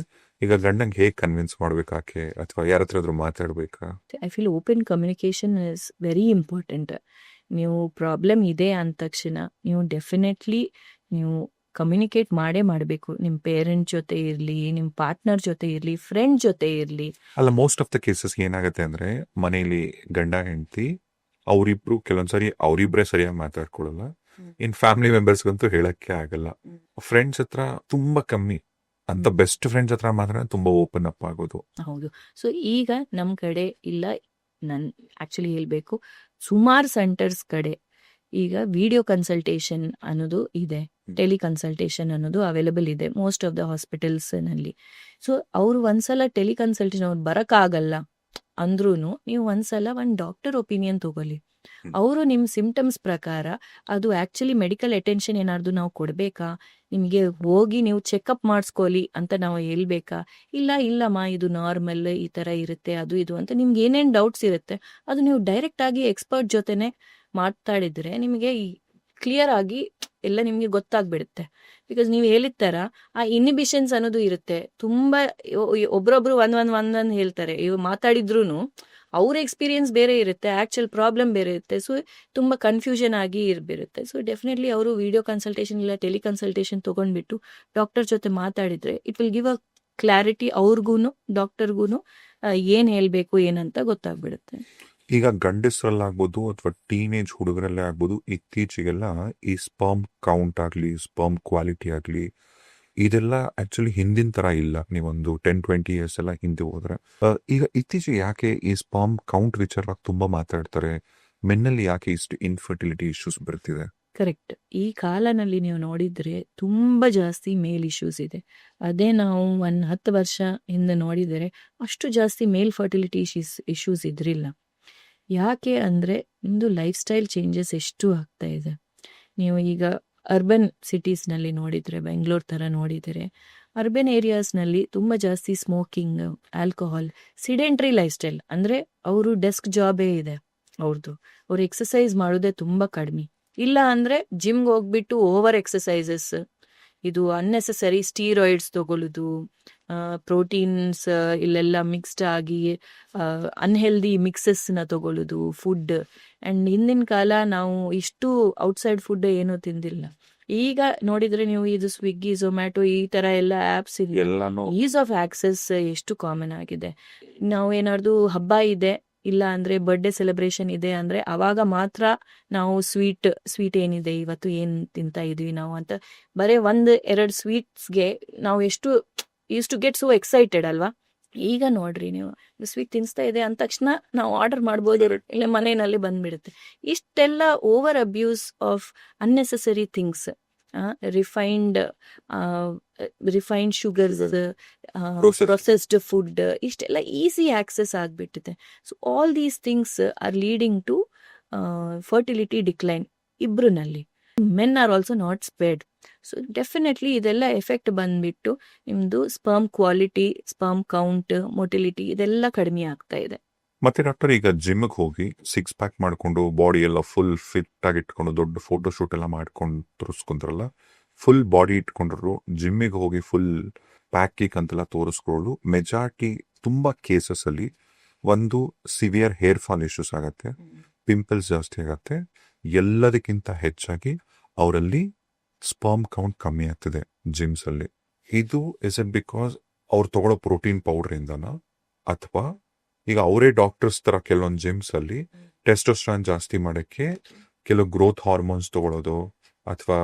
ಈಗ ಗಂಡಂಗೆ ಹೇಗೆ ಕನ್ವಿನ್ಸ್ ಮಾಡ್ಬೇಕಾಕೆ, ಅಥವಾ ಯಾರ ಹತ್ರ ಆದ್ರೂ ಮಾತಾಡ್ಬೇಕಾ? I feel open communication is very important. ನೀವು ಪ್ರಾಬ್ಲಮ್ ಇದೆ ಅಂದ ತಕ್ಷಣ ನೀವು ಡೆಫಿನೆಟ್ಲಿ ನೀವು ಕಮ್ಯುನಿಕೇಟ್ ಮಾಡಬೇಕು. ನಿಮ್ಮ ಪೇರೆಂಟ್ ಜೊತೆ ಇರ್ಲಿ, ನಿಮ್ಮ ಪಾರ್ಟ್ನರ್ ಜೊತೆ ಇರ್ಲಿ, ಫ್ರೆಂಡ್ ಜೊತೆ ಇರ್ಲಿ. ಅಲ್ಲ, ಮೋಸ್ಟ್ ಆಫ್ ದ ಕೇಸಸ್ ಏನಾಗುತ್ತೆ ಅಂದ್ರೆ ಮನೇಲಿ ಗಂಡ ಹೆಂಡತಿ ಅವರಿಬ್ರು ಕೆಲವೊಂದ್ಸರಿ ಅವರಿಬ್ರೇ ಸರಿಯಾಗಿ ಮಾತಾಡ್ಕೊಳ್ಳಲ್ಲ. ಇನ್ ಫ್ಯಾಮಿಲಿ ಮೆಂಬರ್ಸ್ಗಂತೂ ಹೇಳಕ್ಕೆ ಆಗಲ್ಲ. ಫ್ರೆಂಡ್ಸ್ ಹತ್ರ ತುಂಬಾ ಕಮ್ಮಿ, ಅಂತ ಬೆಸ್ಟ್ ಫ್ರೆಂಡ್ಸ್ ಹತ್ರ ಮಾತ್ರ ತುಂಬಾ ಓಪನ್ ಅಪ್ ಆಗೋದು. ಹೌದು. ಸೊ ಈಗ ನಮ್ ಕಡೆ ಇಲ್ಲ, ನನ್ ಆಕ್ಚುಲಿ ಹೇಳ್ಬೇಕು, ಸುಮಾರು ಸೆಂಟರ್ಸ್ ಕಡೆ ಈಗ ವಿಡಿಯೋ ಕನ್ಸಲ್ಟೇಷನ್ ಅನ್ನೋದು ಇದೆ, ಟೆಲಿಕನ್ಸಲ್ಟೇಷನ್ ಅನ್ನೋದು ಅವೈಲಬಲ್ ಇದೆ ಮೋಸ್ಟ್ ಆಫ್ ದ ಹಾಸ್ಪಿಟಲ್ಸ್ ನಲ್ಲಿ. ಸೊ ಅವ್ರು ಒಂದ್ಸಲ ಟೆಲಿಕನ್ಸಲ್ಟೇಷನ್ ಅವ್ರು ಬರಕ್ಕಾಗಲ್ಲ ಅಂದ್ರೂ ನೀವು ಒಂದ್ಸಲ ಡಾಕ್ಟರ್ ಒಪಿನಿಯನ್ ತಗೊಳ್ಳಿ. ಅವರು ನಿಮ್ ಸಿಂಪ್ಟಮ್ಸ್ ಪ್ರಕಾರ ಅದು ಆಕ್ಚುಲಿ ಮೆಡಿಕಲ್ ಅಟೆನ್ಷನ್ ಏನಾದ್ರು ನಾವು ಕೊಡ್ಬೇಕಾ, ನಿಮ್ಗೆ ಹೋಗಿ ನೀವು ಚೆಕ್ಅಪ್ ಮಾಡಿಸ್ಕೊಳ್ಳಿ ಅಂತ ನಾವು ಹೇಳ್ಬೇಕಾ, ಇಲ್ಲಮ್ಮ ಇದು ನಾರ್ಮಲ್ ಈ ತರ ಇರುತ್ತೆ ಅದು ಇದು ಅಂತ ನಿಮ್ಗೆ ಏನೇನ್ ಡೌಟ್ಸ್ ಇರುತ್ತೆ ಅದು ನೀವು ಡೈರೆಕ್ಟ್ ಆಗಿ ಎಕ್ಸ್ಪರ್ಟ್ ಜೊತೆನೆ ಮಾತಾಡಿದ್ರೆ ನಿಮಗೆ ಕ್ಲಿಯರ್ ಆಗಿ ಎಲ್ಲ ನಿಮ್ಗೆ ಗೊತ್ತಾಗ್ಬಿಡುತ್ತೆ. ಬಿಕಾಸ್ ನೀವು ಹೇಳಿದ ತರ ಆ ಇನ್ಹಿಬಿಷನ್ಸ್ ಅನ್ನೋದು ಇರುತ್ತೆ. ತುಂಬಾ ಒಬ್ರೊಬ್ರು ಒಂದೊಂದ್ ಹೇಳ್ತಾರೆ, ಇವ್ ಮಾತಾಡಿದ್ರು ಅವ್ರ ಎಕ್ಸ್ಪೀರಿಯನ್ಸ್ ಬೇರೆ ಇರುತ್ತೆ, ಆಕ್ಚುಯಲ್ ಪ್ರಾಬ್ಲಮ್ ಬೇರೆ ಇರುತ್ತೆ. ಸೊ ತುಂಬಾ ಕನ್ಫ್ಯೂಷನ್ ಆಗಿ ಇರುತ್ತೆ. ಸೊ ಡೆಫಿನೆಟ್ಲಿ ಅವರು ವಿಡಿಯೋ ಕನ್ಸಲ್ಟೇಷನ್ ಇಲ್ಲ ಟೆಲಿಕನ್ಸಲ್ಟೇಷನ್ ತಗೊಂಡ್ಬಿಟ್ಟು ಡಾಕ್ಟರ್ ಜೊತೆ ಮಾತಾಡಿದ್ರೆ it will give a clarity, ಅವ್ರಿಗೂನು ಡಾಕ್ಟರ್ಗೂನು ಏನ್ ಹೇಳ್ಬೇಕು ಏನಂತ ಗೊತ್ತಾಗ್ಬಿಡುತ್ತೆ. ಈಗ ಗಂಡಸರಲ್ಲಾಗ್ಬೋದು ಅಥವಾ ಟೀನೇಜ್ ಹುಡುಗರಲ್ಲೇ ಆಗ್ಬೋದು, ಇತ್ತೀಚೆಗೆಲ್ಲ ಈ ಸ್ಪರ್ಮ್ ಕೌಂಟ್ ಆಗ್ಲಿ, ಸ್ಪರ್ಮ್ ಕ್ವಾಲಿಟಿ ಆಗ್ಲಿ, ಇದೆಲ್ಲ ಆಕ್ಚುಲಿ ಹಿಂದಿನ ತರ ಇಲ್ಲ. ನೀವೊಂದು 10-20 years ಎಲ್ಲ ಹಿಂದೆ ಹೋದ್ರೆ, ಈಗ ಇತ್ತೀಚೆಗೆ ಯಾಕೆ ಈ ಸ್ಪರ್ಮ್ ಕೌಂಟ್ ವಿಚಾರವಾಗಿ ತುಂಬಾ ಮಾತಾಡ್ತಾರೆ, ಮೆನ್ನಲ್ಲಿ ಯಾಕೆ ಇಷ್ಟು ಇನ್ಫರ್ಟಿಲಿಟಿ ಇಶ್ಯೂಸ್ ಬರ್ತಿದೆ? ಕರೆಕ್ಟ್. ಈ ಕಾಲನಲ್ಲಿ ನೀವು ನೋಡಿದ್ರೆ ತುಂಬಾ ಜಾಸ್ತಿ ಮೇಲ್ ಇಶ್ಯೂಸ್ ಇದೆ. ಅದೇ ನಾವು 10 ವರ್ಷ ಹಿಂದೆ ನೋಡಿದರೆ ಅಷ್ಟು ಜಾಸ್ತಿ ಮೇಲ್ ಫರ್ಟಿಲಿಟಿ ಇಶ್ಯೂಸ್ ಇದ್ರಿಲ್ಲ. ಯಾಕೆ ಅಂದ್ರೆ ಇಂದು ಲೈಫ್ ಸ್ಟೈಲ್ ಚೇಂಜಸ್ ಎಷ್ಟು ಆಗ್ತಾ ಇದೆ. ನೀವು ಈಗ ಅರ್ಬನ್ ಸಿಟೀಸ್ನಲ್ಲಿ ನೋಡಿದರೆ, ಬೆಂಗಳೂರು ಥರ ನೋಡಿದರೆ, ಅರ್ಬನ್ ಏರಿಯಾಸ್ನಲ್ಲಿ ತುಂಬ ಜಾಸ್ತಿ ಸ್ಮೋಕಿಂಗ್, ಆಲ್ಕೋಹಾಲ್, ಸಿಡೆಂಟ್ರಿ ಲೈಫ್ ಸ್ಟೈಲ್. ಅಂದರೆ ಅವರು ಡೆಸ್ಕ್ ಜಾಬೇ ಇದೆ ಅವ್ರದ್ದು. ಅವ್ರು ಎಕ್ಸಸೈಸ್ ಮಾಡೋದೇ ತುಂಬ ಕಡಿಮೆ. ಇಲ್ಲ ಅಂದರೆ ಜಿಮ್ಗೆ ಹೋಗ್ಬಿಟ್ಟು ಓವರ್ ಎಕ್ಸಸೈಸಸ್, ಇದು ಅನ್ನೆಸೆಸರಿ ಸ್ಟೀರಾಯ್ಡ್ಸ್ ತಗೊಳ್ಳೋದು, ಪ್ರೋಟೀನ್ಸ್ ಇಲ್ಲೆಲ್ಲ ಮಿಕ್ಸ್ಡ್ ಆಗಿ ಅನ್ಹೆಲ್ದಿ ಮಿಕ್ಸಸ್ನ ತಗೊಳ್ಳೋದು ಫುಡ್. ಆ್ಯಂಡ್ ಹಿಂದಿನ ಕಾಲ ನಾವು ಇಷ್ಟು ಔಟ್ಸೈಡ್ ಫುಡ್ ಏನೂ ತಿಂದಿಲ್ಲ. ಈಗ ನೋಡಿದ್ರೆ ನೀವು ಇದು ಸ್ವಿಗ್ಗಿ, ಝೊಮ್ಯಾಟೊ ಈ ಥರ ಎಲ್ಲ ಆ್ಯಪ್ಸ್ ಇದೆ. ಎಲ್ಲಾನು ಈಸ್ ಆಫ್ ಆಕ್ಸೆಸ್ ಎಷ್ಟು ಕಾಮನ್ ಆಗಿದೆ. ನಾವು ಏನಾದ್ರು ಹಬ್ಬ ಇದೆ, ಇಲ್ಲ ಅಂದರೆ ಬರ್ಡೇ ಸೆಲೆಬ್ರೇಷನ್ ಇದೆ ಅಂದರೆ ಅವಾಗ ಮಾತ್ರ ನಾವು ಸ್ವೀಟ್ ಏನಿದೆ ಇವತ್ತು ಏನು ತಿಂತಾ ಇದೀವಿ ನಾವು ಅಂತ ಬರೀ 1-2 ಸ್ವೀಟ್ಸ್ಗೆ ನಾವು ಎಷ್ಟು ಗೆಟ್ ಸೋ ಎಕ್ಸೈಟೆಡ್ ಅಲ್ವಾ. ಈಗ ನೋಡ್ರಿ ನೀವು ಸ್ವೀಟ್ ತಿನ್ಸ್ತಾ ಇದೆ ಅಂದ ತಕ್ಷಣ ನಾವು ಆರ್ಡರ್ ಮಾಡ್ಬೋದು, ಇಲ್ಲ ಮನೆಯಲ್ಲಿ ಬಂದ್ಬಿಡುತ್ತೆ. ಇಷ್ಟೆಲ್ಲ over abuse of unnecessary things, refined sugars, processed food, ಇಷ್ಟೆಲ್ಲ ಈಸಿ ಆಕ್ಸೆಸ್ ಆಗಿಬಿಟ್ಟಿದೆ. So all these things are leading to fertility decline ಇಬ್ರುನಲ್ಲಿ. Men are also not spared. So definitely ಇದೆಲ್ಲ ಎಫೆಕ್ಟ್ ಬಂದ್ಬಿಟ್ಟು ನಿಮ್ದು sperm quality, sperm count, motility ಇದೆಲ್ಲ ಕಡಿಮೆ ಆಗ್ತಾ ಇದೆ. ಮತ್ತೆ ಡಾಕ್ಟರ್, ಈಗ ಜಿಮ್ಗೆ ಹೋಗಿ 6 ಪ್ಯಾಕ್ ಮಾಡ್ಕೊಂಡು ಬಾಡಿ ಎಲ್ಲ ಫುಲ್ ಫಿಟ್ ಆಗಿ ಇಟ್ಕೊಂಡು ದೊಡ್ಡ ಫೋಟೋ ಶೂಟ್ ಎಲ್ಲ ಮಾಡ್ಕೊಂಡು ತೋರಿಸ್ಕೊಂಡ್ರಲ್ಲ, ಫುಲ್ ಬಾಡಿ ಇಟ್ಕೊಂಡ್ರು ಜಿಮ್ಮಿಗೆ ಹೋಗಿ ಫುಲ್ ಪ್ಯಾಕಿಗೆ ಅಂತೆಲ್ಲ ತೋರಿಸ್ಕೊಳ್ಳೋದು ಮೆಜಾರಿಟಿ ತುಂಬಾ ಕೇಸಸ್ ಅಲ್ಲಿ ಒಂದು ಸಿವಿಯರ್ ಹೇರ್ ಫಾಲ್ ಇಶ್ಯೂಸ್ ಆಗತ್ತೆ, ಪಿಂಪಲ್ಸ್ ಜಾಸ್ತಿ ಆಗತ್ತೆ. ಎಲ್ಲದಕ್ಕಿಂತ ಹೆಚ್ಚಾಗಿ ಅವರಲ್ಲಿ ಸ್ಪರ್ಮ್ ಕೌಂಟ್ ಕಮ್ಮಿ ಆಗ್ತಿದೆ ಜಿಮ್ಸ್ ಅಲ್ಲಿ. ಇದು ಇಸ್ ಇಟ್ ಬಿಕಾಸ್ ಅವ್ರು ತಗೊಳ್ಳೋ ಪ್ರೋಟೀನ್ ಪೌಡರ್ ಇಂದನ, ಅಥವಾ ಈಗ ಅವರೇ ಡಾಕ್ಟರ್ಸ್ ತರ ಕೆಲವೊಂದು ಜಿಮ್ಸ್ ಅಲ್ಲಿ ಟೆಸ್ಟೋಸ್ಟೆರಾನ್ ಜಾಸ್ತಿ ಮಾಡಕ್ಕೆ ಕೆಲವು ಗ್ರೋತ್ ಹಾರ್ಮೋನ್ಸ್ ತಗೊಳ್ಳೋದು, ಅಥವಾ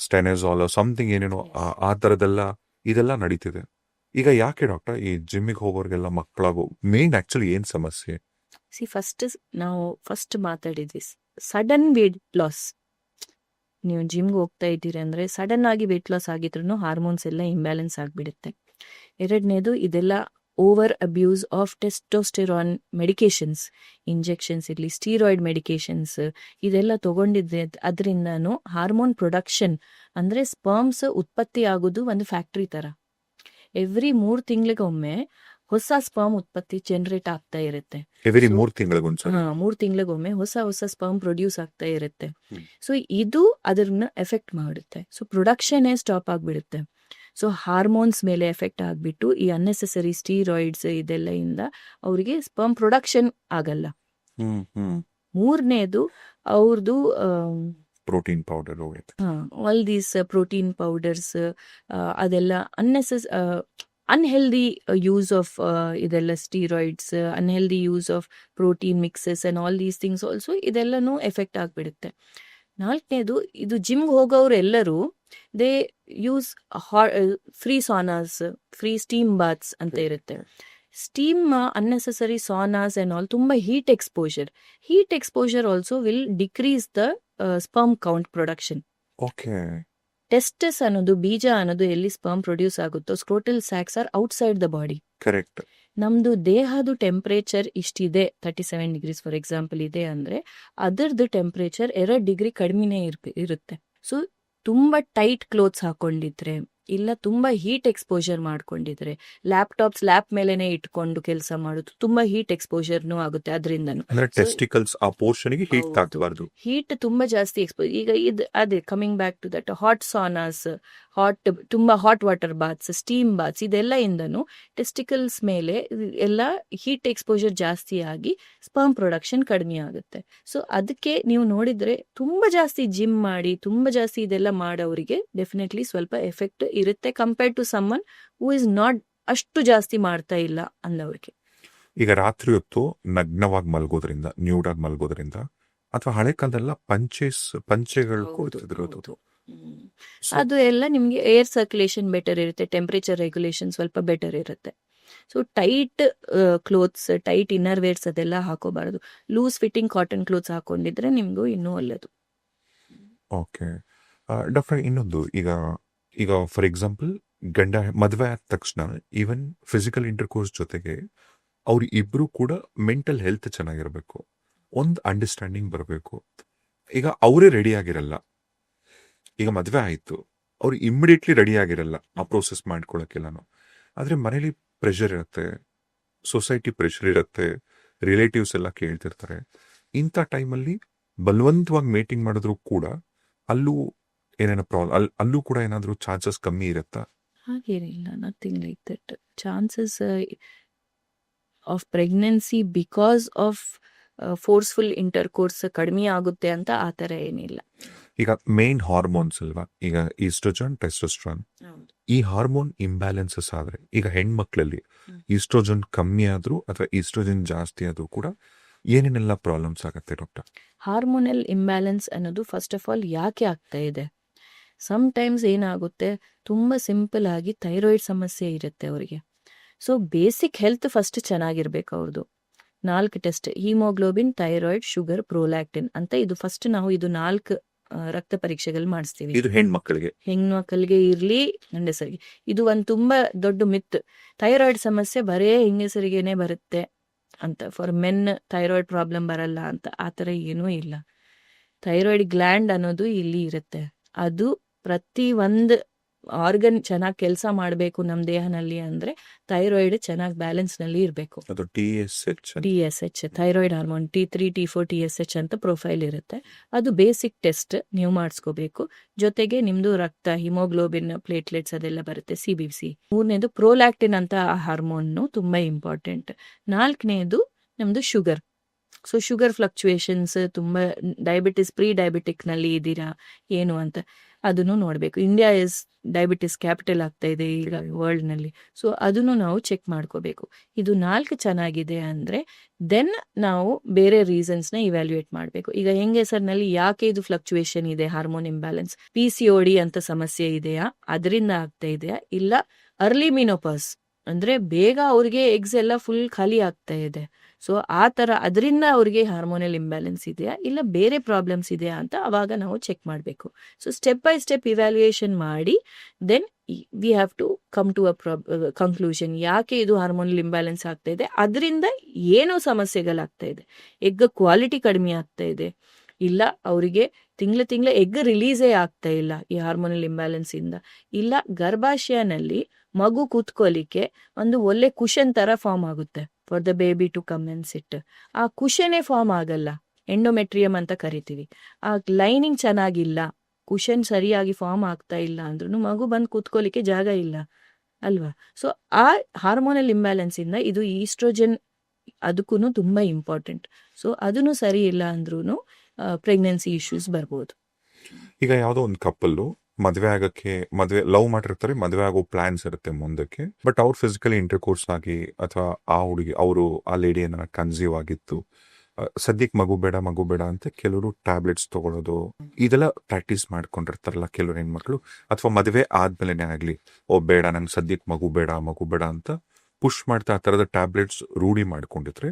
ಸ್ಟೆನೆಜಾಲ್ ಸಮಥಿಂಗ್ ಏನೇನೋ ಆ ತರದೆಲ್ಲ ಇದೆಲ್ಲ ನಡೀತಿದೆ. ಈಗ ಯಾಕೆ ಡಾಕ್ಟರ್ ಈ ಜಿಮ್ಮಿಗೆ ಹೋಗೋರ್ಗೆಲ್ಲ ಮಕ್ಕಳಾಗೋ ಮೇನ್ ಆಕ್ಚುಲಿ ಏನ್ ಸಮಸ್ಯೆ? ನಾವು ಫಸ್ಟ್ ಮಾತಾಡಿದ್ವಿ ಸಡನ್ ವೇಟ್ ಲಾಸ್. ನೀವು ಜಿಮ್ಗೆ ಹೋಗ್ತಾ ಇದ್ದೀರಿ ಅಂದ್ರೆ ಸಡನ್ ಆಗಿ ವೇಟ್ ಲಾಸ್ ಆಗಿದ್ರು ಹಾರ್ಮೋನ್ಸ್ ಎಲ್ಲ ಇಂಬ್ಯಾಲೆನ್ಸ್ ಆಗಿಬಿಡುತ್ತೆ. ಎರಡನೇದು ಇದೆಲ್ಲ over abuse of testosterone medications, injections ಇರಲಿ, ಸ್ಟೀರಾಯ್ಡ್ ಮೆಡಿಕೇಶನ್ಸ್ ಇದೆಲ್ಲ ತಗೊಂಡಿದ್ದೆ. ಅದರಿಂದನೂ ಹಾರ್ಮೋನ್ ಪ್ರೊಡಕ್ಷನ್ ಅಂದರೆ ಸ್ಪರ್ಮ್ಸ್ ಉತ್ಪತ್ತಿ ಆಗೋದು ಒಂದು ಫ್ಯಾಕ್ಟ್ರಿ ಥರ. ಎವ್ರಿ 3 ತಿಂಗಳಿಗೊಮ್ಮೆ ಹೊಸ ಸ್ಪರ್ಮ್ ಉತ್ಪತ್ತಿ ಜನರೇಟ್ ಆಗ್ತಾ ಇರುತ್ತೆ. ಎವ್ರಿ 3 ತಿಂಗಳಿಗೊಂದ್ಸಲ 3 ತಿಂಗಳಿಗೊಮ್ಮೆ ಹೊಸ ಸ್ಪರ್ಮ್ ಪ್ರೊಡ್ಯೂಸ್ ಆಗ್ತಾ ಇರುತ್ತೆ. ಸೊ ಇದು ಅದನ್ನ ಎಫೆಕ್ಟ್ ಮಾಡುತ್ತೆ. ಸೊ ಪ್ರೊಡಕ್ಷನ್ನೇ ಸ್ಟಾಪ್ ಆಗಿಬಿಡುತ್ತೆ. ಸೊ ಹಾರ್ಮೋನ್ಸ್ ಮೇಲೆ ಎಫೆಕ್ಟ್ ಆಗಿಬಿಟ್ಟು ಈ ಅನ್ನೆಸೆಸರಿ ಸ್ಟೀರಾಯ್ಡ್ಸ್ ಇದೆಲ್ಲ ಇಂದ ಅವರಿಗೆ ಸ್ಪರ್ಮ್ ಪ್ರೊಡಕ್ಷನ್ ಆಗಲ್ಲ. ಮೂರನೇದು ಅವ್ರದ್ದು protein powder all these protein powders ಅದೆಲ್ಲ ಅನ್ಹೆಲ್ದಿ ಯೂಸ್ ಆಫ್ ಇದೆಲ್ಲ steroids, unhealthy use of protein mixes and all these things also ಇದೆಲ್ಲನೂ ಎಫೆಕ್ಟ್ ಆಗಿಬಿಡುತ್ತೆ. ನಾಲ್ಕನೇದು ಇದು ಜಿಮ್ಗೆ ಹೋಗೋರು ಎಲ್ಲರೂ they use free saunas, free steam baths ಅಂತ ಇರುತ್ತೆ. Steam unnecessary saunas and all ತುಂಬ heat exposure also will decrease the sperm count production. Okay. Testes ಅನ್ನೋದು ಬೀಜ ಅನ್ನೋದು ಎಲ್ಲಿ ಸ್ಪರ್ಮ್ ಪ್ರೊಡ್ಯೂಸ್ ಆಗುತ್ತೋ scrotal sacs R outside the body. Correct. ನಮ್ದು ದೇಹದ ಟೆಂಪರೇಚರ್ ಇಷ್ಟಿದೆ, 37 ಡಿಗ್ರೀಸ್ ಫಾರ್ ಎಕ್ಸಾಂಪಲ್ ಇದೆ ಅಂದ್ರೆ ಅದರದ್ದು ಟೆಂಪರೇಚರ್ 2 ಡಿಗ್ರಿ ಕಡಿಮೆನೇ ಇರುತ್ತೆ. ಸೊ ತುಂಬಾ ಟೈಟ್ ಕ್ಲೋತ್ಸ್ ಹಾಕೊಂಡಿದ್ರೆ, ಇಲ್ಲ ತುಂಬಾ ಹೀಟ್ ಎಕ್ಸ್ಪೋಜರ್ ಮಾಡ್ಕೊಂಡಿದ್ರೆ, ಲ್ಯಾಪ್ ಮೇಲೆನೆ ಇಟ್ಕೊಂಡು ಕೆಲಸ ಮಾಡೋದು ತುಂಬಾ ಹೀಟ್ ಎಕ್ಸ್ಪೋಜರ್ನು ಆಗುತ್ತೆ. ಅದರಿಂದನು ಟೆಸ್ಟಿಕಲ್ಸ್ ಆ ಪೋರ್ಷನ್ಗೆ ಹೀಟ್ ತಾಕಬಾರದು, ಹೀಟ್ ತುಂಬಾ ಜಾಸ್ತಿ ಈಗ ಅದೇ coming back to that hot saunas, ತುಂಬಾ hot water baths, steam baths ಇದೆಲ್ಲ ಇಂದನು ಟೆಸ್ಟಿಕಲ್ಸ್ ಮೇಲೆ ಎಲ್ಲ ಹೀಟ್ ಎಕ್ಸ್ಪೋಜರ್ ಜಾಸ್ತಿ ಆಗಿ ಸ್ಪರ್ಮ್ ಪ್ರೊಡಕ್ಷನ್ ಕಡಿಮೆ ಆಗುತ್ತೆ. ಸೊ ಅದಕ್ಕೆ ನೀವು ನೋಡಿದ್ರೆ ತುಂಬಾ ಜಾಸ್ತಿ ಜಿಮ್ ಮಾಡಿ ತುಂಬಾ ಜಾಸ್ತಿ ಇದೆಲ್ಲ ಮಾಡೋರಿಗೆ ಡೆಫಿನೆಟ್ಲಿ ಸ್ವಲ್ಪ ಎಫೆಕ್ಟ್ ಇರುತ್ತೆ compared to someone who is not ಅಷ್ಟು ಜಾಸ್ತಿ ಮಾಡ್ತಾ ಇಲ್ಲ ಅಂದವ್ರಿಗೆ. ಈಗ ರಾತ್ರಿ ಹೊತ್ತು ನಗ್ನವಾಗಿ ಮಲ್ಗೋದ್ರಿಂದ, ನ್ಯೂಡಾಗಿ ಮಲ್ಗೋದ್ರಿಂದ, ಅಥವಾ ಹಳೆ ಕಾಲದೆಲ್ಲ ಪಂಚೆಗಳು ಕೊಡ್ತಿದ್ರು, ಅದು ಎಲ್ಲ ನಿಮ್ಗೆ ಏರ್ ಸರ್ಕ್ಯುಲೇಷನ್ ಬೆಟರ್ ಇರುತ್ತೆ, ಟೆಂಪರೇಚರ್ ರೆಗ್ಯುಲೇಷನ್ ಸ್ವಲ್ಪ ಬೆಟರ್ ಇರುತ್ತೆ. So tight clothes, tight inner wares ಅದೆಲ್ಲ ಹಾಕೋಬಾರದು. ಲೂಸ್ ಫಿಟ್ಟಿಂಗ್ ಕಾಟನ್ ಕ್ಲೋತ್ಸ್ ಹಾಕೊಂಡಿದ್ರೆ ನಿಮ್ಗೂ ಇನ್ನೂ ಒಳ್ಳೆಯದು. ಓಕೆ. ಡಾಕ್ಟರ್, ಇನ್ನೊಂದು, ಈಗ ಫಾರ್ ಎಕ್ಸಾಂಪಲ್ ಮದುವೆ ಆದ ತಕ್ಷಣ ಈವನ್ ಫಿಸಿಕಲ್ ಇಂಟರ್ಕೋರ್ಸ್ ಜೊತೆಗೆ ಅವ್ರು ಇಬ್ರು ಕೂಡ ಮೆಂಟಲ್ ಹೆಲ್ತ್ ಚೆನ್ನಾಗಿರ್ಬೇಕು, ಒಂದು ಅಂಡರ್ಸ್ಟ್ಯಾಂಡಿಂಗ್ ಬರಬೇಕು. ಈಗ ಅವರೇ ರೆಡಿ ಆಗಿರಲ್ಲ, ಈಗ ಮದುವೆ ಆಯ್ತು, ಅವ್ರು ಇಮ್ಮಿಡಿಯೇಟ್ಲಿ ರೆಡಿ ಆಗಿರಲ್ಲ ಆ ಪ್ರೋಸೆಸ್ ಮಾಡ್ಕೊಳಕ್ಕೆಲ್ಲಾನು. ಆದ್ರೆ ಮನೇಲಿ ಪ್ರೆಷರ್ ಇರುತ್ತೆ, ಸೊಸೈಟಿ ಪ್ರೆಷರ್ ಇರುತ್ತೆ, ರಿಲೇಟಿವ್ಸ್ ಎಲ್ಲ ಕೇಳ್ತಿರ್ತಾರೆ. ಇಂಥ ಟೈಮಲ್ಲಿ ಬಲವಂತವಾಗಿ ಮೀಟಿಂಗ್ ಮಾಡಿದ್ರು ಕೂಡ ಅಲ್ಲೂ ಏನೇನೋ ಅಲ್ಲೂ ಕೂಡ ಏನಾದರೂ ಚಾನ್ಸಸ್ ಕಮ್ಮಿ ಇರುತ್ತಾ? ಹಾಗೇನಿಲ್ಲ, nothing like that. Chances of pregnancy because of forceful intercourse ಕಡಿಮೆ ಆಗುತ್ತೆ ಅಂತ ಆ ಥರ ಏನಿಲ್ಲ. ಈಗ ಮೇನ್ ಹಾರ್ಮೋನ್ಸ್ ಅಲ್ವಾ, ಈಗ ಈಸ್ಟ್ರೋಜನ್, ಟೆಸ್ಟೋಸ್ಟ್ರಾನ್, ಈ ಹಾರ್ಮೋನ್ ಇಂಬ್ಯಾಲೆನ್ಸಸ್ ಆದ್ರೆ, ಈಗ ಹೆಣ್ಮಕ್ಳಲ್ಲಿ ಈಸ್ಟ್ರೋಜನ್ ಕಮ್ಮಿ ಆದ್ರೂ ಅಥವಾ ಈಸ್ಟ್ರೋಜನ್ ಜಾಸ್ತಿ ಆದ್ರೂ ಕೂಡ ಏನೇನೆಲ್ಲ ಪ್ರಾಬ್ಲಮ್ಸ್ ಆಗುತ್ತೆ ಡಾಕ್ಟರ್? ಹಾರ್ಮೋನಲ್ ಇಂಬ್ಯಾಲೆನ್ಸ್ ಅನ್ನೋದು ಫಸ್ಟ್ ಆಫ್ ಆಲ್ ಯಾಕೆ ಆಗ್ತಾ ಇದೆ? ಸಮ್ಟೈಮ್ಸ್ ಏನಾಗುತ್ತೆ, ತುಂಬ ಸಿಂಪಲ್ ಆಗಿ ಥೈರಾಯ್ಡ್ ಸಮಸ್ಯೆ ಇರುತ್ತೆ ಅವರಿಗೆ. ಸೊ ಬೇಸಿಕ್ ಹೆಲ್ತ್ ಫಸ್ಟ್ ಚೆನ್ನಾಗಿರ್ಬೇಕು ಅವ್ರದ್ದು. 4 test: haemoglobin, thyroid, sugar, prolactin ಅಂತ. ಇದು ಫಸ್ಟ್ ನಾವು ಇದು 4 ರಕ್ತ ಪರೀಕ್ಷೆಗಳು ಮಾಡಿಸ್ತೀವಿ. ಇದು ಹೆಣ್ಮಕ್ಳಿಗೆ ಇರ್ಲಿ ಗಂಡಸರಿಗೆ. ಇದು ಒಂದು ತುಂಬಾ ದೊಡ್ಡ ಮಿತ್, ಥೈರಾಯ್ಡ್ ಸಮಸ್ಯೆ ಬರೇ ಹೆಂಗಸರಿಗೇನೆ ಬರುತ್ತೆ ಅಂತ. ಫಾರ್ ಮೆನ್ ಥೈರಾಯ್ಡ್ ಪ್ರಾಬ್ಲಮ್ ಬರಲ್ಲ ಅಂತ ಆ ಥರ ಏನೂ ಇಲ್ಲ. ಥೈರಾಯ್ಡ್ ಗ್ಲ್ಯಾಂಡ್ ಅನ್ನೋದು ಇಲ್ಲಿ ಇರುತ್ತೆ. ಅದು ಪ್ರತಿ ಒಂದು ಆರ್ಗನ್ ಚೆನ್ನಾಗಿ ಕೆಲಸ ಮಾಡಬೇಕು ನಮ್ಮ ದೇಹನಲ್ಲಿ ಅಂದ್ರೆ ಥೈರಾಯ್ಡ್ ಚೆನ್ನಾಗಿ ಬ್ಯಾಲೆನ್ಸ್ ನಲ್ಲಿ ಇರಬೇಕು. ಅದು TSH thyroid hormone, T3, T4, TSH ಅಂತ ಪ್ರೊಫೈಲ್ ಇರುತ್ತೆ. ಅದು ಬೇಸಿಕ್ ಟೆಸ್ಟ್ ನೀವು ಮಾಡಿಸ್ಕೋಬೇಕು. ಜೊತೆಗೆ ನಿಮ್ದು ರಕ್ತ, ಹಿಮೋಗ್ಲೋಬಿನ್, ಪ್ಲೇಟ್ಲೆಟ್ಸ್ ಅದೆಲ್ಲ ಬರುತ್ತೆ, CBC. 3ನೇದು ಪ್ರೋಲ್ಯಾಕ್ಟಿನ್ ಅಂತ ಆ ಹಾರ್ಮೋನ್ನು ತುಂಬಾ ಇಂಪಾರ್ಟೆಂಟ್. 4ನೇದು ನಮ್ದು ಶುಗರ್. ಸೊ ಶುಗರ್ ಫ್ಲಕ್ಚುಯೇಷನ್ಸ್ ತುಂಬ, ಡಯಾಬಿಟಿಸ್, ಪ್ರೀ ಡಯಾಬಿಟಿಕ್ ನಲ್ಲಿ ಇದ್ದೀರಾ ಏನು ಅಂತ ಅದನ್ನು ನೋಡಬೇಕು. ಇಂಡಿಯಾ ಇಸ್ ಡಯಾಬಿಟಿಸ್ ಕ್ಯಾಪಿಟಲ್ ಆಗ್ತಾ ಇದೆ ಈಗ ವರ್ಲ್ಡ್ ನಲ್ಲಿ. ಸೊ ಅದನ್ನು ನಾವು ಚೆಕ್ ಮಾಡ್ಕೋಬೇಕು. ಇದು 4 ಚೆನ್ನಾಗಿದೆ ಅಂದ್ರೆ ದೆನ್ ನಾವು ಬೇರೆ ರೀಸನ್ಸ್ ನ ಇವ್ಯಾಲ್ಯೂಯೇಟ್ ಮಾಡಬೇಕು. ಈಗ ಹೆಂಗಸರ್ನಲ್ಲಿ ಯಾಕೆ ಇದು ಫ್ಲಕ್ಚುಯೇಷನ್ ಇದೆ, ಹಾರ್ಮೋನ್ ಇಂಬ್ಯಾಲೆನ್ಸ್, PCOD ಅಂತ ಸಮಸ್ಯೆ ಇದೆಯಾ, ಅದರಿಂದ ಆಗ್ತಾ ಇದೆಯಾ, ಇಲ್ಲ ಅರ್ಲಿ ಮಿನೋಪಾಸ್ ಅಂದ್ರೆ ಬೇಗ ಅವ್ರಿಗೆ ಎಗ್ಸ್ ಎಲ್ಲ ಫುಲ್ ಖಾಲಿ ಆಗ್ತಾ ಇದೆ, ಸೊ ಆ ಥರ ಅದರಿಂದ ಅವ್ರಿಗೆ ಹಾರ್ಮೋನಲ್ ಇಂಬ್ಯಾಲೆನ್ಸ್ ಇದೆಯಾ, ಇಲ್ಲ ಬೇರೆ ಪ್ರಾಬ್ಲಮ್ಸ್ ಇದೆಯಾ ಅಂತ ಅವಾಗ ನಾವು ಚೆಕ್ ಮಾಡಬೇಕು. So step by step evaluation ಮಾಡಿ then we have to come to a conclusion. ಯಾಕೆ ಇದು ಹಾರ್ಮೋನಲ್ ಇಂಬ್ಯಾಲೆನ್ಸ್ ಆಗ್ತಾ ಇದೆ, ಅದರಿಂದ ಏನೋ ಸಮಸ್ಯೆಗಳಾಗ್ತಾ ಇದೆ, ಎಗ್ ಕ್ವಾಲಿಟಿ ಕಡಿಮೆ ಆಗ್ತಾ ಇದೆ, ಇಲ್ಲ ಅವರಿಗೆ ತಿಂಗಳ ಎಗ್ ರಿಲೀಸೇ ಆಗ್ತಾ ಇಲ್ಲ ಈ ಹಾರ್ಮೋನಲ್ ಇಂಬ್ಯಾಲೆನ್ಸ್ ಇಂದ, ಇಲ್ಲ ಗರ್ಭಾಶಯನಲ್ಲಿ ಮಗು ಕೂತ್ಕೊಳ್ಳಿಕ್ಕೆ ಒಂದು ಒಳ್ಳೆ ಕುಶನ್ ತರ ಫಾರ್ಮ್ ಆಗುತ್ತೆ for the baby to come and sit. ಆ ಕುಶನೇ ಫಾರ್ಮ್ ಆಗಲ್ಲ, ಎಂಡೋಮೆಟ್ರಿಯಮ್ ಅಂತ ಕರಿತೀವಿ. ಆ ಲೈನಿಂಗ್ ಚೆನ್ನಾಗಿಲ್ಲ, ಕುಶನ್ ಸರಿಯಾಗಿ ಫಾರ್ಮ್ ಆಗ್ತಾ ಇಲ್ಲ ಅಂದ್ರೂ ಮಗು ಬಂದು ಕೂತ್ಕೊಳ್ಳಿಕ್ಕೆ ಜಾಗ ಇಲ್ಲ ಅಲ್ವಾ. ಸೊ ಆ ಹಾರ್ಮೋನಲ್ ಇಂಬ್ಯಾಲೆನ್ಸ್ ಇಂದ ಇದು ಈಸ್ಟ್ರೋಜನ್ ಅದಕ್ಕೂ ತುಂಬಾ ಇಂಪಾರ್ಟೆಂಟ್. ಸೊ ಅದನ್ನು ಸರಿ ಇಲ್ಲ ಅಂದ್ರೂ ಪ್ರೆಗ್ನೆನ್ಸಿ ಇಶ್ಯೂಸ್ ಬರ್ಬೋದು. ಈಗ ಯಾವುದೋ ಒಂದು ಕಪ್ಪಲ್ಲು ಮದುವೆ ಲವ್ ಮಾಡಿರ್ತಾರೆ, ಮದುವೆ ಆಗೋ ಪ್ಲಾನ್ಸ್ ಇರುತ್ತೆ ಮುಂದಕ್ಕೆ, ಬಟ್ ಅವ್ರು ಫಿಸಿಕಲಿ ಇಂಟರ್ಕೋರ್ಸ್ ಆಗಿ ಅಥವಾ ಆ ಹುಡುಗಿ ಆ ಲೇಡಿ ಏನಾರ ಕನ್ಸೀವ್ ಆಗಿತ್ತು, ಸದ್ಯಕ್ಕೆ ಮಗು ಬೇಡ ಅಂತ ಕೆಲವರು ಟ್ಯಾಬ್ಲೆಟ್ಸ್ ತಗೊಳ್ಳೋದು ಇದೆಲ್ಲ ಪ್ರಾಕ್ಟೀಸ್ ಮಾಡ್ಕೊಂಡಿರ್ತಾರಲ್ಲ ಕೆಲವ್ರು ಹೆಣ್ಮಕ್ಳು, ಅಥವಾ ಮದುವೆ ಆದ್ಮೇಲೆನೇ ಆಗ್ಲಿ, ಬೇಡ ನಂಗೆ ಸದ್ಯಕ್ಕೆ ಮಗು ಬೇಡ ಅಂತ ಪುಷ್ ಮಾಡ್ತಾ ಆ ಥರದ ಟ್ಯಾಬ್ಲೆಟ್ಸ್ ರೂಢಿ ಮಾಡ್ಕೊಂಡಿದ್ರೆ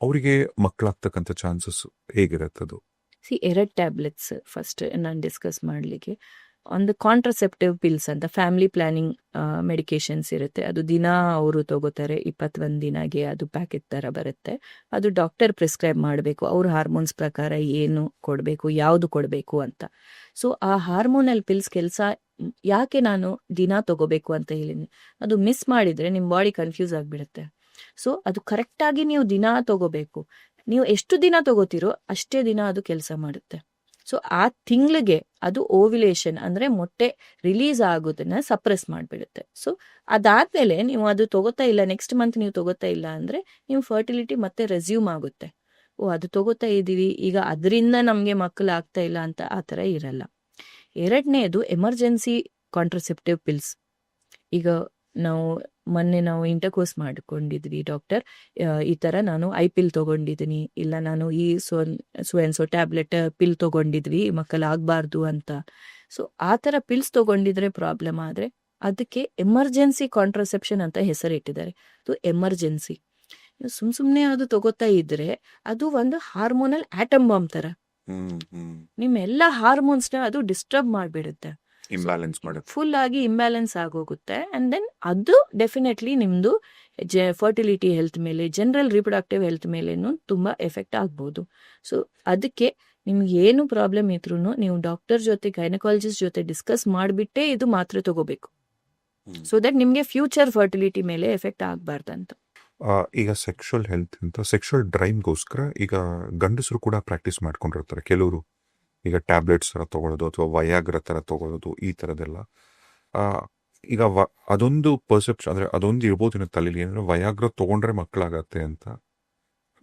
ಅವರಿಗೆ ಮಕ್ಕಳಾಗ್ತಕ್ಕಂಥ ಚಾನ್ಸಸ್ ಹೇಗಿರುತ್ತದು? 2 ಟ್ಯಾಬ್ಲೆಟ್ಸ್ ಫಸ್ಟ್ ನಾನು ಡಿಸ್ಕಸ್ ಮಾಡಲಿಕ್ಕೆ. ಒಂದು ಕಾಂಟ್ರಸೆಪ್ಟಿವ್ ಪಿಲ್ಸ್ ಅಂತ ಫ್ಯಾಮಿಲಿ ಪ್ಲಾನಿಂಗ್ ಮೆಡಿಕೇಶನ್ಸ್ ಇರುತ್ತೆ. ಅದು ದಿನ ಅವರು ತಗೋತಾರೆ, 21 ದಿನಗೆ ಅದು ಪ್ಯಾಕೆಟ್ ತರ ಬರುತ್ತೆ. ಅದು ಡಾಕ್ಟರ್ ಪ್ರಿಸ್ಕ್ರೈಬ್ ಮಾಡಬೇಕು, ಅವ್ರ ಹಾರ್ಮೋನ್ಸ್ ಪ್ರಕಾರ ಏನು ಕೊಡಬೇಕು, ಯಾವುದು ಕೊಡಬೇಕು ಅಂತ. ಸೊ ಆ ಹಾರ್ಮೋನಲ್ ಪಿಲ್ಸ್ ಕೆಲಸ ಯಾಕೆ ನಾನು ದಿನ ತಗೋಬೇಕು ಅಂತ ಹೇಳಿನಿ, ಅದು ಮಿಸ್ ಮಾಡಿದ್ರೆ ನಿಮ್ಮ ಬಾಡಿ ಕನ್ಫ್ಯೂಸ್ ಆಗಿಬಿಡುತ್ತೆ. ಸೊ ಅದು ಕರೆಕ್ಟಾಗಿ ನೀವು ದಿನ ತಗೋಬೇಕು. ನೀವು ಎಷ್ಟು ದಿನ ತಗೋತೀರೋ ಅಷ್ಟೇ ದಿನ ಅದು ಕೆಲಸ ಮಾಡುತ್ತೆ. ಸೊ ಆ ತಿಂಗಳಿಗೆ ಅದು ಓವ್ಯುಲೇಷನ್ ಅಂದ್ರೆ ಮೊಟ್ಟೆ ರಿಲೀಸ್ ಆಗೋದನ್ನ ಸಪ್ರೆಸ್ ಮಾಡಿಬಿಡುತ್ತೆ. ಸೊ ಅದಾದ್ಮೇಲೆ ನೀವು ಅದು ತಗೋತಾ ಇಲ್ಲ, ನೆಕ್ಸ್ಟ್ ಮಂತ್ ನೀವು ತಗೋತಾ ಇಲ್ಲ ಅಂದ್ರೆ ನೀವು ಫರ್ಟಿಲಿಟಿ ಮತ್ತೆ ರೆಸ್ಯೂಮ್ ಆಗುತ್ತೆ. ಅದು ತಗೋತಾ ಇದ್ದೀವಿ ಈಗ ಅದರಿಂದ ನಮಗೆ ಮಕ್ಕಳು ಆಗ್ತಾ ಇಲ್ಲ ಅಂತ ಆ ಥರ ಇರಲ್ಲ. 2ನೇದು ಎಮರ್ಜೆನ್ಸಿ ಕಾಂಟ್ರಸೆಪ್ಟಿವ್ ಪಿಲ್ಸ್. ಈಗ ಮೊನ್ನೆ ನಾವು ಇಂಟರ್ಕೋರ್ಸ್ ಮಾಡ್ಕೊಂಡಿದ್ವಿ ಡಾಕ್ಟರ್, ಈ ಥರ ನಾನು ಐಪಿಲ್ ತಗೊಂಡಿದ್ದೀನಿ, ಇಲ್ಲ ನಾನು ಈ ಸೊ ಟ್ಯಾಬ್ಲೆಟ್ ಪಿಲ್ ತಗೊಂಡಿದ್ವಿ ಮಕ್ಕಳಾಗಬಾರ್ದು ಅಂತ. ಸೊ ಆ ಥರ ಪಿಲ್ಸ್ ತಗೊಂಡಿದ್ರೆ ಪ್ರಾಬ್ಲಮ್ ಆದರೆ ಅದಕ್ಕೆ ಎಮರ್ಜೆನ್ಸಿ ಕಾಂಟ್ರಸೆಪ್ಷನ್ ಅಂತ ಹೆಸರಿಟ್ಟಿದ್ದಾರೆ. ಅದು ಎಮರ್ಜೆನ್ಸಿ. ಸುಮ್ಮನೆ ಅದು ತಗೋತಾ ಇದ್ರೆ ಅದು ಒಂದು ಹಾರ್ಮೋನಲ್ ಆಟಮ್ ಬಾಂಬ್ ಥರ. ನಿಮ್ಮೆಲ್ಲ ಹಾರ್ಮೋನ್ಸ್ನ ಅದು ಡಿಸ್ಟರ್ಬ್ ಮಾಡಿಬಿಡುತ್ತೆ, ಇಂಬ್ಯಾಲೆನ್ಸ್ ಮಾಡುತ್ತೆ. ಫುಲ್ ಆಗಿ ಇಂಬ್ಯಾಲೆನ್ಸ್ ಆಗೋಗುತ್ತೆ. ಅಂಡ್ ದೆನ್ ಅದು ಡೆಫಿನೆಟ್ಲಿ ನಿಮ್ದು ಫರ್ಟಿಲಿಟಿ ಹೆಲ್ತ್ ಮೇಲೆ, ಜನರಲ್ ರಿಪ್ರೊಡಕ್ಟಿವ್ ಹೆಲ್ತ್ ಮೇಲೇನು ತುಂಬಾ ಎಫೆಕ್ಟ್ ಆಗ್ಬೋದು. ಸೊ ಅದಕ್ಕೆ ನಿಮ್ಗೆ ಏನು ಪ್ರಾಬ್ಲಮ್ ಇದ್ರೂ ನೀವು ಡಾಕ್ಟರ್ ಜೊತೆ, ಗೈನಕಾಲಜಿಸ್ಟ್ ಜೊತೆ ಡಿಸ್ಕಸ್ ಮಾಡಿಬಿಟ್ಟೇ ಇದು ಮಾತ್ರೆ ತಗೋಬೇಕು. ಸೊ ದಟ್ ನಿಮ್ಗೆ ಫ್ಯೂಚರ್ ಫರ್ಟಿಲಿಟಿ ಮೇಲೆ ಎಫೆಕ್ಟ್ ಆಗ್ಬಾರ್ದಂತ. ಈಗ ಸೆಕ್ಷುವಲ್ ಹೆಲ್ತ್ ಅಂತ, ಸೆಕ್ಷುವಲ್ ಡ್ರೈವ್ಗೋಸ್ಕರ ಈಗ ಗಂಡಸರು ಕೂಡ ಪ್ರಾಕ್ಟೀಸ್ ಮಾಡ್ಕೊಂಡಿರ್ತಾರೆ. ಕೆಲವರು ಈಗ ಟ್ಯಾಬ್ಲೆಟ್ಸ್ ಥರ ತಗೊಳ್ಳೋದು ಅಥವಾ ವಯಾಗ್ರ ಥರ ತಗೊಳ್ಳೋದು, ಈ ಥರದ್ದೆಲ್ಲ. ಈಗ ಅದೊಂದು ಪರ್ಸೆಪ್ಷನ್, ಅಂದರೆ ಅದೊಂದು ಇರ್ಬೋದು ಇನ್ನು ತಲೆಯಲ್ಲಿ, ಏನಂದ್ರೆ ವಯಾಗ್ರ ತೊಗೊಂಡ್ರೆ ಮಕ್ಕಳಾಗತ್ತೆ ಅಂತ.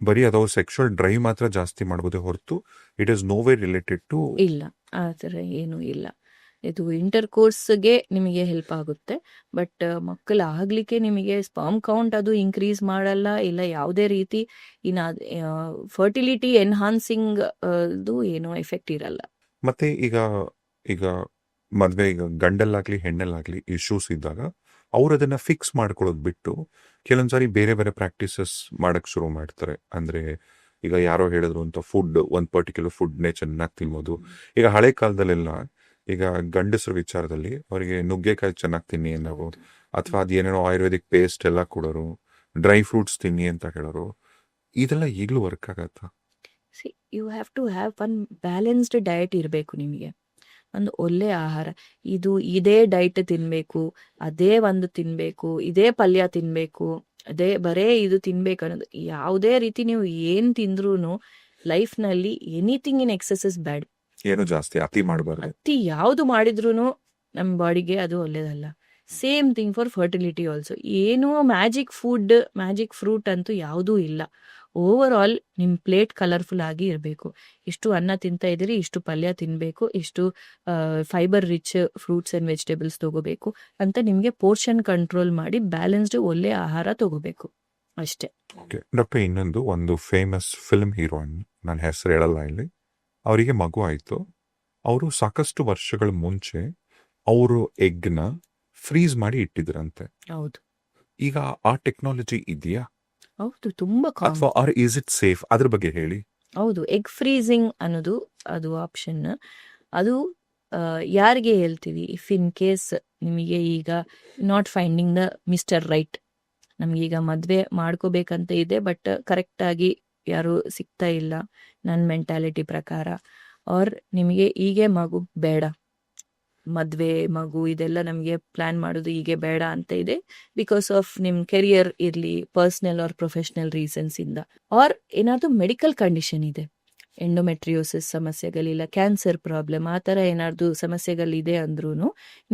ಬರೀ ಅದು ಸೆಕ್ಷುವಲ್ ಡ್ರೈವ್ ಮಾತ್ರ ಜಾಸ್ತಿ ಮಾಡ್ಬೋದೇ ಹೊರತು it is no way related to. ಇಲ್ಲ, ಆ ಥರ ಏನೂ ಇಲ್ಲ. ಇದು ಇಂಟರ್ ಕೋರ್ಸ್ಗೆ ನಿಮಗೆ ಹೆಲ್ಪ್ ಆಗುತ್ತೆ, ಬಟ್ ಮಕ್ಕಳಾಗಲಿಕ್ಕೆ ನಿಮಗೆ ಸ್ಪರ್ಮ್ ಕೌಂಟ್ ಅದು ಇನ್ಕ್ರೀಸ್ ಮಾಡಲ್ಲ, ಇಲ್ಲ ಯಾವುದೇ ರೀತಿ ಇನ್ನು ಫರ್ಟಿಲಿಟಿ ಎನ್ಹಾನ್ಸಿಂಗ್ ಏನೋ ಎಫೆಕ್ಟ್ ಇರಲ್ಲ. ಮತ್ತೆ ಈಗ ಮದುವೆ, ಈಗ ಗಂಡಲ್ಲಾಗ್ಲಿ ಹೆಣ್ಣಲ್ಲಾಗ್ಲಿ ಇಶ್ಯೂಸ್ ಇದ್ದಾಗ ಅವ್ರು ಅದನ್ನ ಫಿಕ್ಸ್ ಮಾಡ್ಕೊಳ್ಳೋದು ಬಿಟ್ಟು ಕೆಲವೊಂದ್ಸಾರಿ ಬೇರೆ ಬೇರೆ ಪ್ರಾಕ್ಟೀಸಸ್ ಮಾಡಕ್ ಶುರು ಮಾಡ್ತಾರೆ. ಅಂದ್ರೆ ಈಗ ಯಾರೋ ಹೇಳಿದ್ರು ಅಂತ ಫುಡ್, ಒಂದು ಪರ್ಟಿಕ್ಯುಲರ್ ಫುಡ್ನೇ ಚೆನ್ನಾಗಿ ತಿನ್ನೋದು. ಈಗ ಹಳೆ ಕಾಲದಲ್ಲೆಲ್ಲ ಈಗ ಗಂಡಸರ ವಿಚಾರದಲ್ಲಿ ಅವರಿಗೆ ನುಗ್ಗೆಕಾಯಿ ಚೆನ್ನಾಗಿ ತಿನ್ನಿ ಅನ್ನೋರು, ಅಥವಾ ಅದೇನೇನೋ ಆಯುರ್ವೇದಿಕ್ ಪೇಸ್ಟ್ ಎಲ್ಲ ಕೊಡೋರು, ಡ್ರೈ ಫ್ರೂಟ್ಸ್ ತಿನ್ನಿ ಅಂತ ಹೇಳೋರು. ಇದೆಲ್ಲ ಈಗಲೂ ವರ್ಕ್ ಆಗತ್ತಾ? See, you have to have one balanced diet ಇರಬೇಕು ನಿಮಗೆ, ಒಂದು ಒಳ್ಳೆ ಆಹಾರ. ಇದೇ ಡೈಟ್ ತಿನ್ನಬೇಕು, ಅದೇ ಒಂದು ತಿನ್ನಬೇಕು, ಇದೇ ಪಲ್ಯ ತಿನ್ನಬೇಕು, ಅದೇ ಬರೇ ಇದು ತಿನ್ಬೇಕು ಅನ್ನೋದು ಯಾವುದೇ ರೀತಿ ನೀವು ಏನು ತಿಂದ್ರೂ ಲೈಫ್ನಲ್ಲಿ anything in excess is bad. ಏನು ಜಾಸ್ತಿ ಅತಿ ಮಾಡಬಾರ್ದು. ಅತಿ ಯಾವುದು ಮಾಡಿದ್ರು ನಮ್ಮ ಬಾಡಿಗೆ ಅದು ಒಳ್ಳೇದಲ್ಲ. Same thing for fertility also. ಏನೋ ಮ್ಯಾಜಿಕ್ ಫುಡ್, ಮ್ಯಾಜಿಕ್ ಫ್ರೂಟ್ ಅಂತೂ ಯಾವುದೂ ಇಲ್ಲ. ಓವರ್ ಆಲ್ ನಿಮ್ಮ ಪ್ಲೇಟ್ ಕಲರ್ಫುಲ್ ಆಗಿ ಇರಬೇಕು. ಇಷ್ಟು ಅನ್ನ ತಿಂತಾ ಇದ್ದೀರಿ, ಇಷ್ಟು ಪಲ್ಯ ತಿನ್ನಬೇಕು, ಇಷ್ಟು fibre rich fruits and vegetables ತಗೋಬೇಕು ಅಂತ ನಿಮಗೆ ಪೋರ್ಷನ್ ಕಂಟ್ರೋಲ್ ಮಾಡಿ ಬ್ಯಾಲೆನ್ಸ್ಡ್ ಒಳ್ಳೆ ಆಹಾರ ತಗೋಬೇಕು ಅಷ್ಟೇ. ಓಕೆ ಡಾಕ್ಟರ್, ಇನ್ನೊಂದು ಒಂದು ಫೇಮಸ್ ಫಿಲ್ಮ್ ಹೀರೋಯಿನ್, ನಾನು ಹೆಸರು ಹೇಳಲ್ಲ ಇಲ್ಲಿ, ಅವರಿಗೆ ಮಗು ಆಯಿತು. ಅವರು ಸಾಕಷ್ಟು ವರ್ಷಗಳ ಮುಂಚೆ ಅವರು ಎಗ್ನ ಫ್ರೀಸ್ ಮಾಡಿ ಇಟ್ಟಿದ್ರಂತೆ. ಹೌದು, ಈಗ ಆ ಟೆಕ್ನಾಲಜಿ ಇದೆಯಾ? ಹೌದು, ತುಂಬಾ ಅಥವಾ ಆರ್ ಈಸ್ ಇಟ್ ಸೇಫ್? ಅದ್ರ ಬಗ್ಗೆ ಹೇಳಿ. ಹೌದು, ಎಗ್ ಫ್ರೀಸಿಂಗ್ ಅನ್ನೋದು ಅದು ಆಪ್ಷನ್. ಅದು ಯಾರಿಗೆ ಹೇಳ್ತೀವಿ, ಇಫ್ ಇನ್ ಕೇಸ್ ನಿಮಗೆ ಈಗ not finding the mister right, ನಮಗೀಗ ಮದುವೆ ಮಾಡ್ಕೋಬೇಕಂತ ಇದೆ ಬಟ್ ಕರೆಕ್ಟಾಗಿ ಯಾರು ಸಿಗ್ತಾ ಇಲ್ಲ ನನ್ನ ಮೆಂಟಾಲಿಟಿ ಪ್ರಕಾರ, ಆರ್ ನಿಮಗೆ ಹೀಗೆ ಮಗು ಬೇಡ, ಮದುವೆ ಮಗು ಇದೆಲ್ಲ ನಮಗೆ ಪ್ಲ್ಯಾನ್ ಮಾಡೋದು ಹೀಗೆ ಬೇಡ ಅಂತ ಇದೆ, ಬಿಕಾಸ್ ಆಫ್ ನಿಮ್ಮ ಕೆರಿಯರ್ ಇರಲಿ, ಪರ್ಸ್ನಲ್ ಆರ್ ಪ್ರೊಫೆಷ್ನಲ್ ರೀಸನ್ಸ್ ಇಂದ, ಆರ್ ಏನಾದರೂ ಮೆಡಿಕಲ್ ಕಂಡೀಷನ್ ಇದೆ, ಎಂಡೋಮೆಟ್ರಿಯೋಸಿಸ್ ಸಮಸ್ಯೆಗಳಿಲ್ಲ, ಕ್ಯಾನ್ಸರ್ ಪ್ರಾಬ್ಲಮ್, ಆ ಥರ ಏನಾದ್ರು ಸಮಸ್ಯೆಗಳಿದೆ ಅಂದ್ರೂ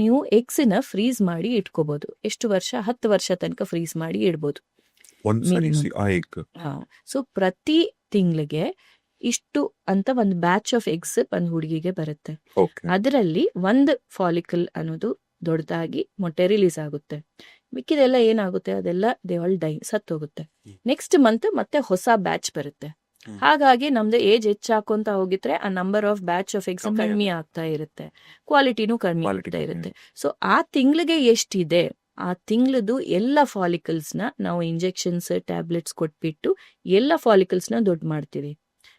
ನೀವು ಎಗ್ಸ್ನ ಫ್ರೀಸ್ ಮಾಡಿ ಇಟ್ಕೋಬಹುದು. ಎಷ್ಟು ವರ್ಷ? 10 ವರ್ಷ ತನಕ ಫ್ರೀಸ್ ಮಾಡಿ ಇಡ್ಬೋದು. ಸೊ ಪ್ರತಿ ತಿಂಗಳಿಗೆ ಇಷ್ಟು ಅಂತ ಒಂದು ಬ್ಯಾಚ್ ಆಫ್ ಎಗ್ಸ್ ಒಂದು ಹುಡುಗಿಗೆ ಬರುತ್ತೆ. ಅದರಲ್ಲಿ ಒಂದು ಫಾಲಿಕಲ್ ಅನ್ನೋದು ದೊಡ್ಡದಾಗಿ ಮೊಟ್ಟೆ ರಿಲೀಸ್ ಆಗುತ್ತೆ. ಮಿಕ್ಕಿದೆಲ್ಲ ಏನಾಗುತ್ತೆ, ಅದೆಲ್ಲ ದೇ ಆಲ್ ಡೈ, ಸತ್ತೋಗುತ್ತೆ. ನೆಕ್ಸ್ಟ್ ಮಂತ್ ಮತ್ತೆ ಹೊಸ ಬ್ಯಾಚ್ ಬರುತ್ತೆ. ಹಾಗಾಗಿ ನಮ್ದು ಏಜ್ ಹೆಚ್ಚಾಕೊಂತ ಹೋಗಿದ್ರೆ ಆ number of batch of eggs ಕಡಿಮೆ ಆಗ್ತಾ ಇರುತ್ತೆ, ಕ್ವಾಲಿಟಿನೂ ಕಡಿಮೆ ಆಗ್ತಾ ಇರುತ್ತೆ. ಸೊ ಆ ತಿಂಗಳಿಗೆ ಎಷ್ಟಿದೆ, ಆ ತಿಂಗಳದು ಎಲ್ಲ ಫಾಲಿಕಲ್ಸ್ನ ನಾವು ಇಂಜೆಕ್ಷನ್ಸ್, ಟ್ಯಾಬ್ಲೆಟ್ಸ್ ಕೊಟ್ಬಿಟ್ಟು ಎಲ್ಲ ಫಾಲಿಕಲ್ಸ್ನ ದೊಡ್ಡ ಮಾಡ್ತೀವಿ.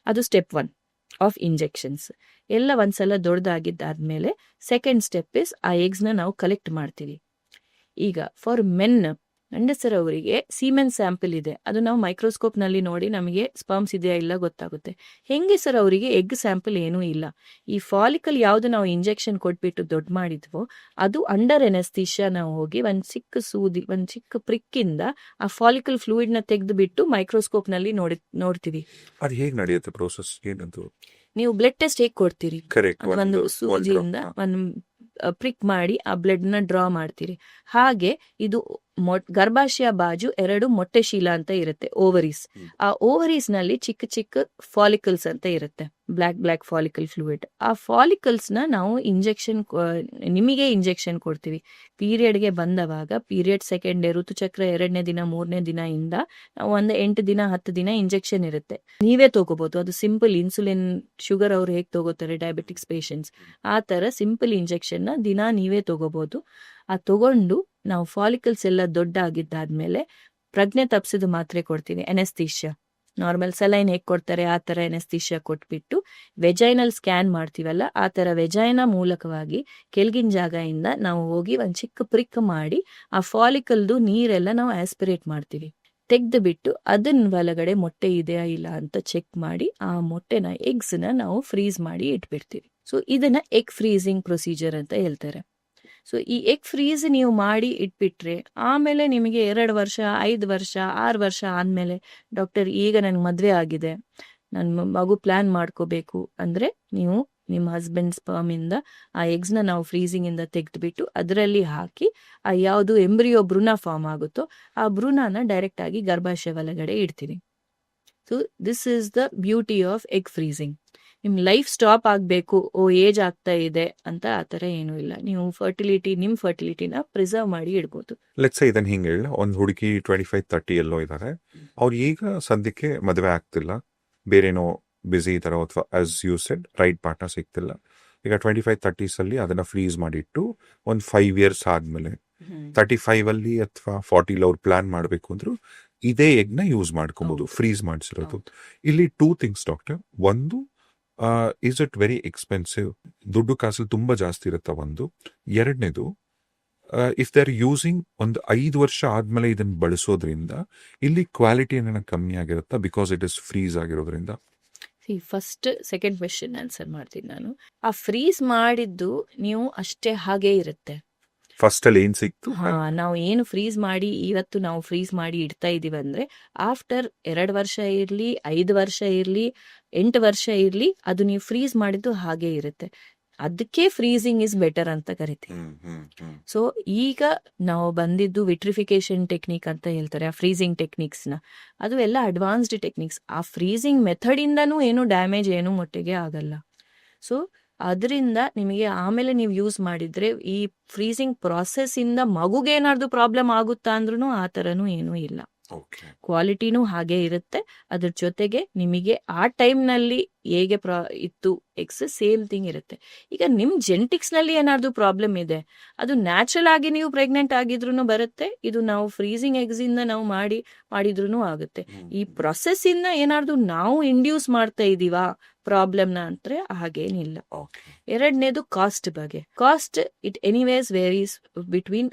ಅದು ಸ್ಟೆಪ್ 1 ಆಫ್ ಇಂಜೆಕ್ಷನ್ಸ್. ಎಲ್ಲ ಒಂದ್ಸಲ ದೊಡ್ಡದಾಗಿದ್ದಾದ್ಮೇಲೆ ಸೆಕೆಂಡ್ ಸ್ಟೆಪ್ ಇಸ್ ಆ ಎಗ್ಸ್ನ ನಾವು ಕಲೆಕ್ಟ್ ಮಾಡ್ತೀವಿ. ಈಗ ಫಾರ್ ಮೆನ್, ಗಂಡಸರವರಿಗೆ ಸೀಮೆನ್ ಸ್ಯಾಂಪಲ್ ಇದೆ, ಅದು ನಾವು ಮೈಕ್ರೋಸ್ಕೋಪ್ ನಲ್ಲಿ ನೋಡಿ ನಮಗೆ ಸ್ಪರ್ಮ್ಸ್ ಇದೆಯಾ ಇಲ್ಲ ಗೊತ್ತಾಗುತ್ತೆ. ಹೆಂಗೆ ಸರ್ ಅವರಿಗೆ ಎಗ್ ಸ್ಯಾಂಪಲ್ ಏನೂ ಇಲ್ಲ. ಈ ಫಾಲಿಕಲ್ ಯಾವ್ದು ನಾವು ಇಂಜೆಕ್ಷನ್ ಕೊಟ್ಬಿಟ್ಟು ದೊಡ್ಡ ಮಾಡಿದ್ವೋ ಅದು ಅಂಡರ್ ಎನೆಸ್ಥೀಶಿಯಾ ನಾವು ಹೋಗಿ ಒಂದು ಚಿಕ್ಕ ಸೂದಿ, ಒಂದು ಚಿಕ್ಕ ಪ್ರಿಕ್ಕಿಂದ ಆ ಫಾಲಿಕಲ್ ಫ್ಲೂಯಿಡ್ ನ ತೆಗೆದು ಬಿಟ್ಟು ಮೈಕ್ರೋಸ್ಕೋಪ್ ನಲ್ಲಿ ನೋಡ್ತೀವಿ. ಅದು ಹೇಗೆ ನಡೆಯುತ್ತೆ ಪ್ರೋಸೆಸ್? ಏನಂತ ನೀವು ಬ್ಲಡ್ ಟೆಸ್ಟ್ ಹೇಗೆ ಕೊಡ್ತೀರಿ, ಒಂದು ಸೂಜಿಯಿಂದ ಒಂದು ಪ್ರಿಕ್ ಮಾಡಿ ಆ ಬ್ಲಡ್ ನ ಡ್ರಾ ಮಾಡ್ತೀರಿ. ಹಾಗೆ ಇದು ಗರ್ಭಾಶಯ ಬಾಜು 2 ಮೊಟ್ಟೆ ಶೀಲ ಅಂತ ಇರುತ್ತೆ, ಓವರೀಸ್. ಆ ಓವರೀಸ್ ನಲ್ಲಿ ಚಿಕ್ಕ ಚಿಕ್ಕ ಫಾಲಿಕಲ್ಸ್ ಅಂತ ಇರುತ್ತೆ, ಬ್ಲಾಕ್ ಫಾಲಿಕಲ್ ಫ್ಲೂಯಿಡ್. ಆ ಫಾಲಿಕಲ್ಸ್ ನ ನಾವು ನಿಮಗೆ ಇಂಜೆಕ್ಷನ್ ಕೊಡ್ತೀವಿ. ಪೀರಿಯಡ್ಗೆ ಬಂದವಾಗ, ಪೀರಿಯಡ್ ಸೆಕೆಂಡ್ ಡೇ, ಋತುಚಕ್ರ 2ನೇ ದಿನ 3ನೇ ದಿನ ಇಂದ ನಾವು ಒಂದು 8 ದಿನ 10 ದಿನ ಇಂಜೆಕ್ಷನ್ ಇರುತ್ತೆ. ನೀವೇ ತಗೋಬಹುದು, ಅದು ಸಿಂಪಲ್ ಇನ್ಸುಲಿನ್, ಶುಗರ್ ಅವ್ರು ಹೇಗೆ ತಗೋತಾರೆ ಡಯಾಬಿಟಿಕ್ಸ್ ಪೇಷಂಟ್ಸ್, ಆ ತರ ಸಿಂಪಲ್ ಇಂಜೆಕ್ಷನ್ ನ ದಿನ ನೀವೇ ತಗೋಬಹುದು. ಆ ತಗೊಂಡು ನಾವು ಫಾಲಿಕಲ್ಸ್ ಎಲ್ಲ ದೊಡ್ಡ ಆಗಿದ್ದಾದ್ಮೇಲೆ ಪ್ರಜ್ಞೆ ತಪ್ಪಿಸಿದ ಮಾತ್ರೆ ಕೊಡ್ತೀವಿ, ಎನೆಸ್ಥೀಶಿಯಾ. ನಾರ್ಮಲ್ ಸಲೈನ್ ಹೇಗೆ ಕೊಡ್ತಾರೆ ಆ ಥರ ಎನೆಸ್ಥಿಷಿಯಾ ಕೊಟ್ಬಿಟ್ಟು ವೆಜೈನಲ್ ಸ್ಕ್ಯಾನ್ ಮಾಡ್ತೀವಲ್ಲ ಆ ಥರ ವೆಜೈನ ಮೂಲಕವಾಗಿ ಕೆಳಗಿನ ಜಾಗದಿಂದ ನಾವು ಹೋಗಿ ಒಂದು ಚಿಕ್ಕ ಪ್ರಿಕ್ ಮಾಡಿ ಆ ಫಾಲಿಕಲ್ದು ನೀರೆಲ್ಲ ನಾವು ಆಸ್ಪಿರೇಟ್ ಮಾಡ್ತೀವಿ. ತೆಗೆದು ಬಿಟ್ಟು ಅದನ್ನ ಒಳಗಡೆ ಮೊಟ್ಟೆ ಇದೆಯಾ ಇಲ್ಲ ಅಂತ ಚೆಕ್ ಮಾಡಿ ಆ ಮೊಟ್ಟೆನ ಎಗ್ಸ್ನ ನಾವು ಫ್ರೀಸ್ ಮಾಡಿ ಇಟ್ಬಿಡ್ತೀವಿ. ಸೊ ಇದನ್ನ ಎಗ್ ಫ್ರೀಸಿಂಗ್ ಪ್ರೊಸೀಜರ್ ಅಂತ ಹೇಳ್ತಾರೆ. ಸೊ ಈ ಎಗ್ ಫ್ರೀಸ್ ನೀವು ಮಾಡಿ ಇಟ್ಬಿಟ್ರೆ ಆಮೇಲೆ ನಿಮಗೆ 2 ವರ್ಷ 5 ವರ್ಷ 6 ವರ್ಷ ಆದಮೇಲೆ ಡಾಕ್ಟರ್ ಈಗ ನನಗೆ ಮದುವೆ ಆಗಿದೆ, ನನ್ನ ಮಗು ಪ್ಲಾನ್ ಮಾಡ್ಕೋಬೇಕು ಅಂದರೆ ನೀವು ನಿಮ್ಮ ಹಸ್ಬೆಂಡ್ ಸ್ಪರ್ಮಿಂದ ಆ ಎಗ್ಸ್ನ ನಾವು ಫ್ರೀಸಿಂಗಿಂದ ತೆಗೆದುಬಿಟ್ಟು ಅದರಲ್ಲಿ ಹಾಕಿ ಆ ಯಾವುದು ಎಂಬ್ರಿಯೋ ಭ್ರೂಣ ಫಾರ್ಮ್ ಆಗುತ್ತೋ ಆ ಭ್ರೂಣನ ಡೈರೆಕ್ಟಾಗಿ ಗರ್ಭಾಶಯ ಒಳಗಡೆ ಇಡ್ತೀವಿ. So this is the beauty of egg freezing. ನಿಮ್ಮ ಲೈಫ್ ಸ್ಟಾಪ್ ಆಗಬೇಕು, ಏಜ್ ಆಗ್ತಾ ಇದೆ ಅಂತ ಆ ಥರ ಏನೂ ಇಲ್ಲ. ನೀವು ನಿಮ್ಮ ಫರ್ಟಿಲಿಟಿನ ಪ್ರಿಸರ್ವ್ ಮಾಡಿ ಇಡ್ಬೋದು. ಲೆಟ್ಸ್ ಇದನ್ನ ಹಿಂಗೆ ಹೇಳ, ಒಂದು ಹುಡುಗಿ 25-30 ಎಲ್ಲೋ ಇದ್ದಾರೆ, ಅವ್ರು ಈಗ ಸದ್ಯಕ್ಕೆ ಮದುವೆ ಆಗ್ತಿಲ್ಲ, ಬೇರೇನೋ ಬಿಸಿ ಇದಾರೋ ಅಥವಾ as you said right partner ಸಿಗ್ತಿಲ್ಲ. ಈಗ 25-30s ಅಲ್ಲಿ ಅದನ್ನ ಫ್ರೀಸ್ ಮಾಡಿಟ್ಟು ಒಂದು 5 years ಆದ್ಮೇಲೆ 35 ಅಲ್ಲಿ ಅಥವಾ 40 ಅವ್ರು ಪ್ಲಾನ್ ಮಾಡಬೇಕು ಅಂದ್ರು ಇದೇ ಎಗ್ನ ಯೂಸ್ ಮಾಡ್ಕೊಬಹುದು, ಫ್ರೀಸ್ ಮಾಡಿಸಿರೋದು. ಇಲ್ಲಿ 2 things ಡಾಕ್ಟರ್. ಒಂದು, ಈಸ್ ಇಟ್ ವೆರಿ ಎಕ್ಸ್ಪೆನ್ಸಿವ್, ದುಡ್ಡು ಕಾಸಲ್ಲಿ ತುಂಬಾ ಜಾಸ್ತಿ ಇರುತ್ತಾ ಒಂದು. ಎರಡನೇದು, ಇಫ್ ದೇ ಆರ್ ಯೂಸಿಂಗ್ ಒಂದು 5 ವರ್ಷ ಆದ್ಮೇಲೆ ಇದನ್ನ ಬಳಸೋದ್ರಿಂದ ಇಲ್ಲಿ ಕ್ವಾಲಿಟಿ ಏನಾರ ಕಮ್ಮಿ ಆಗಿರುತ್ತಾ ಬಿಕಾಸ್ ಇಟ್ ಇಸ್ ಫ್ರೀಸ್ ಆಗಿರೋದ್ರಿಂದ? ಫಸ್ಟ್ ಸೆಕೆಂಡ್ ಕ್ವೆಶ್ಚನ್ ಆನ್ಸರ್ ಮಾಡ್ತೀನಿ ನಾನು. ಆ ಫ್ರೀಸ್ ಮಾಡಿದ್ದು ನೀವು ಅಷ್ಟೇ ಹಾಗೆ ಇರುತ್ತೆ. ಫಸ್ಟ್ ಅಲ್ಲಿ ಏನ್ ಸಿಕ್ತು, ನಾವು ಏನು ಫ್ರೀಸ್ ಮಾಡಿ ಇವತ್ತು ನಾವು ಫ್ರೀಸ್ ಮಾಡಿ ಇಡ್ತಾ ಇದೀವಿ ಅಂದ್ರೆ ಆಫ್ಟರ್ 2 ವರ್ಷ ಇರ್ಲಿ 5 ವರ್ಷ ಇರ್ಲಿ 8 ವರ್ಷ ಇರ್ಲಿ ಅದು ನೀವು ಫ್ರೀಸ್ ಮಾಡಿದ್ದು ಹಾಗೆ ಇರುತ್ತೆ. ಅದಕ್ಕೆ ಫ್ರೀಸಿಂಗ್ ಇಸ್ ಬೆಟರ್ ಅಂತ ಕರಿತೀವಿ. ಸೊ ಈಗ ನಾವು ಬಂದಿದ್ದು ವಿಟ್ರಿಫಿಕೇಶನ್ ಟೆಕ್ನಿಕ್ ಅಂತ ಹೇಳ್ತಾರೆ, ಆ ಫ್ರೀಸಿಂಗ್ ಟೆಕ್ನಿಕ್ಸ್ನ. ಅದು ಎಲ್ಲ ಅಡ್ವಾನ್ಸ್ಡ್ ಟೆಕ್ನಿಕ್ಸ್. ಆ ಫ್ರೀಸಿಂಗ್ ಮೆಥಡ್ ಇಂದನೂ ಏನು ಡ್ಯಾಮೇಜ್ ಏನು ಮೊಟ್ಟೆಗೆ ಆಗಲ್ಲ. ಸೊ ಅದರಿಂದ ನಿಮಗೆ ಆಮೇಲೆ ನೀವು ಯೂಸ್ ಮಾಡಿದ್ರೆ ಈ ಫ್ರೀಸಿಂಗ್ ಪ್ರಾಸೆಸ್ ಇಂದ ಮಗುಗೆ ಏನಾದ್ರು ಪ್ರಾಬ್ಲಮ್ ಆಗುತ್ತಾ ಅಂದ್ರೂ ಆ ಥರನೂ ಏನೂ ಇಲ್ಲ. ಕ್ವಾಲಿಟಿನೂ ಹಾಗೆ ಇರುತ್ತೆ. ಅದ್ರ ಜೊತೆಗೆ ನಿಮಗೆ ಆ ಟೈಮ್ನಲ್ಲಿ ಹೇಗೆ ಇತ್ತು ಎಕ್ಸ್ ಸೇಮ್ ಥಿಂಗ್ ಇರುತ್ತೆ. ಈಗ ನಿಮ್ಮ ಜೆನೆಟಿಕ್ಸ್ನಲ್ಲಿ ಏನಾದ್ರು ಪ್ರಾಬ್ಲಮ್ ಇದೆ, ಅದು ನ್ಯಾಚುರಲ್ ಆಗಿ ನೀವು ಪ್ರೆಗ್ನೆಂಟ್ ಆಗಿದ್ರು ಬರುತ್ತೆ. ಇದು ನಾವು ಫ್ರೀಸಿಂಗ್ ಎಗ್ಸಿಂದ ನಾವು ಮಾಡಿದ್ರೂ ಆಗುತ್ತೆ. ಈ ಪ್ರೊಸೆಸ್ ಇಂದ ಏನಾದ್ರು ನಾವು ಇಂಡ್ಯೂಸ್ ಮಾಡ್ತಾ ಇದೀವಾ ಪ್ರಾಬ್ಲಮ್ನ ಅಂದ್ರೆ ಹಾಗೇನಿಲ್ಲ. ಎರಡನೇದು ಕಾಸ್ಟ್ ಬಗ್ಗೆ. Cost it anyways varies between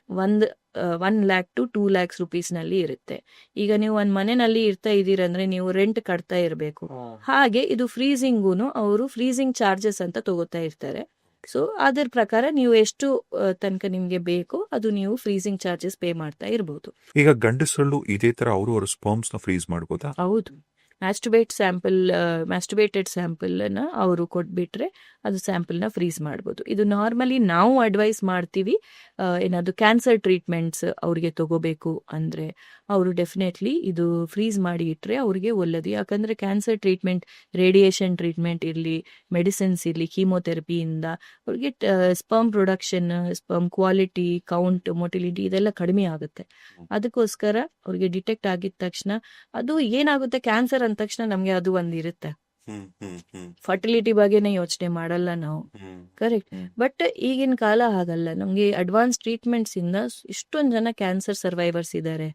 1 lakh to 2 lakhs rupees-ನಲ್ಲಿ ಇರುತ್ತೆ. ಈಗ ನೀವು ಒಂದು ಮನೆಯಲ್ಲಿ ಇರ್ತಾ ಇದ್ದೀರಂದ್ರೆ ನೀವು ರೆಂಟ್ ಕಟ್ತಾ ಇರಬೇಕು. ಹಾಗೆ ಇದು ಫ್ರೀಸಿಂಗೂನು ಅವರು ಫ್ರೀಸಿಂಗ್ ಚಾರ್ಜಸ್ ಅಂತ ತಗೋತಾ ಇರ್ತಾರೆ. ಸೊ ಅದರ ಪ್ರಕಾರ ನೀವು ಎಷ್ಟು ತನಕ ನಿಮ್ಗೆ ಬೇಕು ಅದು ನೀವು ಫ್ರೀಸಿಂಗ್ ಚಾರ್ಜಸ್ ಪೇ ಮಾಡ್ತಾ ಇರಬಹುದು. ಈಗ ಗಂಡಸರಲ್ಲೂ ಇದೇ ತರ ಅವರು ಸ್ಪರ್ಮ್ಸ್ ನ ಫ್ರೀಸ್ ಮಾಡ್ಬೋದಾ? ಹೌದು. ಮ್ಯಾಸ್ಟುಬೇಟೆಡ್ ಸ್ಯಾಂಪಲ್ನ ಅವರು ಕೊಟ್ಬಿಟ್ರೆ ಅದು ಸ್ಯಾಂಪಲ್ನ ಫ್ರೀಸ್ ಮಾಡ್ಬೋದು. ಇದು ನಾರ್ಮಲಿ ನಾವು ಅಡ್ವೈಸ್ ಮಾಡ್ತೀವಿ. ಏನಾದ್ರು ಕ್ಯಾನ್ಸರ್ ಟ್ರೀಟ್ಮೆಂಟ್ಸ್ ಅವ್ರಿಗೆ ತಗೋಬೇಕು ಅಂದರೆ ಅವರು ಡೆಫಿನೆಟ್ಲಿ ಇದು ಫ್ರೀಸ್ ಮಾಡಿ ಇಟ್ಟರೆ ಅವ್ರಿಗೆ ಒಳ್ಳೆಯದು. ಯಾಕಂದರೆ ಕ್ಯಾನ್ಸರ್ ಟ್ರೀಟ್ಮೆಂಟ್, ರೇಡಿಯೇಷನ್ ಟ್ರೀಟ್ಮೆಂಟ್ ಇರಲಿ, ಮೆಡಿಸಿನ್ಸ್ ಇರಲಿ, ಕೀಮೋಥೆರಪಿಯಿಂದ ಅವ್ರಿಗೆ sperm production, sperm quality, count, motility ಇದೆಲ್ಲ ಕಡಿಮೆ ಆಗುತ್ತೆ. ಅದಕ್ಕೋಸ್ಕರ ಅವ್ರಿಗೆ ಡಿಟೆಕ್ಟ್ ಆಗಿದ ತಕ್ಷಣ ಅದು ಏನಾಗುತ್ತೆ, ಕ್ಯಾನ್ಸರ್ ಅಂದ ತಕ್ಷಣ ನಮಗೆ ಅದು ಒಂದಿರುತ್ತೆ. ಫರ್ಟಿಲಿಟಿ ಬಗ್ಗೆನೇ ಯೋಚನೆ ಮಾಡಲ್ಲ ನಾವು, ಕರೆಕ್ಟ್. ಬಟ್ ಈಗಿನ ಕಾಲ ಹಾಗಲ್ಲ. ನಮಗೆ ಅಡ್ವಾನ್ಸ್ ಟ್ರೀಟ್ಮೆಂಟ್ಸ್ ಇಂದ ಇಷ್ಟೊಂದು ಜನ ಕ್ಯಾನ್ಸರ್ ಸರ್ವೈವರ್ಸ್ ಇದ್ದಾರೆ.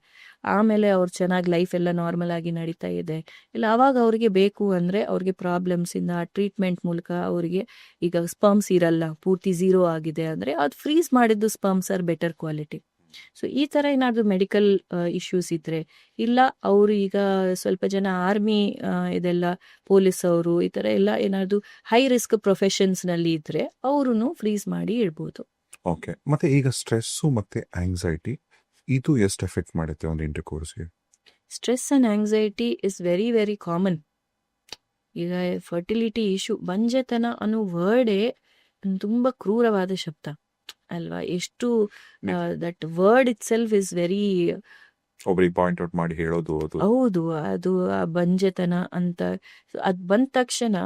ಆಮೇಲೆ ಅವ್ರು ಚೆನ್ನಾಗಿ ಲೈಫ್ ಎಲ್ಲ ನಾರ್ಮಲ್ ಆಗಿ ನಡೀತಾ ಇದೆ. ಇಲ್ಲ ಅವಾಗ ಅವ್ರಿಗೆ ಬೇಕು ಅಂದ್ರೆ ಅವ್ರಿಗೆ ಪ್ರಾಬ್ಲಮ್ಸ್ ಇಂದ ಆ ಟ್ರೀಟ್ಮೆಂಟ್ ಮೂಲಕ ಅವ್ರಿಗೆ ಈಗ ಸ್ಪರ್ಮ್ಸ್ ಇರಲ್ಲ, ಪೂರ್ತಿ 0 ಆಗಿದೆ ಅಂದ್ರೆ ಅದು ಫ್ರೀಸ್ ಮಾಡಿದ್ದು sperms are better quality. So ಈ ತರ ಏನಾದ್ರು ಮೆಡಿಕಲ್ ಇಶ್ಯೂಸ್ ಇದ್ರೆ, ಇಲ್ಲ ಅವರು ಈಗ ಸ್ವಲ್ಪ ಜನ ಆರ್ಮಿ ಇದೆಲ್ಲ ಪೊಲೀಸ್ ಅವರು ಈ ತರ ಎಲ್ಲ ಏನಾದ್ರು ಹೈ ರಿಸ್ಕ್ ಪ್ರೊಫೆಷನ್ಸ್ ನಲ್ಲಿ ಇದ್ರೆ ಅವರು ಫ್ರೀಸ್ ಮಾಡಿ ಇಡ್ಬೋದು. ಓಕೆ. ಮತ್ತೆ ಈಗ ಸ್ಟ್ರೆಸ್ ಮತ್ತೆ ಆಂಗ್ಸೈಟಿ ಇದು ಎಷ್ಟು ಎಫೆಕ್ಟ್ ಮಾಡುತ್ತೆ ಒಂದು ಇಂಟರ್ಕೋರ್ಸ್ಗೆ? Stress and anxiety is very very common. ಈಗ ಫರ್ಟಿಲಿಟಿ ಇಶ್ಯೂ, ಬಂಜೆತನ ಅನ್ನೋ ವರ್ಡೇ ತುಂಬಾ ಕ್ರೂರವಾದ ಶಬ್ದ ಅಲ್ವಾ? ಎಷ್ಟು ದಟ್ ವರ್ಡ್ ಇಟ್ ಸೆಲ್ಫ್ ಇಸ್ ವೆರಿ, ಒಬ್ಬರಿಗೆ ಪಾಯಿಂಟ್ ಔಟ್ ಮಾಡಿ ಹೇಳೋದು. ಹೌದು, ಅದು ಆ ಬಂಜೆತನ ಅಂತ ಅದ್ ಬಂದ ತಕ್ಷಣ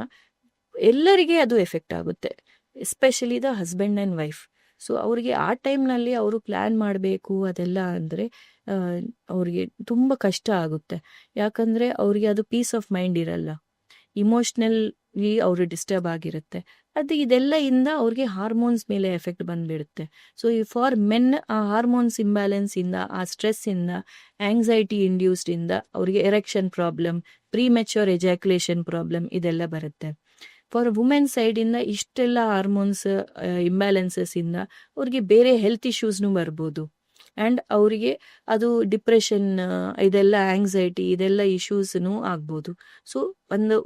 ಎಲ್ಲರಿಗೆ ಅದು ಎಫೆಕ್ಟ್ ಆಗುತ್ತೆ, especially the husband and wife. So ಅವ್ರಿಗೆ ಆ ಟೈಮ್ನಲ್ಲಿ ಅವರು ಪ್ಲ್ಯಾನ್ ಮಾಡಬೇಕು ಅದೆಲ್ಲ ಅಂದರೆ ಅವ್ರಿಗೆ ತುಂಬ ಕಷ್ಟ ಆಗುತ್ತೆ. ಯಾಕಂದರೆ ಅವ್ರಿಗೆ ಅದು ಪೀಸ್ ಆಫ್ ಮೈಂಡ್ ಇರಲ್ಲ, ಇಮೋಷ್ನಲಿ ಅವರು ಡಿಸ್ಟರ್ಬ್ ಆಗಿರುತ್ತೆ. ಅದು ಇದೆಲ್ಲ ಇಂದ ಅವ್ರಿಗೆ ಹಾರ್ಮೋನ್ಸ್ ಮೇಲೆ ಎಫೆಕ್ಟ್ ಬಂದ್ಬಿಡುತ್ತೆ. ಸೊ ಈ ಫಾರ್ ಮೆನ್ ಆ ಹಾರ್ಮೋನ್ಸ್ ಇಂಬ್ಯಾಲೆನ್ಸ್ ಇಂದ, ಆ ಸ್ಟ್ರೆಸ್ ಇಂದ, ಆಂಗ್ಸೈಟಿ ಇಂಡ್ಯೂಸ್ಡ್ ಇಂದ ಅವ್ರಿಗೆ erection problem, premature ejaculation problem ಇದೆಲ್ಲ ಬರುತ್ತೆ. ಫಾರ್ ವುಮೆನ್ ಸೈಡ್ ಇಂದ ಇಷ್ಟೆಲ್ಲ ಹಾರ್ಮೋನ್ಸ್ ಇಂಬ್ಯಾಲೆನ್ಸಸ್ ಇಂದ ಅವ್ರಿಗೆ ಬೇರೆ ಹೆಲ್ತ್ ಇಶ್ಯೂಸ್ನು ಬರ್ಬೋದು. ಆ್ಯಂಡ್ ಅವರಿಗೆ ಅದು ಡಿಪ್ರೆಷನ್, ಇದೆಲ್ಲ ಆಂಗ್ಸೈಟಿ, ಇದೆಲ್ಲ ಇಶ್ಯೂಸ್ನು ಆಗ್ಬೋದು. ಸೊ ಒಂದು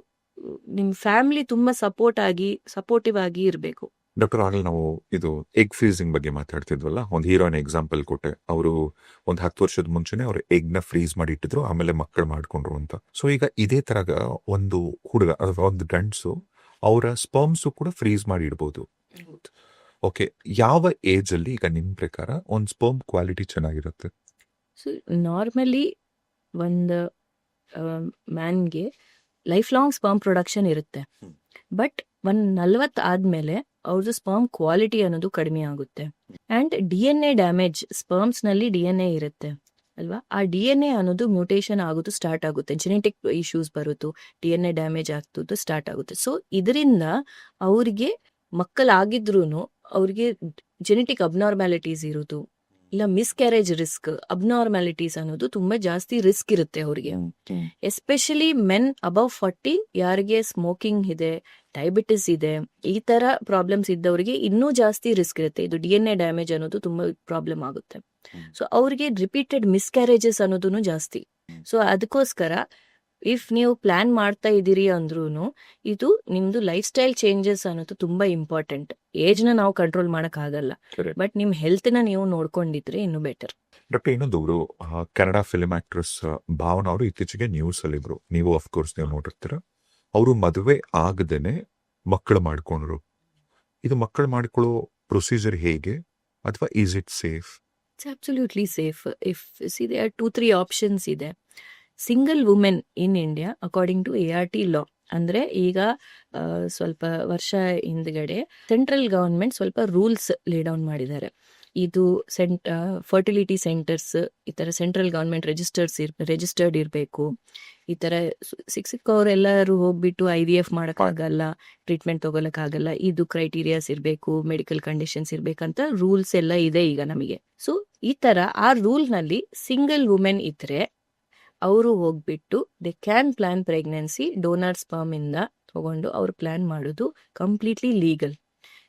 ನಿಮ್ಮ ಫ್ಯಾಮಿಲಿ ತುಂಬಾ ಸಪೋರ್ಟಿವ್ ಆಗಿ ಇರಬೇಕು. ಡಾಕ್ಟರ್, ಆಗಲೇ ನಾವು ಇದು ಎಗ್ ಫ್ರೀಸಿಂಗ್ ಬಗ್ಗೆ ಮಾತಾಡ್ತಿದ್ವಲ್ಲ, ಒಂದು ಹೀರೋಯಿನ್ ಎಕ್ಸಾಂಪಲ್ ಕೊಟ್ಟೆ. ಅವರು ಒಂದು 10 ವರ್ಷದ ಮುಂಚೆನೆ ಅವ್ರು ಎಗ್ನ ಫ್ರೀಸ್ ಮಾಡಿ ಇಟ್ಟಿದ್ರು, ಆಮೇಲೆ ಮಕ್ಕಳು ಮಾಡ್ಕೊಂಡ್ರು ಅಂತ. ಸೊ ಈಗ ಇದೇ ತರಗ ಒಂದು ಹುಡುಗ ಅಥವಾ ಒಂದು ಗಂಡಸು ಅವರ ಸ್ಪರ್ಮ್ಸು ಕೂಡ ಫ್ರೀಸ್ ಮಾಡಿ ಇಡ್ಬೋದು. ಓಕೆ, ಯಾವ ಏಜ್ ಅಲ್ಲಿ ಈಗ ನಿಮ್ ಪ್ರಕಾರ ಒಂದು ಸ್ಪರ್ಮ್ ಕ್ವಾಲಿಟಿ ಚೆನ್ನಾಗಿರುತ್ತೆ? ಸೊ ನಾರ್ಮಲಿ ಒಂದು ಮ್ಯಾನ್ಗೆ ಲೈಫ್ ಲಾಂಗ್ ಸ್ಪರ್ಮ್ ಪ್ರೊಡಕ್ಷನ್ ಇರುತ್ತೆ. ಬಟ್ 40 ಆದ್ಮೇಲೆ ಅವ್ರದ್ದು ಸ್ಪರ್ಮ್ ಕ್ವಾಲಿಟಿ ಅನ್ನೋದು ಕಡಿಮೆ ಆಗುತ್ತೆ. ಅಂಡ್ DNA ಡ್ಯಾಮೇಜ್, ಸ್ಪರ್ಮ್ಸ್ ನಲ್ಲಿ DNA ಇರುತ್ತೆ ಅಲ್ವಾ, ಆ DNA ಅನ್ನೋದು ಮ್ಯೂಟೇಶನ್ ಆಗೋದು ಸ್ಟಾರ್ಟ್ ಆಗುತ್ತೆ, ಜೆನೆಟಿಕ್ ಇಶ್ಯೂಸ್ ಬರುತ್ತು, DNA ಡ್ಯಾಮೇಜ್ ಆಗ್ತದ್ದು ಸ್ಟಾರ್ಟ್ ಆಗುತ್ತೆ. ಸೊ ಇದರಿಂದ ಅವ್ರಿಗೆ ಮಕ್ಕಳಾಗಿದ್ರೂ ಅವ್ರಿಗೆ ಜೆನೆಟಿಕ್ ಅಬ್ನಾರ್ಮ್ಯಾಲಿಟೀಸ್ ಇರೋದು, ಇಲ್ಲ ಮಿಸ್ಕ್ಯಾರೇಜ್ ರಿಸ್ಕ್, ಅಬ್ನಾರ್ಮ್ಯಾಲಿಟೀಸ್ ಅನ್ನೋದು ತುಂಬಾ ಜಾಸ್ತಿ ರಿಸ್ಕ್ ಇರುತ್ತೆ ಅವ್ರಿಗೆ. ಎಸ್ಪೆಷಲಿ ಮೆನ್ ಅಬವ್ 40, ಯಾರಿಗೆ ಸ್ಮೋಕಿಂಗ್ ಇದೆ, ಡಯಾಬಿಟಿಸ್ ಇದೆ, ಈ ತರ ಪ್ರಾಬ್ಲಮ್ಸ್ ಇದ್ದವರಿಗೆ ಇನ್ನೂ ಜಾಸ್ತಿ ರಿಸ್ಕ್ ಇರುತ್ತೆ. ಇದು DNA ಡ್ಯಾಮೇಜ್ ಅನ್ನೋದು ತುಂಬಾ ಪ್ರಾಬ್ಲಮ್ ಆಗುತ್ತೆ. ಸೊ ಅವ್ರಿಗೆ ರಿಪೀಟೆಡ್ ಮಿಸ್ಕ್ಯಾರೇಜಸ್ ಅನ್ನೋದು ಜಾಸ್ತಿ. ಸೊ ಅದಕ್ಕೋಸ್ಕರ ಇಫ್ ನೀವು ಪ್ಲಾನ್ ಮಾಡ್ತಾ ಇದ್ದೀರಿ ಅಂದ್ರೂ ಇದು ನಿಮ್ದು ಲೈಫ್ ಸ್ಟೈಲ್ ಚೇಂಜಸ್ ಅನ್ನೋದು ತುಂಬಾ ಇಂಪಾರ್ಟೆಂಟ್. ಏಜ್ ನ ನಾವು ಕಂಟ್ರೋಲ್ ಮಾಡಕ್ ಆಗಲ್ಲ, ಬಟ್ ನಿಮ್ ಹೆಲ್ತ್ ನ ನೀವು ನೋಡ್ಕೊಂಡಿದ್ರೆ ಇನ್ನು ಬೆಟರ್. ಡಾಕ್ಟರ್, ಇನ್ನೊಂದು ಕನ್ನಡ ಫಿಲ್ಮ್ ಆಕ್ಟ್ರೆಸ್ ಭಾವನಾ ಅವರು ಇತ್ತೀಚೆಗೆ ನ್ಯೂಸ್ ಅಲ್ಲಿ ಇದ್ರು, ನೀವು ಅಫ್ಕೋರ್ಸ್ ನೀವು ನೋಡಿರ್ತೀರ. ಅವರು ಮದುವೆ ಆಗದೇನೆ ಮಕ್ಕಳು ಮಾಡ್ಕೊಂಡ್ರು. ಇದು ಮಕ್ಕಳು ಮಾಡ್ಕೊಳ್ಳೋ ಪ್ರೊಸೀಜರ್ ಹೇಗೆ, ಅಥವಾ is it safe? It's absolutely safe. If see there 2-3 options ಇದೆ. Single women in India according to ART law, ಅಂದ್ರೆ ಈಗ ಸ್ವಲ್ಪ ವರ್ಷ ಹಿಂದ್ಗಡೆ ಸೆಂಟ್ರಲ್ ಗವರ್ಮೆಂಟ್ ಸ್ವಲ್ಪ ರೂಲ್ಸ್ ಲೇ ಡೌನ್ ಮಾಡಿದ್ದಾರೆ. ಇದು ಫರ್ಟಿಲಿಟಿ ಸೆಂಟರ್ಸ್ ಈ ತರ ಸೆಂಟ್ರಲ್ ಗವರ್ಮೆಂಟ್ ರಿಜಿಸ್ಟರ್ಡ್ ಇರಬೇಕು. ಈ ತರ ಸಿಕ್ಕವರೆಲ್ಲರೂ ಹೋಗ್ಬಿಟ್ಟು IVF ಮಾಡಕ್ಕಾಗಲ್ಲ, ಟ್ರೀಟ್ಮೆಂಟ್ ತಗೊಳಕ್ಕಾಗಲ್ಲ, ಇದು ಕ್ರೈಟೀರಿಯಾಸ್ ಇರಬೇಕು, ಮೆಡಿಕಲ್ ಕಂಡೀಷನ್ಸ್ ಇರ್ಬೇಕಂತ ರೂಲ್ಸ್ ಎಲ್ಲ ಇದೆ ಈಗ ನಮಗೆ. ಸೊ ಈ ತರ ಆ ರೂಲ್ ನಲ್ಲಿ ಸಿಂಗಲ್ ವುಮೆನ್ ಇದ್ರೆ ಅವರು ಹೋಗ್ಬಿಟ್ಟು they can plan pregnancy, donor sperm ಇಂದ ತಗೊಂಡು ಅವ್ರು ಪ್ಲಾನ್ ಮಾಡೋದು ಕಂಪ್ಲೀಟ್ಲಿ ಲೀಗಲ್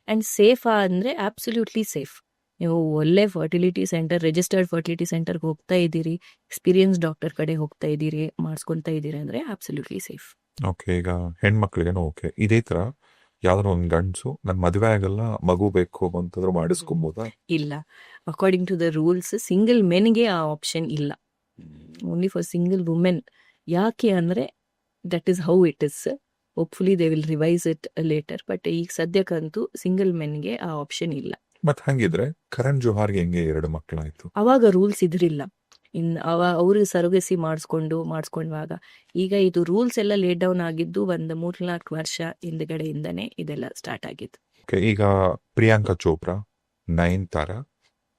ಅಂಡ್ ಸೇಫ್. ಅಂದ್ರೆ ಅಬ್ಸಲ್ಯೂಟ್ಲಿ ಸೇಫ್. ನೀವು ಒಳ್ಳೆ ಫರ್ಟಿಲಿಟಿ ಸೆಂಟರ್, ರಿಜಿಸ್ಟರ್ಡ್ ಫರ್ಟಿಲಿಟಿ ಸೆಂಟರ್ಗೆ ಹೋಗ್ತಾ ಇದ್ದೀರಿ, ಎಕ್ಸ್ಪೀರಿಯನ್ಸ್ ಡಾಕ್ಟರ್ ಕಡೆ ಹೋಗ್ತಾ ಇದ್ದೀರಿ, ಮಾಡಿಸ್ಕೊಂತಾ ಇದ್ದೀರಿ ಅಂದ್ರೆ ಅಬ್ಸಲ್ಯೂಟ್ಲಿ ಸೇಫ್. ಓಕೆ, ಈಗ ಹೆಣ್ಮಕ್ಳಿಗೇನು ಓಕೆ, ಇದೇ ತರ ಯಾವ್ದಾರ ಒಂದು ಗಂಡಸು ನನ್ ಮದುವೆ ಆಗಲ್ಲ, ಮಗು ಬೇಕು ಅಂತಂದ್ರೆ ಮಾಡಿಸ್ಕೊಬೋದಾ? ಇಲ್ಲ, according to the rules single ಮೆನ್ಗೆ ಆ ಆಪ್ಷನ್ ಇಲ್ಲ, ಓನ್ಲಿ ಫಾರ್ ಸಿಂಗಲ್ ವುಮೆನ್. ಯಾಕೆ ಅಂದ್ರೆ that is how it is. Hopefully they will revise it later, but ಈಗ ಸದ್ಯಕ್ಕಂತೂ ಸಿಂಗಲ್ ಮೆನ್ಗೆ ಆ ಆಪ್ಷನ್ ಇಲ್ಲ. ಮತ್ ಹಂಗಿದ್ರೆ ಕರಣ್ ಜೋಹಾರ್ಗೆ ಹೆಂಗೆ 2 ಮಕ್ಕಳಾಯ್ತು? ಅವಾಗ ರೂಲ್ಸ್ ಇದ್ರಿಲ್ಲ, ಅವ್ರಿಗೆ ಸರೋಗೆಸಿ ಮಾಡಿಸ್ಕೊಂಡವಾಗ. ಈಗ ಇದು ರೂಲ್ಸ್ ಎಲ್ಲ ಲೇಟ್ ಡೌನ್ ಆಗಿದ್ದು ಒಂದು 3-4 ವರ್ಷ ಹಿಂದ್ಗಡೆಯಿಂದನೇ ಇದೆಲ್ಲ ಸ್ಟಾರ್ಟ್ ಆಗಿದ್ದು. ಈಗ ಪ್ರಿಯಾಂಕಾ ಚೋಪ್ರಾ, ನಯನ್ತಾರಾ,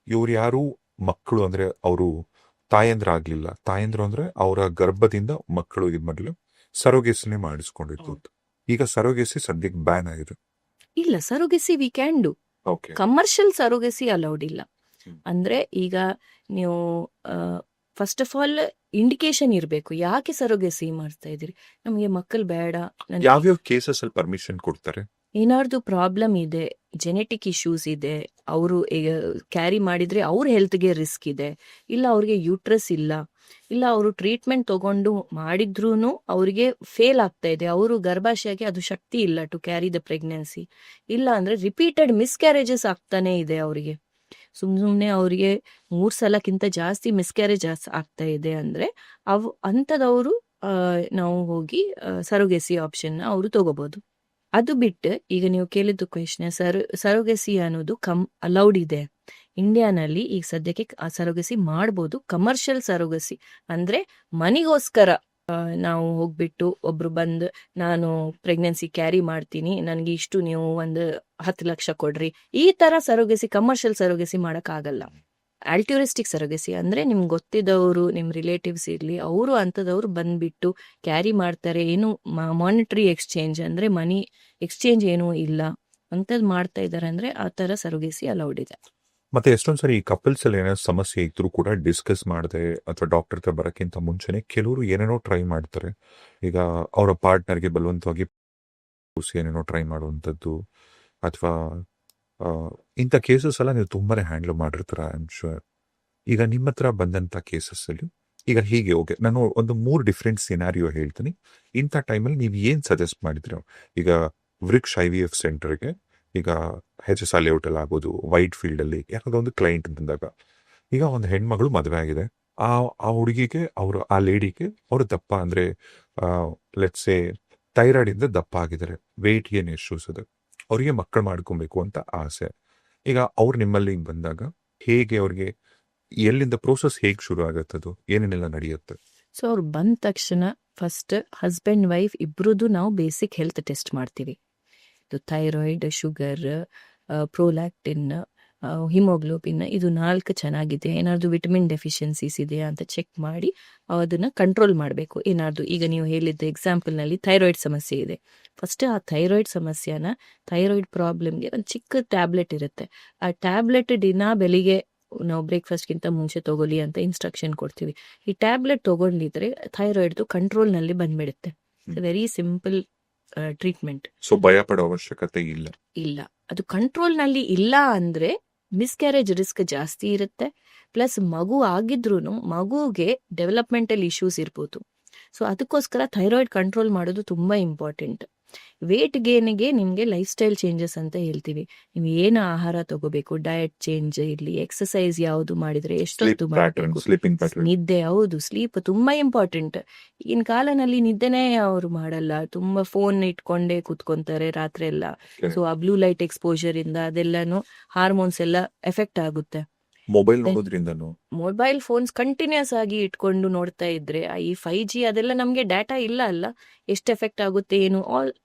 ಇವ್ರು ಯಾರು ಮಕ್ಕಳು ಅಂದ್ರೆ ಅವರು ತಾಯಂದ್ರ ಆಗ್ಲಿಲ್ಲ. ತಾಯಂದ್ರು ಅಂದ್ರೆ ಅವರ ಗರ್ಭದಿಂದ ಮಕ್ಕಳು ಇದ್ ಮೊದಲು ಸರೋಗೆಸಿನೇ ಮಾಡಿಸ್ಕೊಂಡಿತ್ತು. ಈಗ ಸರೋಗೆಸಿ ಸದ್ಯಕ್ಕೆ ಬ್ಯಾನ್ ಆಗಿದೆ. ಇಲ್ಲ, surrogacy we can do, commercial surrogacy allowed ಇಲ್ಲ. ಅಂದ್ರೆ ಈಗ ನೀವು ಫಸ್ಟ್ ಆಫ್ ಆಲ್ ಇಂಡಿಕೇಶನ್ ಇರಬೇಕು, ಯಾಕೆ ಸರೋಗೆಸಿ ಮಾಡ್ತಾ ಇದ್ದೀರಿ, ನಮಗೆ ಮಕ್ಕಳು ಬೇಡ. ಯಾವ್ಯಾವ ಕೇಸಸ್ ಅಲ್ಲಿ ಪರ್ಮಿಷನ್ ಕೊಡ್ತಾರೆ? ಏನಾದ್ರು ಪ್ರಾಬ್ಲಮ್ ಇದೆ, ಜೆನೆಟಿಕ್ ಇಶ್ಯೂಸ್ ಇದೆ, ಅವರು ಕ್ಯಾರಿ ಮಾಡಿದ್ರೆ ಅವ್ರ ಹೆಲ್ತ್ಗೆ ರಿಸ್ಕ್ ಇದೆ, ಇಲ್ಲ ಅವ್ರಿಗೆ ಯೂಟ್ರಸ್ ಇಲ್ಲ, ಇಲ್ಲ ಅವರು ಟ್ರೀಟ್ಮೆಂಟ್ ತಗೊಂಡು ಮಾಡಿದ್ರೂ ಅವ್ರಿಗೆ ಫೇಲ್ ಆಗ್ತಾ ಇದೆ, ಅವರು ಗರ್ಭಾಶಯಕ್ಕೆ ಅದು ಶಕ್ತಿ ಇಲ್ಲ ಟು ಕ್ಯಾರಿ ದ ಪ್ರೆಗ್ನೆನ್ಸಿ, ಇಲ್ಲ ಅಂದ್ರೆ ರಿಪೀಟೆಡ್ ಮಿಸ್ಕ್ಯಾರೇಜಸ್ ಆಗ್ತಾನೆ ಇದೆ ಅವರಿಗೆ, ಸುಮ್ಮನೆ ಅವರಿಗೆ 3 ಸಲಕ್ಕಿಂತ ಜಾಸ್ತಿ ಮಿಸ್ಕ್ಯಾರೇಜಸ್ ಆಗ್ತಾ ಇದೆ ಅಂದ್ರೆ ಅಂಥದವರು ನಾವು ಹೋಗಿ ಸರೋಗೆಸಿ ಆಪ್ಷನ್ ಅವರು ತಗೋಬಹುದು. ಅದು ಬಿಟ್ಟು ಈಗ ನೀವು ಕೇಳಿದ್ದು ಕ್ವೆಶ್ಚನ್, ಸರೋಗೆಸಿ ಅನ್ನೋದು ಅಲೌಡ್ ಇದೆ ಇಂಡಿಯಾನಲ್ಲಿ. ಈಗ ಸದ್ಯಕ್ಕೆ ಸರೋಗೆಸಿ ಮಾಡ್ಬೋದು, ಕಮರ್ಷಿಯಲ್ ಸರೋಗೆಸಿ ಅಂದ್ರೆ ಮನಿಗೋಸ್ಕರ ನಾವು ಹೋಗ್ಬಿಟ್ಟು ಒಬ್ರು ಬಂದು ನಾನು ಪ್ರೆಗ್ನೆನ್ಸಿ ಕ್ಯಾರಿ ಮಾಡ್ತೀನಿ, ನನ್ಗೆ ಇಷ್ಟು ನೀವು ಒಂದು 10 ಲಕ್ಷ ಕೊಡ್ರಿ, ಈ ತರ ಸರೋಗೆಸಿ ಕಮರ್ಷಿಯಲ್ ಸರೋಗೆಸಿ ಮಾಡಕ್ ಆಗಲ್ಲ. ಆಲ್ಟ್ಯೂರಿಸ್ಟಿಕ್ ಸರೋಗೆಸಿ ಅಂದ್ರೆ ನಿಮ್ಗೆ ಗೊತ್ತಿದ್ದವರು, ನಿಮ್ ರಿಲೇಟಿವ್ಸ್ ಇರ್ಲಿ, ಅವರು ಅಂತದವ್ರು ಬಂದ್ಬಿಟ್ಟು ಕ್ಯಾರಿ ಮಾಡ್ತಾರೆ. ಏನು ಮಾನಿಟರಿ ಎಕ್ಸ್ಚೇಂಜ್ ಅಂದ್ರೆ ಮನಿ ಎಕ್ಸ್ಚೇಂಜ್ ಏನೂ ಇಲ್ಲ, ಅಂಥದ್ದು ಮಾಡ್ತಾ ಇದ್ದಾರೆ ಅಂದ್ರೆ ಆ ಥರ ಸರೋಗೇಸಿ ಅಲೌಡ್ ಇದೆ. ಮತ್ತೆ ಎಷ್ಟೊಂದ್ಸರಿ ಈ ಕಪಲ್ಸ್ ಅಲ್ಲಿ ಏನಾದ್ರು ಸಮಸ್ಯೆ ಇದ್ರೂ ಕೂಡ ಡಿಸ್ಕಸ್ ಮಾಡದೆ ಅಥವಾ ಡಾಕ್ಟರ್ ಹತ್ರ ಬರೋಕ್ಕಿಂತ ಮುಂಚೆನೆ ಕೆಲವರು ಏನೇನೋ ಟ್ರೈ ಮಾಡ್ತಾರೆ. ಈಗ ಅವರ ಪಾರ್ಟ್ನರ್ಗೆ ಬಲವಂತವಾಗಿ ಏನೇನೋ ಟ್ರೈ ಮಾಡುವಂಥದ್ದು ಅಥವಾ ಇಂಥ ಕೇಸಸ್ ಎಲ್ಲ ನೀವು ತುಂಬಾನೇ ಹ್ಯಾಂಡಲ್ ಮಾಡಿರ್ತೀರ ಐ ಆಮ್ ಶೂರ್. ಈಗ ನಿಮ್ಮ ಹತ್ರ ಬಂದಂಥ ಕೇಸಸ್ ಅಲ್ಲಿ ಈಗ ಹೀಗೆ ಓಕೆ ನಾನು ಒಂದು 3 ಡಿಫ್ರೆಂಟ್ ಸಿನಾರಿಯೋ ಹೇಳ್ತೀನಿ. ಇಂಥ ಟೈಮಲ್ಲಿ ನೀವು ಏನು ಸಜೆಸ್ಟ್ ಮಾಡಿದ್ರಿ? ಈಗ ವೃಕ್ಷ IVF ಸೆಂಟರ್ಗೆ ಈಗ HSR ಲೇಔಟ್ ಅಲ್ಲಿ ಆಗ್ಬೋದು, ವೈಟ್ ಫೀಲ್ಡ್ ಅಲ್ಲಿ ಯಾರಾದ್ರೂ ಒಂದು ಕ್ಲೈಂಟ್ ಬಂದಾಗ ಈಗ ಒಂದು ಹೆಣ್ಮಗಳು ಮದುವೆ ಆಗಿದೆ. ಆ ಆ ಹುಡುಗಿಗೆ ಆ ಲೇಡಿಗೆ ಅವ್ರ ದಪ್ಪ ಅಂದ್ರೆ ಲೆಟ್ಸ್ ಸೇ ಥೈರಾಯ್ಡ್ ಇಂದ ದಪ್ಪ ಆಗಿದ್ದಾರೆ, ವೆಯ್ಟ್ ಏನು ಇಶ್ಯೂಸ್ ಇದೆ, ಅವರಿಗೆ ಮಕ್ಕಳು ಮಾಡ್ಕೊಬೇಕು ಅಂತ ಆಸೆ. ಈಗ ಅವ್ರು ನಿಮ್ಮಲ್ಲಿ ಬಂದಾಗ ಹೇಗೆ ಅವ್ರಿಗೆ ಎಲ್ಲಿಂದ ಪ್ರೋಸೆಸ್ ಹೇಗೆ ಶುರು ಆಗತ್ತದು, ಏನೇನೆಲ್ಲ ನಡೆಯುತ್ತೆ? ಸೊ ಅವ್ರು ಬಂದ ತಕ್ಷಣ ಫಸ್ಟ್ ಹಸ್ಬೆಂಡ್ ವೈಫ್ ಇಬ್ರದ್ದು ನಾವು ಬೇಸಿಕ್ ಹೆಲ್ತ್ ಟೆಸ್ಟ್ ಮಾಡ್ತೀವಿ. ಇದು ಥೈರಾಯ್ಡ್, ಶುಗರ್, ಪ್ರೋಲ್ಯಾಕ್ಟಿನ್, ಹಿಮೋಗ್ಲೋಬಿನ್ ಇದು 4 ಚೆನ್ನಾಗಿದೆ, ಏನಾದ್ರು ವಿಟಮಿನ್ ಡೆಫಿಷಿಯನ್ಸೀಸ್ ಇದೆಯಾ ಅಂತ ಚೆಕ್ ಮಾಡಿ ಅದನ್ನ ಕಂಟ್ರೋಲ್ ಮಾಡಬೇಕು. ಏನಾದ್ರು ಈಗ ನೀವು ಹೇಳಿದ್ದ ಎಕ್ಸಾಂಪಲ್ನಲ್ಲಿ ಥೈರಾಯ್ಡ್ ಸಮಸ್ಯೆ ಇದೆ, ಫಸ್ಟ್ ಆ ಥೈರಾಯ್ಡ್ ಸಮಸ್ಯೆನ ಥೈರಾಯ್ಡ್ ಪ್ರಾಬ್ಲಮ್ಗೆ ಒಂದು ಚಿಕ್ಕ ಟ್ಯಾಬ್ಲೆಟ್ ಇರುತ್ತೆ, ಆ ಟ್ಯಾಬ್ಲೆಟ್ ದಿನ ಬೆಳಿಗ್ಗೆ ನಾವು ಬ್ರೇಕ್ಫಾಸ್ಟ್ಗಿಂತ ಮುಂಚೆ ತಗೊಳ್ಳಿ ಅಂತ ಇನ್ಸ್ಟ್ರಕ್ಷನ್ ಕೊಡ್ತೀವಿ. ಈ ಟ್ಯಾಬ್ಲೆಟ್ ತಗೊಂಡಿದ್ರೆ ಥೈರಾಯ್ಡ್ದು ಕಂಟ್ರೋಲ್ನಲ್ಲಿ ಬಂದ್ಬಿಡುತ್ತೆ. Very simple treatment. ಸೊ ಭಯ ಪಡೋ ಅವಶ್ಯಕತೆ ಇಲ್ಲ. ಇಲ್ಲ, ಅದು ಕಂಟ್ರೋಲ್ನಲ್ಲಿ ಇಲ್ಲ ಅಂದ್ರೆ ಮಿಸ್ಕ್ಯಾರೇಜ್ ರಿಸ್ಕ್ ಜಾಸ್ತಿ ಇರುತ್ತೆ. ಪ್ಲಸ್ ಮಗು ಆಗಿದ್ರೂ ಮಗುಗೆ ಡೆವಲಪ್ಮೆಂಟಲ್ ಇಶ್ಯೂಸ್ ಇರ್ಬೋದು. ಸೊ ಅದಕ್ಕೋಸ್ಕರ ಥೈರಾಯ್ಡ್ ಕಂಟ್ರೋಲ್ ಮಾಡೋದು ತುಂಬಾ ಇಂಪಾರ್ಟೆಂಟ್. ವೇಟ್ ಗೇನ್ಗೆ ನಿಮಗೆ ಲೈಫ್ ಸ್ಟೈಲ್ ಚೇಂಜಸ್ ಅಂತ ಹೇಳ್ತೀವಿ. ನೀವು ಏನು ಆಹಾರ ತಗೋಬೇಕು, ಡಯಟ್ ಚೇಂಜ್ ಇರಲಿ, ಎಕ್ಸಸೈಸ್ ಯಾವುದು ಮಾಡಿದ್ರೆ ಎಷ್ಟೊತ್ತು ಮಾಡಬೇಕು, ನಿದ್ದೆ, ಹೌದು ಸ್ಲೀಪ್ ತುಂಬಾ ಇಂಪಾರ್ಟೆಂಟ್. ಈಗಿನ ಕಾಲನಲ್ಲಿ ನಿದ್ದೆನೇ ಅವರು ಮಾಡಲ್ಲ, ತುಂಬಾ ಫೋನ್ ಇಟ್ಕೊಂಡೇ ಕೂತ್ಕೊಂತಾರೆ ರಾತ್ರಿ ಎಲ್ಲ. ಸೊ ಆ ಬ್ಲೂ ಲೈಟ್ ಎಕ್ಸ್ಪೋಜರ್ ಇಂದ ಅದೆಲ್ಲಾನು ಹಾರ್ಮೋನ್ಸ್ ಎಲ್ಲ ಎಫೆಕ್ಟ್ ಆಗುತ್ತೆ. ಮೊಬೈಲ್ ನೋಡೋದ್ರಿಂದನೂ, ಮೊಬೈಲ್ ಫೋನ್ಸ್ ಕಂಟಿನ್ಯೂಸ್ ಆಗಿ ಇಟ್ಕೊಂಡು ನೋಡ್ತಾ ಇದ್ರೆ ಈ 5G ಅದೆಲ್ಲ ನಮ್ಗೆ ಡಾಟಾ ಇಲ್ಲ ಅಲ್ಲ, ಎಷ್ಟು ಎಫೆಕ್ಟ್ ಆಗುತ್ತೆ ಏನು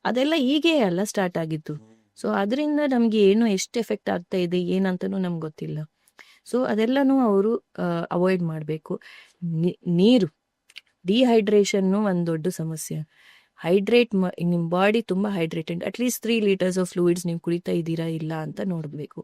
ಅದೆಲ್ಲ ಹೀಗೆ ಅಲ್ಲ ಸ್ಟಾರ್ಟ್ ಆಗಿತ್ತು. ಸೊ ಅದರಿಂದ ನಮ್ಗೆ ಏನು ಎಷ್ಟು ಎಫೆಕ್ಟ್ ಆಗ್ತಾ ಇದೆ ಏನಂತನೂ ನಮ್ಗೆ ಗೊತ್ತಿಲ್ಲ. ಸೊ ಅದೆಲ್ಲನೂ ಅವರು ಅವಾಯ್ಡ್ ಮಾಡಬೇಕು. ನೀರು, ಡಿಹೈಡ್ರೇಷನ್ನು ಒಂದು ದೊಡ್ಡ ಸಮಸ್ಯೆ. ಹೈಡ್ರೇಟ್ ನಿಮ್ಮ ಬಾಡಿ ತುಂಬ hydrated, at least 3 litres of fluids ನೀವು ಕುಡಿತಾ ಇದ್ದೀರಾ ಇಲ್ಲ ಅಂತ ನೋಡಬೇಕು.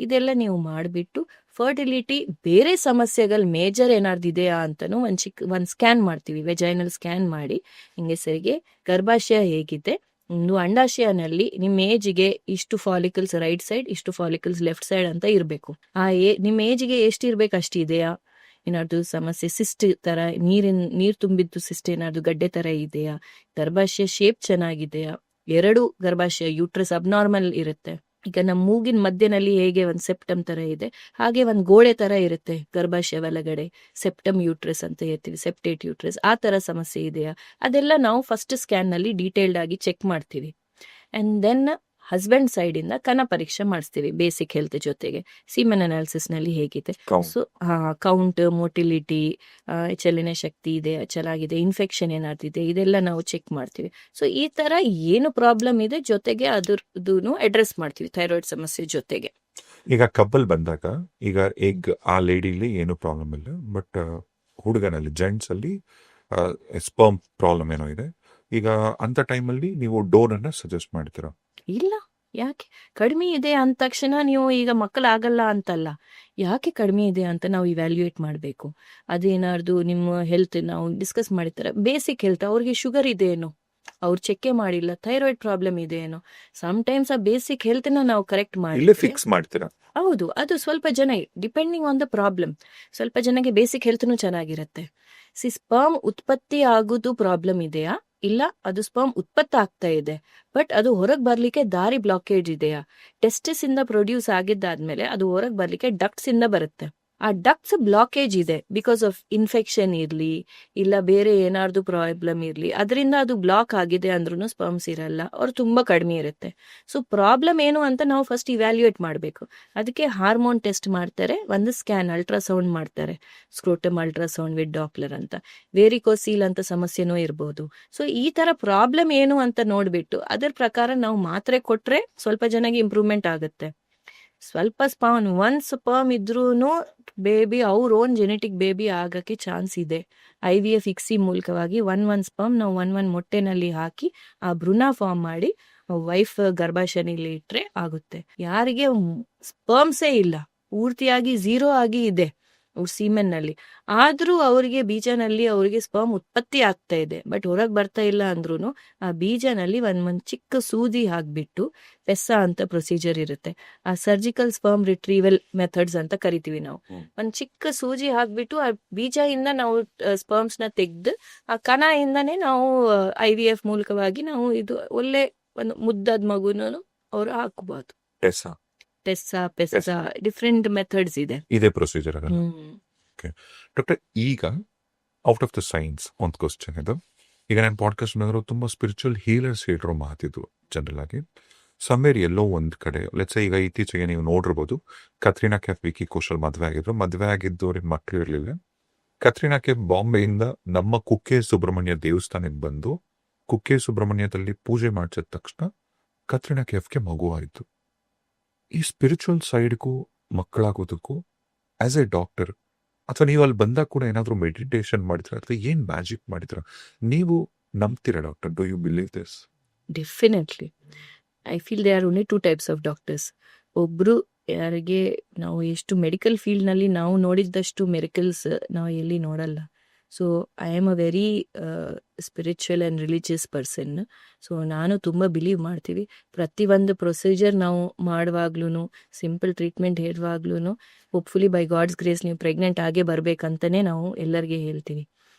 ಇದೆಲ್ಲ ನೀವು ಮಾಡಿಬಿಟ್ಟು ಫರ್ಟಿಲಿಟಿ ಬೇರೆ ಸಮಸ್ಯೆಗಳು ಮೇಜರ್ ಏನಾದ್ರು ಇದೆಯಾ ಅಂತನೂ ಒಂದು ಸ್ಕ್ಯಾನ್ ಮಾಡ್ತೀವಿ, ವೆಜೈನಲ್ ಸ್ಕ್ಯಾನ್ ಮಾಡಿ ಹಿಂಗೆ ಸರಿಗೆ ಗರ್ಭಾಶಯ ಹೇಗಿದೆ, ಒಂದು ಅಂಡಾಶಯನಲ್ಲಿ ನಿಮ್ಮ ಏಜಿಗೆ ಇಷ್ಟು ಫಾಲಿಕಲ್ಸ್ ರೈಟ್ ಸೈಡ್, ಇಷ್ಟು ಫಾಲಿಕಲ್ಸ್ ಲೆಫ್ಟ್ ಸೈಡ್ ಅಂತ ಇರಬೇಕು. ನಿಮ್ಮ ಏಜಿಗೆ ಎಷ್ಟು ಇರಬೇಕು ಅಷ್ಟು ಇದೆಯಾ, ಏನಾದ್ರು ಸಮಸ್ಯೆ ಸಿಸ್ಟ್ ತರ ನೀರ್ ತುಂಬಿದ್ದು ಸಿಸ್ಟ್ ಏನಾದ್ರು ಗಡ್ಡೆ ತರ ಇದೆಯಾ, ಗರ್ಭಾಶಯ ಶೇಪ್ ಚೆನ್ನಾಗಿದೆಯಾ, 2 ಗರ್ಭಾಶಯ ಯೂಟ್ರಸ್ ಅಬ್ನಾರ್ಮಲ್ ಇರುತ್ತೆ. ಈಗ ನಮ್ಮ ಮೂಗಿನ ಮಧ್ಯದಲ್ಲಿ ಹೇಗೆ ಒಂದು ಸೆಪ್ಟಮ್ ತರ ಇದೆ, ಹಾಗೆ ಒಂದು ಗೋಡೆ ತರ ಇರುತ್ತೆ ಗರ್ಭಾಶಯ ಒಳಗಡೆ, ಸೆಪ್ಟಮ್ ಯೂಟ್ರಸ್ ಅಂತ ಹೇಳ್ತೀವಿ, ಸೆಪ್ಟೇಟ್ ಯೂಟ್ರಸ್, ಆ ತರ ಸಮಸ್ಯೆ ಇದೆಯಾ, ಅದೆಲ್ಲ ನಾವು ಫಸ್ಟ್ ಸ್ಕ್ಯಾನ್ ನಲ್ಲಿ ಡೀಟೇಲ್ಡ್ ಆಗಿ ಚೆಕ್ ಮಾಡ್ತೀವಿ. ಅಂಡ್ ದೆನ್ ಹಸ್ಬೆಂಡ್ ಸೈಡ್ ಇಂದ ಕಣ ಪರೀಕ್ಷೆ ಮಾಡಿಸ್ತೀವಿ ಬೇಸಿಕ್ ಹೆಲ್ತ್ ಜೊತೆಗೆ. ಸೀಮೆನ್ ಅನಾಲಿಸಿಸ್ ನಲ್ಲಿ ಹೇಗಿದೆ, ಸೊ ಕೌಂಟ್, ಮೊಟಿಲಿಟಿ, ಚಲನೆ ಶಕ್ತಿ ಇದೆ ಚೆನ್ನಾಗಿದೆ, ಇನ್ಫೆಕ್ಷನ್ ಏನಾಗ್ತಿದೆ ಇದೆಲ್ಲ ನಾವು ಚೆಕ್ ಮಾಡ್ತೀವಿ. ಸೊ ಈ ತರ ಏನು ಪ್ರಾಬ್ಲಮ್ ಇದೆ ಜೊತೆಗೆ ಅದ್ರದ್ದು ಅಡ್ರೆಸ್ ಮಾಡ್ತೀವಿ ಥೈರಾಯ್ಡ್ ಸಮಸ್ಯೆ ಜೊತೆಗೆ. ಈಗ ಕಪಲ್ ಬಂದಾಗ ಈಗ ಆ ಲೇಡಿಲಿ ಏನು ಪ್ರಾಬ್ಲಮ್ ಇಲ್ಲ, ಬಟ್ ಹುಡುಗನಲ್ಲಿ ಜೆಂಟ್ಸ್ ಅಲ್ಲಿ ಸ್ಪರ್ಮ್ ಪ್ರಾಬ್ಲಮ್ ಏನೋ ಇದೆ. ಈಗ ಅಂತ ಟೈಮಲ್ಲಿ ನೀವು ಡೋರ್ ಅನ್ನ ಸಜೆಸ್ಟ್ ಮಾಡ್ತೀರಾ? ಇಲ್ಲ, ಯಾಕೆ ಕಡಿಮೆ ಇದೆ ಅಂದ ತಕ್ಷಣ ನೀವು ಈಗ ಮಕ್ಕಳಾಗಲ್ಲ ಅಂತಲ್ಲ, ಯಾಕೆ ಕಡಿಮೆ ಇದೆ ಅಂತ ನಾವು ಇವ್ಯಾಲ್ಯೂಯೇಟ್ ಮಾಡಬೇಕು. ಅದೇನಾರ್ದು ನಿಮ್ಮ ಹೆಲ್ತ್ ನಾವು ಡಿಸ್ಕಸ್ ಮಾಡಿರ್ತಾರೆ, ಬೇಸಿಕ್ ಹೆಲ್ತ್, ಅವ್ರಿಗೆ ಶುಗರ್ ಇದೆ ಏನೋ, ಅವ್ರು ಚೆಕ್ ಮಾಡಿಲ್ಲ, ಥೈರಾಯ್ಡ್ ಪ್ರಾಬ್ಲಮ್ ಇದೆ ಏನೋ. ಸಮ್ಟೈಮ್ಸ್ ಆ ಬೇಸಿಕ್ ಹೆಲ್ತ್ ನ ನಾವು ಕರೆಕ್ಟ್ ಮಾಡಿ ಫಿಕ್ಸ್ ಮಾಡ್ತೀರಾ. ಹೌದು, ಅದು ಸ್ವಲ್ಪ ಜನ ಡಿಪೆಂಡಿಂಗ್ ಆನ್ ದ ಪ್ರಾಬ್ಲಮ್. ಸ್ವಲ್ಪ ಜನಕ್ಕೆ ಬೇಸಿಕ್ ಹೆಲ್ತ್ನು ಚೆನ್ನಾಗಿರುತ್ತೆ. ಸ್ಪರ್ಮ್ ಉತ್ಪತ್ತಿ ಆಗೋದು ಪ್ರಾಬ್ಲಮ್ ಇದೆಯಾ, ಇಲ್ಲ ಅದು ಸ್ಪರ್ಮ್ ಉತ್ಪತ್ತಿ ಆಗ್ತಾ ಇದೆ ಬಟ್ ಅದು ಹೊರಗೆ ಬರ್ಲಿಕ್ಕೆ ದಾರಿ ಬ್ಲಾಕೇಜ್ ಇದೆಯಾ, ಟೆಸ್ಟಿಸ್ ಇಂದ ಪ್ರೊಡ್ಯೂಸ್ ಆಗಿದ್ದಾದ್ಮೇಲೆ ಅದು ಹೊರಗೆ ಬರ್ಲಿಕ್ಕೆ ಡಕ್ಟ್ಸ್ ಇಂದ ಬರುತ್ತೆ, ಆ ಡಕ್ಟ್ಸ್ ಬ್ಲಾಕೇಜ್ ಇದೆ ಬಿಕಾಸ್ ಆಫ್ ಇನ್ಫೆಕ್ಷನ್ ಇರ್ಲಿ ಇಲ್ಲ ಬೇರೆ ಏನಾದ್ರು ಪ್ರಾಬ್ಲಮ್ ಇರ್ಲಿ, ಅದರಿಂದ ಅದು ಬ್ಲಾಕ್ ಆಗಿದೆ ಅಂದ್ರೂ ಸ್ಪರ್ಮ್ಸ್ ಇರಲ್ಲ, ಅವ್ರು ತುಂಬಾ ಕಡಿಮೆ ಇರುತ್ತೆ. ಸೊ ಪ್ರಾಬ್ಲಮ್ ಏನು ಅಂತ ನಾವು ಫಸ್ಟ್ ಇವ್ಯಾಲ್ಯೂಯೇಟ್ ಮಾಡಬೇಕು. ಅದಕ್ಕೆ ಹಾರ್ಮೋನ್ ಟೆಸ್ಟ್ ಮಾಡ್ತಾರೆ, ಒಂದು ಸ್ಕ್ಯಾನ್ ಅಲ್ಟ್ರಾಸೌಂಡ್ ಮಾಡ್ತಾರೆ, ಸ್ಕ್ರೋಟಮ್ ಅಲ್ಟ್ರಾಸೌಂಡ್ ವಿತ್ ಡಾಪ್ಲರ್ ಅಂತ, ವೇರಿಕೋಸೀಲ್ ಅಂತ ಸಮಸ್ಯೆನೂ ಇರ್ಬೋದು. ಸೊ ಈ ತರ ಪ್ರಾಬ್ಲಮ್ ಏನು ಅಂತ ನೋಡ್ಬಿಟ್ಟು ಅದರ ಪ್ರಕಾರ ನಾವು ಮಾತ್ರೆ ಕೊಟ್ರೆ ಸ್ವಲ್ಪ ಜನಕ್ಕೆ ಇಂಪ್ರೂವ್ಮೆಂಟ್ ಆಗುತ್ತೆ. ಸ್ವಲ್ಪ ಸ್ಪರ್ಮ್, ಒನ್ ಸ್ಪರ್ಮ್ ಇದ್ರೂನು ಬೇಬಿ ಅವ್ರ ಓನ್ ಜೆನೆಟಿಕ್ ಬೇಬಿ ಆಗಕ್ಕೆ ಚಾನ್ಸ್ ಇದೆ. IVF ಇಕ್ಸಿ ಮೂಲಕವಾಗಿ ಒನ್ ಸ್ಪರ್ಮ್ ನಾವು ಒನ್ ಮೊಟ್ಟೆನಲ್ಲಿ ಹಾಕಿ ಆ ಭ್ರೂಣ ಫಾರ್ಮ್ ಮಾಡಿ ವೈಫ್ ಗರ್ಭಾಶಯದಲ್ಲಿ ಇಟ್ರೆ ಆಗುತ್ತೆ. ಯಾರಿಗೆ ಸ್ಪರ್ಮ್ಸೇ ಇಲ್ಲ, ಪೂರ್ತಿಯಾಗಿ ಝೀರೋ ಆಗಿ ಇದೆ ಅವ್ರ ಸೀಮೆನ್ ನಲ್ಲಿ, ಆದ್ರೂ ಅವರಿಗೆ ಬೀಜನಲ್ಲಿ ಅವರಿಗೆ ಸ್ಪರ್ಮ್ ಉತ್ಪತ್ತಿ ಆಗ್ತಾ ಇದೆ, ಬಟ್ ಹೊರಗೆ ಬರ್ತಾ ಇಲ್ಲ ಅಂದ್ರೂ ಆ ಬೀಜನಲ್ಲಿ ಒಂದ್ ಚಿಕ್ಕ ಸೂಜಿ ಹಾಕ್ಬಿಟ್ಟು ಪೆಸ್ಸಾ ಅಂತ ಪ್ರೊಸೀಜರ್ ಇರುತ್ತೆ, ಆ ಸರ್ಜಿಕಲ್ ಸ್ಪರ್ಮ್ ರಿಟ್ರೀವಲ್ ಮೆಥಡ್ಸ್ ಅಂತ ಕರಿತೀವಿ ನಾವು. ಒಂದ್ ಚಿಕ್ಕ ಸೂಜಿ ಹಾಕ್ಬಿಟ್ಟು ಆ ಬೀಜದಿಂದ ನಾವು ಸ್ಪರ್ಮ್ಸ್ ನ ತೆಗ್ದು ಆ ಕಣಯಿಂದನೇ ನಾವು IVF ಮೂಲಕವಾಗಿ ನಾವು ಇದು ಒಳ್ಳೆ ಒಂದು ಮುದ್ದಾದ ಮಗುನು ಅವ್ರು ಹಾಕಬಹುದು. ಟೆಸ್ಸಾ ಡಿಫ್ರೆಂಟ್ ಮೆಥಡ್ಸ್ ಇದೆ. ಇದೇ ಪ್ರೊಸೀಜರ್ ಆಗಲ್ಲ. ಡಾಕ್ಟರ್, ಈಗ ಔಟ್ ಆಫ್ ದ ಸೈನ್ಸ್ ಒಂದು ಕ್ವಶನ್ ಇದು. ಈಗ ನಾನು ಪಾಡ್ಕಾಸ್ಟ್ ಬಂದ್ರು ತುಂಬಾ ಸ್ಪಿರಿಚುವಲ್ ಹೀಲರ್ಸ್ ಹೇಳಿರೋ ಮಾತಿದ್ದು ಜನರಲ್ ಆಗಿ ಸಮ್ವೇರ್ ಎಲ್ಲೋ ಒಂದ್ ಕಡೆ ಲೆಟ್ಸ್ ಈಗ ಇತ್ತೀಚೆಗೆ ನೀವು ನೋಡಿರ್ಬೋದು, ಕತ್ರಿನಾ ಕೈಫ್ ವಿಕಿ ಕೌಶಲ್ ಮದುವೆ ಆಗಿದ್ದವ್ರಿಗೆ ಮಕ್ಕಳು ಇರಲಿಲ್ಲ. ಕತ್ರಿನಾ ಕೈಫ್ ಬಾಂಬೆಯಿಂದ ನಮ್ಮ ಕುಕ್ಕೆ ಸುಬ್ರಹ್ಮಣ್ಯ ದೇವಸ್ಥಾನಕ್ಕೆ ಬಂದು ಕುಕ್ಕೆ ಸುಬ್ರಹ್ಮಣ್ಯದಲ್ಲಿ ಪೂಜೆ ಮಾಡಿಸಿದ ತಕ್ಷಣ ಕತ್ರಿನಾ ಕೈಫ್ಗೆ ಮಗು ಆಯಿತು. ಈ ಸ್ಪಿರಿಚುವಲ್ ಸೈಡ್ಗೂ ಮಕ್ಕಳಾಗೋದಕ್ಕೂ ಆಸ್ ಎ ಡಾಕ್ಟರ್ ಅಥವಾ ನೀವು ಅಲ್ಲಿ ಬಂದಾಗ ಕೂಡ ಏನಾದರೂ ಮೆಡಿಟೇಷನ್ ಮಾಡಿದ್ರ ಅಥವಾ ಏನ್ ಮ್ಯಾಜಿಕ್ ಮಾಡಿದ್ರ, ನೀವು ನಂಬ್ತೀರಾ doctor? Do you believe this? Definitely. I feel they are only 2 types of doctors. ಒಬ್ರು ಯಾರಿಗೆ ನಾವು ಎಷ್ಟು ಮೆಡಿಕಲ್ ಫೀಲ್ಡ್ ನಲ್ಲಿ ನಾವು ನೋಡಿದ್ದಷ್ಟು ಮೆರಿಕಲ್ಸ್ ನಾವು ಎಲ್ಲಿ ನೋಡಲ್ಲ. So I am a very spiritual and religious person. So ನಾನು ತುಂಬ ಬಿಲೀವ್ ಮಾಡ್ತೀವಿ. ಪ್ರತಿಯೊಂದು ಪ್ರೊಸೀಜರ್ ನಾವು ಮಾಡುವಾಗ್ಲೂ, ಸಿಂಪಲ್ ಟ್ರೀಟ್ಮೆಂಟ್ ಹೇಳುವಾಗ್ಲೂ ಹೋಪ್ಫುಲಿ ಬೈ ಗಾಡ್ಸ್ ಗ್ರೇಸ್ ನೀವು ಪ್ರೆಗ್ನೆಂಟ್ ಆಗೇ ಬರ್ಬೇಕಂತಲೇ ನಾವು ಎಲ್ಲರಿಗೆ ಹೇಳ್ತೀವಿ.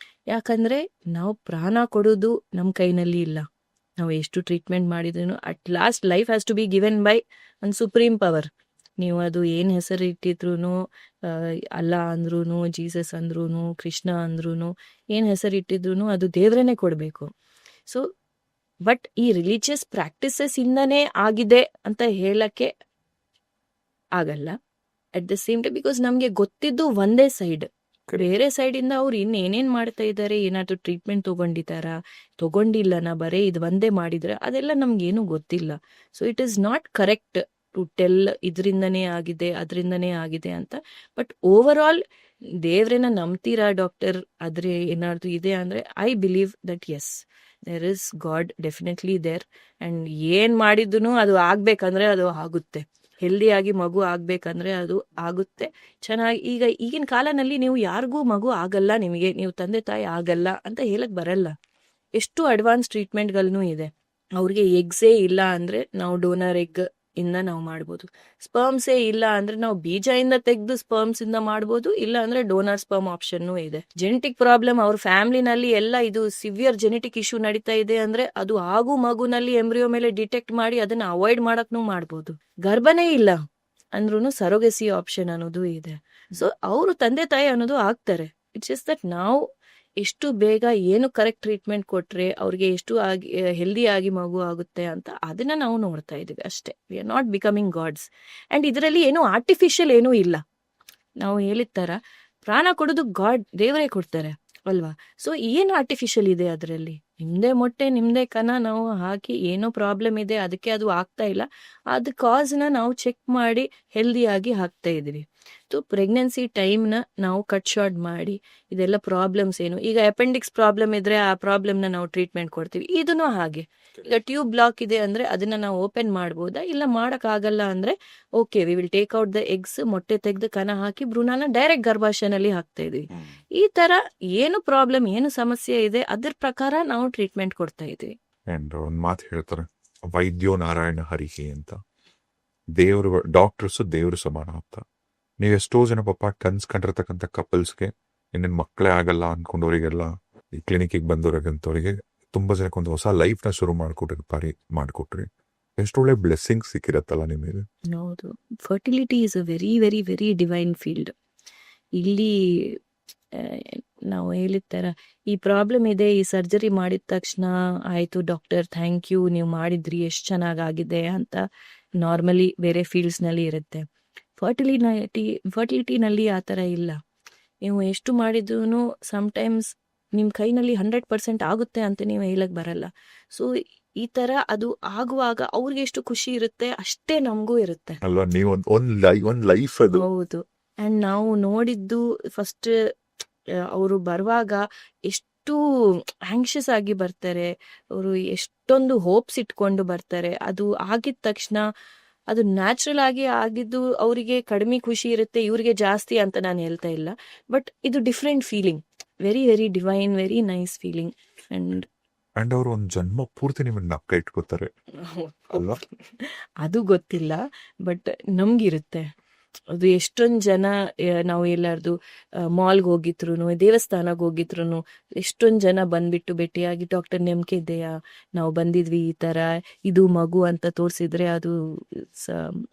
ಯಾಕಂದರೆ ನಾವು ಪ್ರಾಣ ಕೊಡೋದು ನಮ್ಮ ಕೈನಲ್ಲಿ ಇಲ್ಲ. ನಾವು ಎಷ್ಟು ಟ್ರೀಟ್ಮೆಂಟ್ ಮಾಡಿದ್ರೂ at last life has to be given by ಒಂದು ಸುಪ್ರೀಂ ಪವರ್. ನೀವು ಅದು ಏನು ಹೆಸರು ಇಟ್ಟಿದ್ರು, ಅಲ್ಲಾ ಅಂದ್ರೂ, ಜೀಸಸ್ ಅಂದ್ರೂ, ಕೃಷ್ಣ ಅಂದ್ರೂ, ಏನು ಹೆಸರು ಇಟ್ಟಿದ್ರು ಅದು ದೇವರನ್ನೇ ಕೊಡಬೇಕು. ಸೊ ಬಟ್ ಈ ರಿಲಿಜಿಯಸ್ ಪ್ರಾಕ್ಟೀಸಸ್ ಇಂದನೇ ಆಗಿದೆ ಅಂತ ಹೇಳಕ್ಕೆ ಆಗಲ್ಲ. At the same time because ನಮಗೆ ಗೊತ್ತಿದ್ದು ಒಂದೇ ಸೈಡ್, ಬೇರೆ ಸೈಡಿಂದ ಅವ್ರು ಇನ್ನೇನೇನು ಮಾಡ್ತಾ ಇದ್ದಾರೆ, ಏನಾದರೂ ಟ್ರೀಟ್ಮೆಂಟ್ ತಗೊಂಡಿಲ್ಲನಾ, ಬರೀ ಇದು ಒಂದೇ ಮಾಡಿದ್ರೆ ಅದೆಲ್ಲ ನಮ್ಗೇನು ಗೊತ್ತಿಲ್ಲ. So it is not correct to tell ಇದರಿಂದನೇ ಆಗಿದೆ ಅದರಿಂದನೇ ಆಗಿದೆ ಅಂತ. ಬಟ್ ಓವರ್ ಆಲ್ ದೇವ್ರನ್ನ ನಂಬ್ತೀರಾ ಡಾಕ್ಟರ್, ಆದ್ರೆ ಏನಾದ್ರು ಇದೆ ಅಂದ್ರೆ I believe that yes there is God definitely there. And ಏನ್ ಮಾಡಿದ್ರು ಅದು ಆಗ್ಬೇಕಂದ್ರೆ ಅದು ಆಗುತ್ತೆ. ಹೆಲ್ದಿಯಾಗಿ ಮಗು ಆಗ್ಬೇಕಂದ್ರೆ ಅದು ಆಗುತ್ತೆ ಚೆನ್ನಾಗಿ. ಈಗಿನ ಕಾಲನಲ್ಲಿ ನೀವು ಯಾರಿಗೂ ಮಗು ಆಗಲ್ಲ, ನೀವು ತಂದೆ ತಾಯಿ ಆಗಲ್ಲ ಅಂತ ಹೇಳಕ್ ಬರಲ್ಲ. ಎಷ್ಟು ಅಡ್ವಾನ್ಸ್ ಟ್ರೀಟ್ಮೆಂಟ್ಗಳನ್ನೂ ಇದೆ. ಅವ್ರಿಗೆ ಎಗ್ಸೇ ಇಲ್ಲ ಅಂದ್ರೆ ನಾವು ಡೋನರ್ ಎಗ್ ಇಂದ ನಾವು ಮಾಡ್ಬೋದು. ಸ್ಪರ್ಮ್ಸೇ ಇಲ್ಲ ಅಂದ್ರೆ ನಾವು ಬೀಜದಿಂದ ತೆಗೆದು ಸ್ಪರ್ಮ್ಸ್ ಇಂದ ಮಾಡ್ಬೋದು, ಇಲ್ಲ ಅಂದ್ರೆ ಡೋನರ್ ಸ್ಪರ್ಮ್ ಆಪ್ಷನ್ ಇದೆ. ಜೆನೆಟಿಕ್ ಪ್ರಾಬ್ಲಮ್ ಅವ್ರ ಫ್ಯಾಮಿಲಿನಲ್ಲಿ ಎಲ್ಲ ಇದು ಸಿವಿಯರ್ ಜೆನೆಟಿಕ್ ಇಶ್ಯೂ ನಡೀತಾ ಇದೆ ಅಂದ್ರೆ ಅದು ಆಗು ಮಗುನಲ್ಲಿ ಎಂಬ್ರಿಯೋ ಮೇಲೆ ಡಿಟೆಕ್ಟ್ ಮಾಡಿ ಅದನ್ನ ಅವಾಯ್ಡ್ ಮಾಡಕ್ನು ಮಾಡ್ಬೋದು. ಗರ್ಭನೇ ಇಲ್ಲ ಅಂದ್ರೂ ಸರೋಗೆಸಿ ಆಪ್ಷನ್ ಅನ್ನೋದು ಇದೆ. ಸೊ ಅವರು ತಂದೆ ತಾಯಿ ಅನ್ನೋದು ಆಗ್ತಾರೆ. ಇಟ್ಸ್ ಜಸ್ಟ್ ದಟ್ ನಾವು ಎಷ್ಟು ಬೇಗ ಏನು ಕರೆಕ್ಟ್ ಟ್ರೀಟ್ಮೆಂಟ್ ಕೊಟ್ರೆ ಅವ್ರಿಗೆ ಎಷ್ಟು ಹೆಲ್ದಿ ಆಗಿ ಮಗು ಆಗುತ್ತೆ ಅಂತ ಅದನ್ನ ನಾವು ನೋಡ್ತಾ ಇದೀವಿ ಅಷ್ಟೇ. We are not becoming gods. And ಇದರಲ್ಲಿ ಏನು ಆರ್ಟಿಫಿಷಿಯಲ್ ಏನೂ ಇಲ್ಲ. ನಾವು ಹೇಳಿದ ತರ ಪ್ರಾಣ ಕೊಡೋದು ಗಾಡ್ ದೇವರೇ ಕೊಡ್ತಾರೆ ಅಲ್ವಾ. ಸೊ ಏನು ಆರ್ಟಿಫಿಷಿಯಲ್ ಇದೆ ಅದರಲ್ಲಿ? ನಿಮ್ದೇ ಮೊಟ್ಟೆ ನಿಮ್ದೇ ಕಣ ನಾವು ಹಾಕಿ ಏನೋ ಪ್ರಾಬ್ಲಮ್ ಇದೆ ಅದಕ್ಕೆ ಅದು ಆಗ್ತಾ ಇಲ್ಲ, ಅದು ಕಾಸ್ನ ನಾವು ಚೆಕ್ ಮಾಡಿ ಹೆಲ್ದಿಯಾಗಿ ಹಾಕ್ತಾ ಇದೀವಿ. ಪ್ರೆಗ್ನೆನ್ಸಿ ಟೈಮ್ನ ನಾವು ಕಟ್ ಶಾರ್ಟ್ ಮಾಡಿ ಇದೆಲ್ಲ ಪ್ರಾಬ್ಲಮ್ಸ್ ಏನು, ಈಗ ಅಪೆಂಡಿಕ್ಸ್ ಪ್ರಾಬ್ಲಮ್ ಇದ್ರೆ ಆ ಪ್ರಾಬ್ಲಮ್ನ ನಾವು ಟ್ರೀಟ್ಮೆಂಟ್ ಕೊಡ್ತೀವಿ. ಇದನ್ನು ಹಾಗೆ, ಈಗ ಟ್ಯೂಬ್ ಬ್ಲಾಕ್ ಇದೆ ಅಂದ್ರೆ ಅದನ್ನ ನಾವು ಓಪನ್ ಮಾಡ್ಬೋದಾ, ಇಲ್ಲ ಮಾಡಕ್ ಆಗಲ್ಲ ಅಂದ್ರೆ okay we will take out the eggs, ಮೊಟ್ಟೆ ತೆಗೆದು ಕಣ ಹಾಕಿ ಭ್ರೂಣನ ಡೈರೆಕ್ಟ್ ಗರ್ಭಾಶಯನಲ್ಲಿ ಹಾಕ್ತಾ ಇದೀವಿ. ಈ ತರ ಏನು ಪ್ರಾಬ್ಲಮ್ ಏನು ಸಮಸ್ಯೆ ಇದೆ ಅದ್ರ ಪ್ರಕಾರ ನಾವು ಟ್ರೀಟ್ಮೆಂಟ್ ಕೊಡ್ತಾ ಇದೀವಿ. ಅಂಡ್ ಒಂದ್ ಮಾತು ಹೇಳ್ತಾರೆ, ವೈದ್ಯೋ ನಾರಾಯಣ ಹರಿಹಿ ಅಂತ. ದೇವರು ಡಾಕ್ಟರ್ಸ್ ದೇವ್ರ ಸಮಾನ ಅಂತ. ನೀವು ಎಷ್ಟೋ ಜನ ಪಾಪ ಕನ್ಸ್ಕೊಂಡಿರ್ತಕ್ಕಂಥ ಕಪಲ್ಸ್ಗೆ ಇನ್ನೇನು ಮಕ್ಕಳೇ ಆಗಲ್ಲ ಅನ್ಕೊಂಡವರಿಗೆಲ್ಲ ಈ ಕ್ಲಿನಿಕ್ಗೆ ಬಂದವ್ರಿಗಂತವ್ರಿಗೆ ತುಂಬಾ ಜನಕ್ಕೆ ಒಂದು ಹೊಸ ಲೈಫ್ ನ ಶುರು ಮಾಡ್ಕೊಟ್ರಿ. ಎಷ್ಟೊಳ್ಳೆ ಬ್ಲೆಸ್ಸಿಂಗ್ ಸಿಕ್ಕಿರತ್ತಲ್ಲ ನಿಮಗೆ. ಹೌದು, fertility is a very very very divine field. ಇಲ್ಲಿ ನಾವು ಹೇಳಿದ ತರ ಈ ಪ್ರಾಬ್ಲಮ್ ಇದೆ, ಈ ಸರ್ಜರಿ ಮಾಡಿದ ತಕ್ಷಣ ಆಯ್ತು ಡಾಕ್ಟರ್ ಥ್ಯಾಂಕ್ ಯು ನೀವು ಮಾಡಿದ್ರಿ ಎಷ್ಟು ಚೆನ್ನಾಗಾಗಿದೆ ಅಂತ ನಾರ್ಮಲಿ ಬೇರೆ ಫೀಲ್ಡ್ಸ್ ನಲ್ಲಿ ಇರುತ್ತೆ. ಫರ್ಟಿಲಿಟಿನಲ್ಲಿ ಆ ಥರ ಇಲ್ಲ. ನೀವು ಎಷ್ಟು ಮಾಡಿದ್ರೂ ಸಮ್ಟೈಮ್ಸ್ ನಿಮ್ಮ ಕೈನಲ್ಲಿ 100% ಆಗುತ್ತೆ ಅಂತ ನೀವು ಹೇಳಕ್ ಬರಲ್ಲ. ಸೊ ಈ ತರ ಅದು ಆಗುವಾಗ ಅವ್ರಿಗೆ ಎಷ್ಟು ಖುಷಿ ಇರುತ್ತೆ ಅಷ್ಟೇ ನಮಗೂ ಇರುತ್ತೆ. ಅಲ್ವಾ, ನೀವು ಒಂದ್ ಲೈಫ್ ಅದು. ಹೌದು. ಅಂಡ್ ನಾವು ನೋಡಿದ್ದು ಫಸ್ಟ್ ಅವರು ಬರುವಾಗ ಎಷ್ಟು ಆಂಕ್ಷಿಯಸ್ ಆಗಿ ಬರ್ತಾರೆ, ಅವರು ಎಷ್ಟೊಂದು ಹೋಪ್ಸ್ ಇಟ್ಕೊಂಡು ಬರ್ತಾರೆ. ಅದು ಆಗಿದ ತಕ್ಷಣ ಅದು ನ್ಯಾಚುರಲ್ ಆಗಿ ಆಗಿದ್ದು ಅವರಿಗೆ ಕಡಿಮೆ ಖುಷಿ ಇರುತ್ತೆ, ಇವ್ರಿಗೆ ಜಾಸ್ತಿ ಅಂತ ನಾನು ಹೇಳ್ತಾ ಇಲ್ಲ. ಬಟ್ ಇದು different feeling, very very divine, very nice feeling. And ಅವ್ರು ಒಂದ್ ಜನ್ಮ ಪೂರ್ತಿ ನಿಮ್ಮನ್ನ ಜ್ಞಾಪಕ ಇಟ್ಕೋತಾರೆ ಅಲ್ವಾ? ಅದು ಗೊತ್ತಿಲ್ಲ, ಬಟ್ ನಮ್ಗಿರುತ್ತೆ. ಅದು ಎಷ್ಟೊಂದ್ ಜನ ನಾವು ಎಲ್ಲಾರ್ದು ಮಾಲ್ಗೆ ಹೋಗಿದ್ರು, ದೇವಸ್ಥಾನಕ್ಕೆ ಹೋಗಿದ್ರು, ಎಷ್ಟೊಂದ್ ಜನ ಬಂದ್ಬಿಟ್ಟು ಭೇಟಿಯಾಗಿ ಡಾಕ್ಟರ್ ನೆಮ್ಕೆ ಇದೆಯಾ, ನಾವು ಬಂದಿದ್ವಿ ಈ ತರ, ಇದು ಮಗು ಅಂತ ತೋರಿಸಿದ್ರೆ ಅದು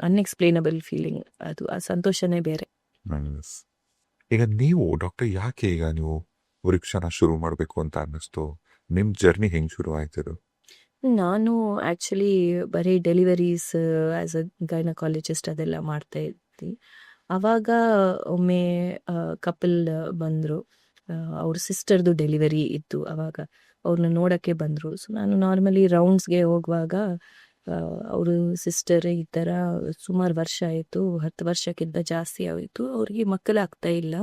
ಅನ್ಎಕ್ಸ್ಪ್ಲೇನಬಲ್ ಫೀಲಿಂಗ್. ಅದು ಆ ಸಂತೋಷನೇ ಬೇರೆ. Nice. ಈಗ ನೀವು ಡಾಕ್ಟರ್ ಯಾಕೆ ಈಗ ನೀವು ವೃಕ್ಷನ ಶುರು ಮಾಡಬೇಕು ಅಂತ ಅನ್ನಿಸ್ತು? ನಿಮ್ ಜರ್ನಿ ಹೆಂಗ್ ಶುರು ಆಯ್ತದು? ನಾನು ಆಕ್ಚುಲಿ ಬರೀ ಡೆಲಿವರೀಸ್ ಆಸ್ ಅ ಗೈನಕಾಲಜಿಸ್ಟ್ ಅದೆಲ್ಲ ಮಾಡ್ತಾ ಇದ್ದೆ. ಅವಾಗ ಒಮ್ಮೆ ಕಪಲ್ ಬಂದರು, ಅವ್ರ ಸಿಸ್ಟರ್ದು ಡೆಲಿವರಿ ಇತ್ತು. ಅವಾಗ ಅವ್ರನ್ನ ನೋಡೋಕ್ಕೆ ಬಂದರು. ಸೊ ನಾನು ನಾರ್ಮಲಿ ರೌಂಡ್ಸ್ಗೆ ಹೋಗುವಾಗ ಅವರು ಸಿಸ್ಟರ್ ಈ ಥರ ಸುಮಾರು ವರ್ಷ ಆಯಿತು, 10 ವರ್ಷಕ್ಕಿಂತ ಜಾಸ್ತಿ ಆಯಿತು, ಅವ್ರಿಗೆ ಮಕ್ಕಳಾಗ್ತಾ ಇಲ್ಲ,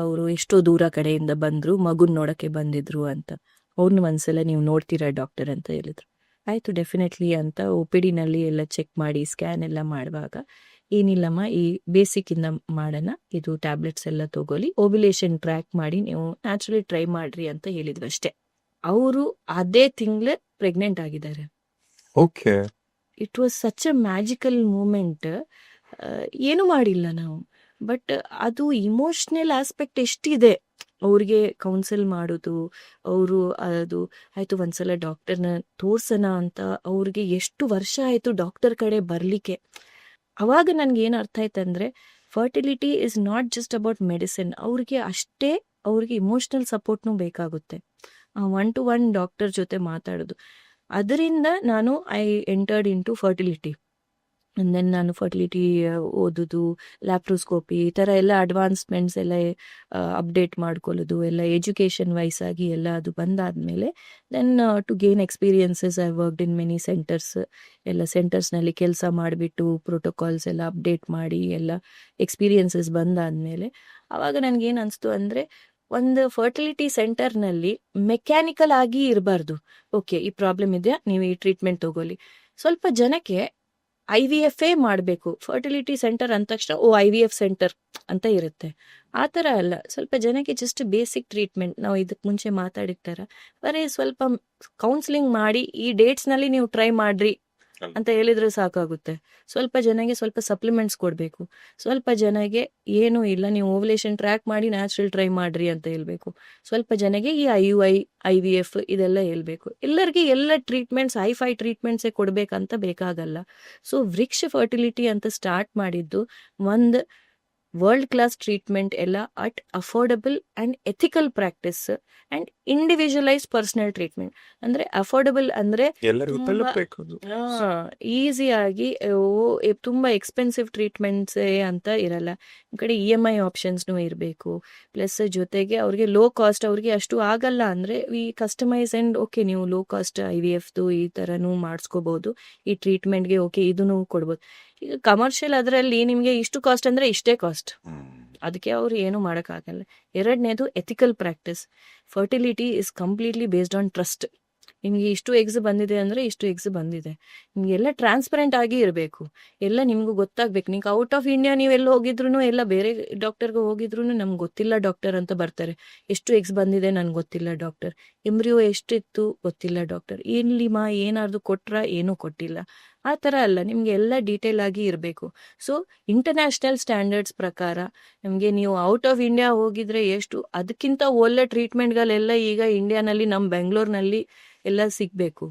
ಅವರು ಎಷ್ಟೋ ದೂರ ಕಡೆಯಿಂದ ಬಂದರು, ಮಗುನ ನೋಡೋಕ್ಕೆ ಬಂದಿದ್ರು ಅಂತ. ಅವ್ರನ್ನ ಒಂದ್ಸಲ ನೀವು ನೋಡ್ತೀರಾ ಡಾಕ್ಟರ್ ಅಂತ ಹೇಳಿದ್ರು. ಆಯಿತು ಡೆಫಿನೆಟ್ಲಿ ಅಂತ OPDನಲ್ಲಿ ಎಲ್ಲ ಚೆಕ್ ಮಾಡಿ ಸ್ಕ್ಯಾನ್ ಎಲ್ಲ ಮಾಡುವಾಗ, ಏನಿಲ್ಲಮ್ಮ ಈ ಬೇಸಿಕ್ಕಿಂದ ಮಾಡೋಣ, ಇದು ಟ್ಯಾಬ್ಲೆಟ್ಸ್ ಎಲ್ಲ ತಗೊಳ್ಳಿ, ಓವ್ಯುಲೇಷನ್ ಟ್ರ್ಯಾಕ್ ಮಾಡಿ ನೀವು ನ್ಯಾಚುರಲಿ ಟ್ರೈ ಮಾಡ್ರಿ ಅಂತ ಹೇಳಿದ್ರು ಅಷ್ಟೇ. ಅವರು ಅದೇ ತಿಂಗಳೇ ಪ್ರೆಗ್ನೆಂಟ್ ಆಗಿದ್ದಾರೆ. Okay. It was such a magical moment. ಏನು ಮಾಡಿಲ್ಲ ನಾವು, ಬಟ್ ಅದು ಇಮೋಷ್ನಲ್ ಆಸ್ಪೆಕ್ಟ್ ಎಷ್ಟಿದೆ ಅವ್ರಿಗೆ ಕೌನ್ಸಿಲ್ ಮಾಡೋದು. ಅವರು ಅದು ಆಯಿತು ಒಂದ್ಸಲ ಡಾಕ್ಟರ್ನ ತೋರ್ಸೋಣ ಅಂತ ಅವ್ರಿಗೆ ಎಷ್ಟು ವರ್ಷ ಆಯಿತು ಡಾಕ್ಟರ್ ಕಡೆ ಬರಲಿಕ್ಕೆ. ಅವಾಗ ನನಗೇನು ಅರ್ಥ ಆಯ್ತಂದರೆ, fertility is not just about medicine, ಅವ್ರಿಗೆ ಅಷ್ಟೇ ಅವ್ರಿಗೆ ಇಮೋಷ್ನಲ್ ಸಪೋರ್ಟ್ನೂ ಬೇಕಾಗುತ್ತೆ. 1-to-1 ಡಾಕ್ಟರ್ ಜೊತೆ ಮಾತಾಡೋದು. ಅದರಿಂದ ನಾನು I entered into fertility. Then ನಾನು ಫರ್ಟಿಲಿಟಿ ಓದೋದು, ಲ್ಯಾಪ್ರೋಸ್ಕೋಪಿ ಈ ಥರ ಎಲ್ಲ ಅಡ್ವಾನ್ಸ್ಮೆಂಟ್ಸ್ ಎಲ್ಲ ಅಪ್ಡೇಟ್ ಮಾಡ್ಕೊಳ್ಳೋದು, ಎಲ್ಲ ಎಜುಕೇಷನ್ ವೈಸ್ ಆಗಿ ಎಲ್ಲ ಅದು ಬಂದಾದಮೇಲೆ then to gain experiences I worked in many centres. ಎಲ್ಲ ಸೆಂಟರ್ಸ್ನಲ್ಲಿ ಕೆಲಸ ಮಾಡಿಬಿಟ್ಟು ಪ್ರೋಟೋಕಾಲ್ಸ್ ಎಲ್ಲ ಅಪ್ಡೇಟ್ ಮಾಡಿ ಎಲ್ಲ ಎಕ್ಸ್ಪೀರಿಯನ್ಸಸ್ ಬಂದಾದಮೇಲೆ ಆವಾಗ ನನಗೇನು ಅನಿಸ್ತು ಅಂದರೆ, ಒಂದು ಫರ್ಟಿಲಿಟಿ ಸೆಂಟರ್ನಲ್ಲಿ ಮೆಕ್ಯಾನಿಕಲ್ ಆಗಿ ಇರಬಾರ್ದು. ಓಕೆ, ಈ ಪ್ರಾಬ್ಲಮ್ ಇದೆಯಾ, ನೀವು ಈ ಟ್ರೀಟ್ಮೆಂಟ್ ತಗೊಳ್ಳಿ. ಸ್ವಲ್ಪ ಜನಕ್ಕೆ IVF ಮಾಡಬೇಕು. ಫರ್ಟಿಲಿಟಿ ಸೆಂಟರ್ ಅಂದ ತಕ್ಷಣ IVF ಸೆಂಟರ್ ಅಂತ ಇರುತ್ತೆ. ಆ ಥರ ಅಲ್ಲ, ಸ್ವಲ್ಪ ಜನಕ್ಕೆ ಜಸ್ಟ್ ಬೇಸಿಕ್ ಟ್ರೀಟ್ಮೆಂಟ್, ನಾವು ಇದಕ್ಕೆ ಮುಂಚೆ ಮಾತಾಡಿರ್ತಾರ ಬರೀ ಸ್ವಲ್ಪ ಕೌನ್ಸಿಲಿಂಗ್ ಮಾಡಿ ಈ ಡೇಟ್ಸ್ನಲ್ಲಿ ನೀವು ಟ್ರೈ ಮಾಡ್ರಿ ಅಂತ ಹೇಳಿದ್ರೆ ಸಾಕಾಗುತ್ತೆ. ಸ್ವಲ್ಪ ಜನಗೆ ಸ್ವಲ್ಪ ಸಪ್ಲಿಮೆಂಟ್ಸ್ ಕೊಡಬೇಕು, ಸ್ವಲ್ಪ ಜನಗೆ ಏನೂ ಇಲ್ಲ, ನೀವು ಓವ್ಯುಲೇಷನ್ ಟ್ರ್ಯಾಕ್ ಮಾಡಿ ನ್ಯಾಚುರಲ್ ಟ್ರೈ ಮಾಡ್ರಿ ಅಂತ ಹೇಳ್ಬೇಕು, ಸ್ವಲ್ಪ ಜನಗೆ ಈ IUI IVF ಇದೆಲ್ಲ ಹೇಳ್ಬೇಕು. ಎಲ್ಲರಿಗೆ ಎಲ್ಲ ಟ್ರೀಟ್ಮೆಂಟ್ಸ್ ಹೈಫೈ ಟ್ರೀಟ್ಮೆಂಟ್ಸೇ ಕೊಡಬೇಕಂತ ಬೇಕಾಗಲ್ಲ. ಸೊ ವೃಕ್ಷ ಫರ್ಟಿಲಿಟಿ ಅಂತ ಸ್ಟಾರ್ಟ್ ಮಾಡಿದ್ದು ಒಂದು ವರ್ಲ್ಡ್ ಕ್ಲಾಸ್ ಟ್ರೀಟ್ಮೆಂಟ್ ಎಲ್ಲ at affordable and ethical practice and individualise personal treatment. ಅಂದರೆ ಅಫೋರ್ಡಬಲ್ ಅಂದರೆ ಈಸಿಯಾಗಿ ತುಂಬ ಎಕ್ಸ್ಪೆನ್ಸಿವ್ ಟ್ರೀಟ್ಮೆಂಟ್ಸೇ ಅಂತ ಇರಲ್ಲ. ಈ ಕಡೆ EMI ಆಪ್ಷನ್ಸ್ನೂ ಇರಬೇಕು. ಪ್ಲಸ್ ಜೊತೆಗೆ ಅವ್ರಿಗೆ ಲೋ ಕಾಸ್ಟ್, ಅವ್ರಿಗೆ ಅಷ್ಟು ಆಗಲ್ಲ ಅಂದರೆ ಈ ಕಸ್ಟಮೈಸ್ ಆ್ಯಂಡ್ ಓಕೆ ನೀವು ಲೋ ಕಾಸ್ಟ್ IVFದು ಈ ಥರನೂ ಮಾಡಿಸ್ಕೋಬೋದು. ಈ ಟ್ರೀಟ್ಮೆಂಟ್ಗೆ ಓಕೆ ಇದನ್ನು ಕೊಡ್ಬೋದು. ಈಗ ಕಮರ್ಷಿಯಲ್ ಅದರಲ್ಲಿ ನಿಮಗೆ ಇಷ್ಟು ಕಾಸ್ಟ್ ಅಂದರೆ ಇಷ್ಟೇ ಕಾಸ್ಟ್, ಅದಕ್ಕೆ ಅವರು ಏನು ಮಾಡೋಕ್ಕಾಗಲ್ಲ. ಎರಡನೇದು ethical practice. Fertility is completely based on trust. ನಿಮಗೆ ಇಷ್ಟು ಎಗ್ಸ್ ಬಂದಿದೆ ಅಂದರೆ ಇಷ್ಟು ಎಗ್ಸ್ ಬಂದಿದೆ, ನಿಮಗೆಲ್ಲ ಟ್ರಾನ್ಸ್ಪರೆಂಟ್ ಆಗಿ ಇರಬೇಕು, ಎಲ್ಲ ನಿಮಗೂ ಗೊತ್ತಾಗಬೇಕು. ನೀವು ಔಟ್ ಆಫ್ ಇಂಡಿಯಾ ನೀವೆಲ್ಲ ಹೋಗಿದ್ರು, ಎಲ್ಲ ಬೇರೆ ಡಾಕ್ಟರ್ಗೆ ಹೋಗಿದ್ರು ನಮ್ಗೆ ಗೊತ್ತಿಲ್ಲ ಡಾಕ್ಟರ್ ಅಂತ ಬರ್ತಾರೆ. ಎಷ್ಟು ಎಗ್ಸ್ ಬಂದಿದೆ ನನಗೆ ಗೊತ್ತಿಲ್ಲ ಡಾಕ್ಟರ್, ಎಂಬ್ರಿಯೋ ಎಷ್ಟಿತ್ತು ಗೊತ್ತಿಲ್ಲ ಡಾಕ್ಟರ್, ಏನಿಲ್ಲ ಏನಾದ್ರು ಕೊಟ್ರ ಏನೂ ಕೊಟ್ಟಿಲ್ಲ. ಆ ಥರ ಅಲ್ಲ, ನಿಮಗೆ ಎಲ್ಲ ಡೀಟೇಲ್ ಆಗಿ ಇರಬೇಕು. ಸೊ ಇಂಟರ್ನ್ಯಾಷನಲ್ ಸ್ಟ್ಯಾಂಡರ್ಡ್ಸ್ ಪ್ರಕಾರ ನಮಗೆ ನೀವು ಔಟ್ ಆಫ್ ಇಂಡಿಯಾ ಹೋಗಿದ್ರೆ ಎಷ್ಟು, ಅದಕ್ಕಿಂತ ಒಳ್ಳೆ ಟ್ರೀಟ್ಮೆಂಟ್ಗಳೆಲ್ಲ ಈಗ ಇಂಡಿಯಾನಲ್ಲಿ ನಮ್ಮ ಬೆಂಗಳೂರಿನಲ್ಲಿ ಎಲ್ಲ ಸಿಗಬೇಕು.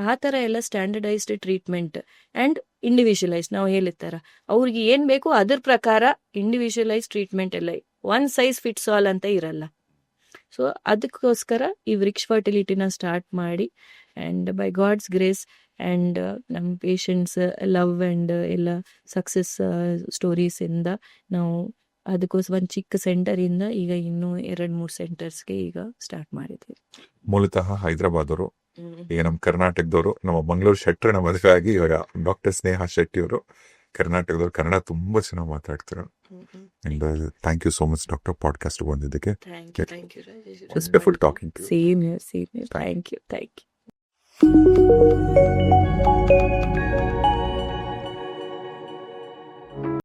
ಆ ಥರ ಎಲ್ಲ ಸ್ಟ್ಯಾಂಡರ್ಡೈಸ್ಡ್ ಟ್ರೀಟ್ಮೆಂಟ್ ಆ್ಯಂಡ್ ಇಂಡಿವಿಜುವಲೈಸ್ ನಾವು ಹೇಳಿರ್ತಾರ, ಅವ್ರಿಗೆ ಏನು ಬೇಕು ಅದ್ರ ಪ್ರಕಾರ ಇಂಡಿವಿಜುವಲೈಸ್ ಟ್ರೀಟ್ಮೆಂಟ್ ಎಲ್ಲ, ಒನ್ ಸೈಜ್ ಫಿಟ್ಸ್ ಆಲ್ ಅಂತ ಇರಲ್ಲ. ಸೊ ಅದಕ್ಕೋಸ್ಕರ ಈ ವೃಕ್ಷ ಫರ್ಟಿಲಿಟಿನ ಸ್ಟಾರ್ಟ್ ಮಾಡಿ and by God's grace and ನಮ್ಮ ಪೇಷಂಟ್ಸ್ ಲವ್ ಆ್ಯಂಡ್ ಎಲ್ಲ ಸಕ್ಸಸ್ ಸ್ಟೋರೀಸಿಂದ ನಾವು ಅದಕ್ಕೋಸ್ಕರ ಒಂದು ಚಿಕ್ಕ ಸೆಂಟರಿಂದ ಈಗ ಇನ್ನೂ 2-3 ಸೆಂಟರ್ಸ್ಗೆ ಈಗ ಸ್ಟಾರ್ಟ್ ಮಾಡಿದ್ವಿ. ಮೂಲತಃ ಹೈದರಾಬಾದವರು, ಈಗ ನಮ್ಮ ಕರ್ನಾಟಕದವರು, ನಮ್ಮ ಮಂಗಳೂರು ಶೆಟ್ಟರನ್ನ ಮದುವೆ ಆಗಿ ಇವಾಗ ಡಾಕ್ಟರ್ ಸ್ನೇಹಾ ಶೆಟ್ಟಿ ಅವರು ಕರ್ನಾಟಕದವ್ರು ಕನ್ನಡ ತುಂಬಾ ಚೆನ್ನಾಗಿ ಮಾತಾಡ್ತಾರೆ. And thank you so much doctor podcast ಬಂದಿದ್ದಕ್ಕೆ. Thank you Rajesh. It's beautiful talking to you. Same you. Thank you.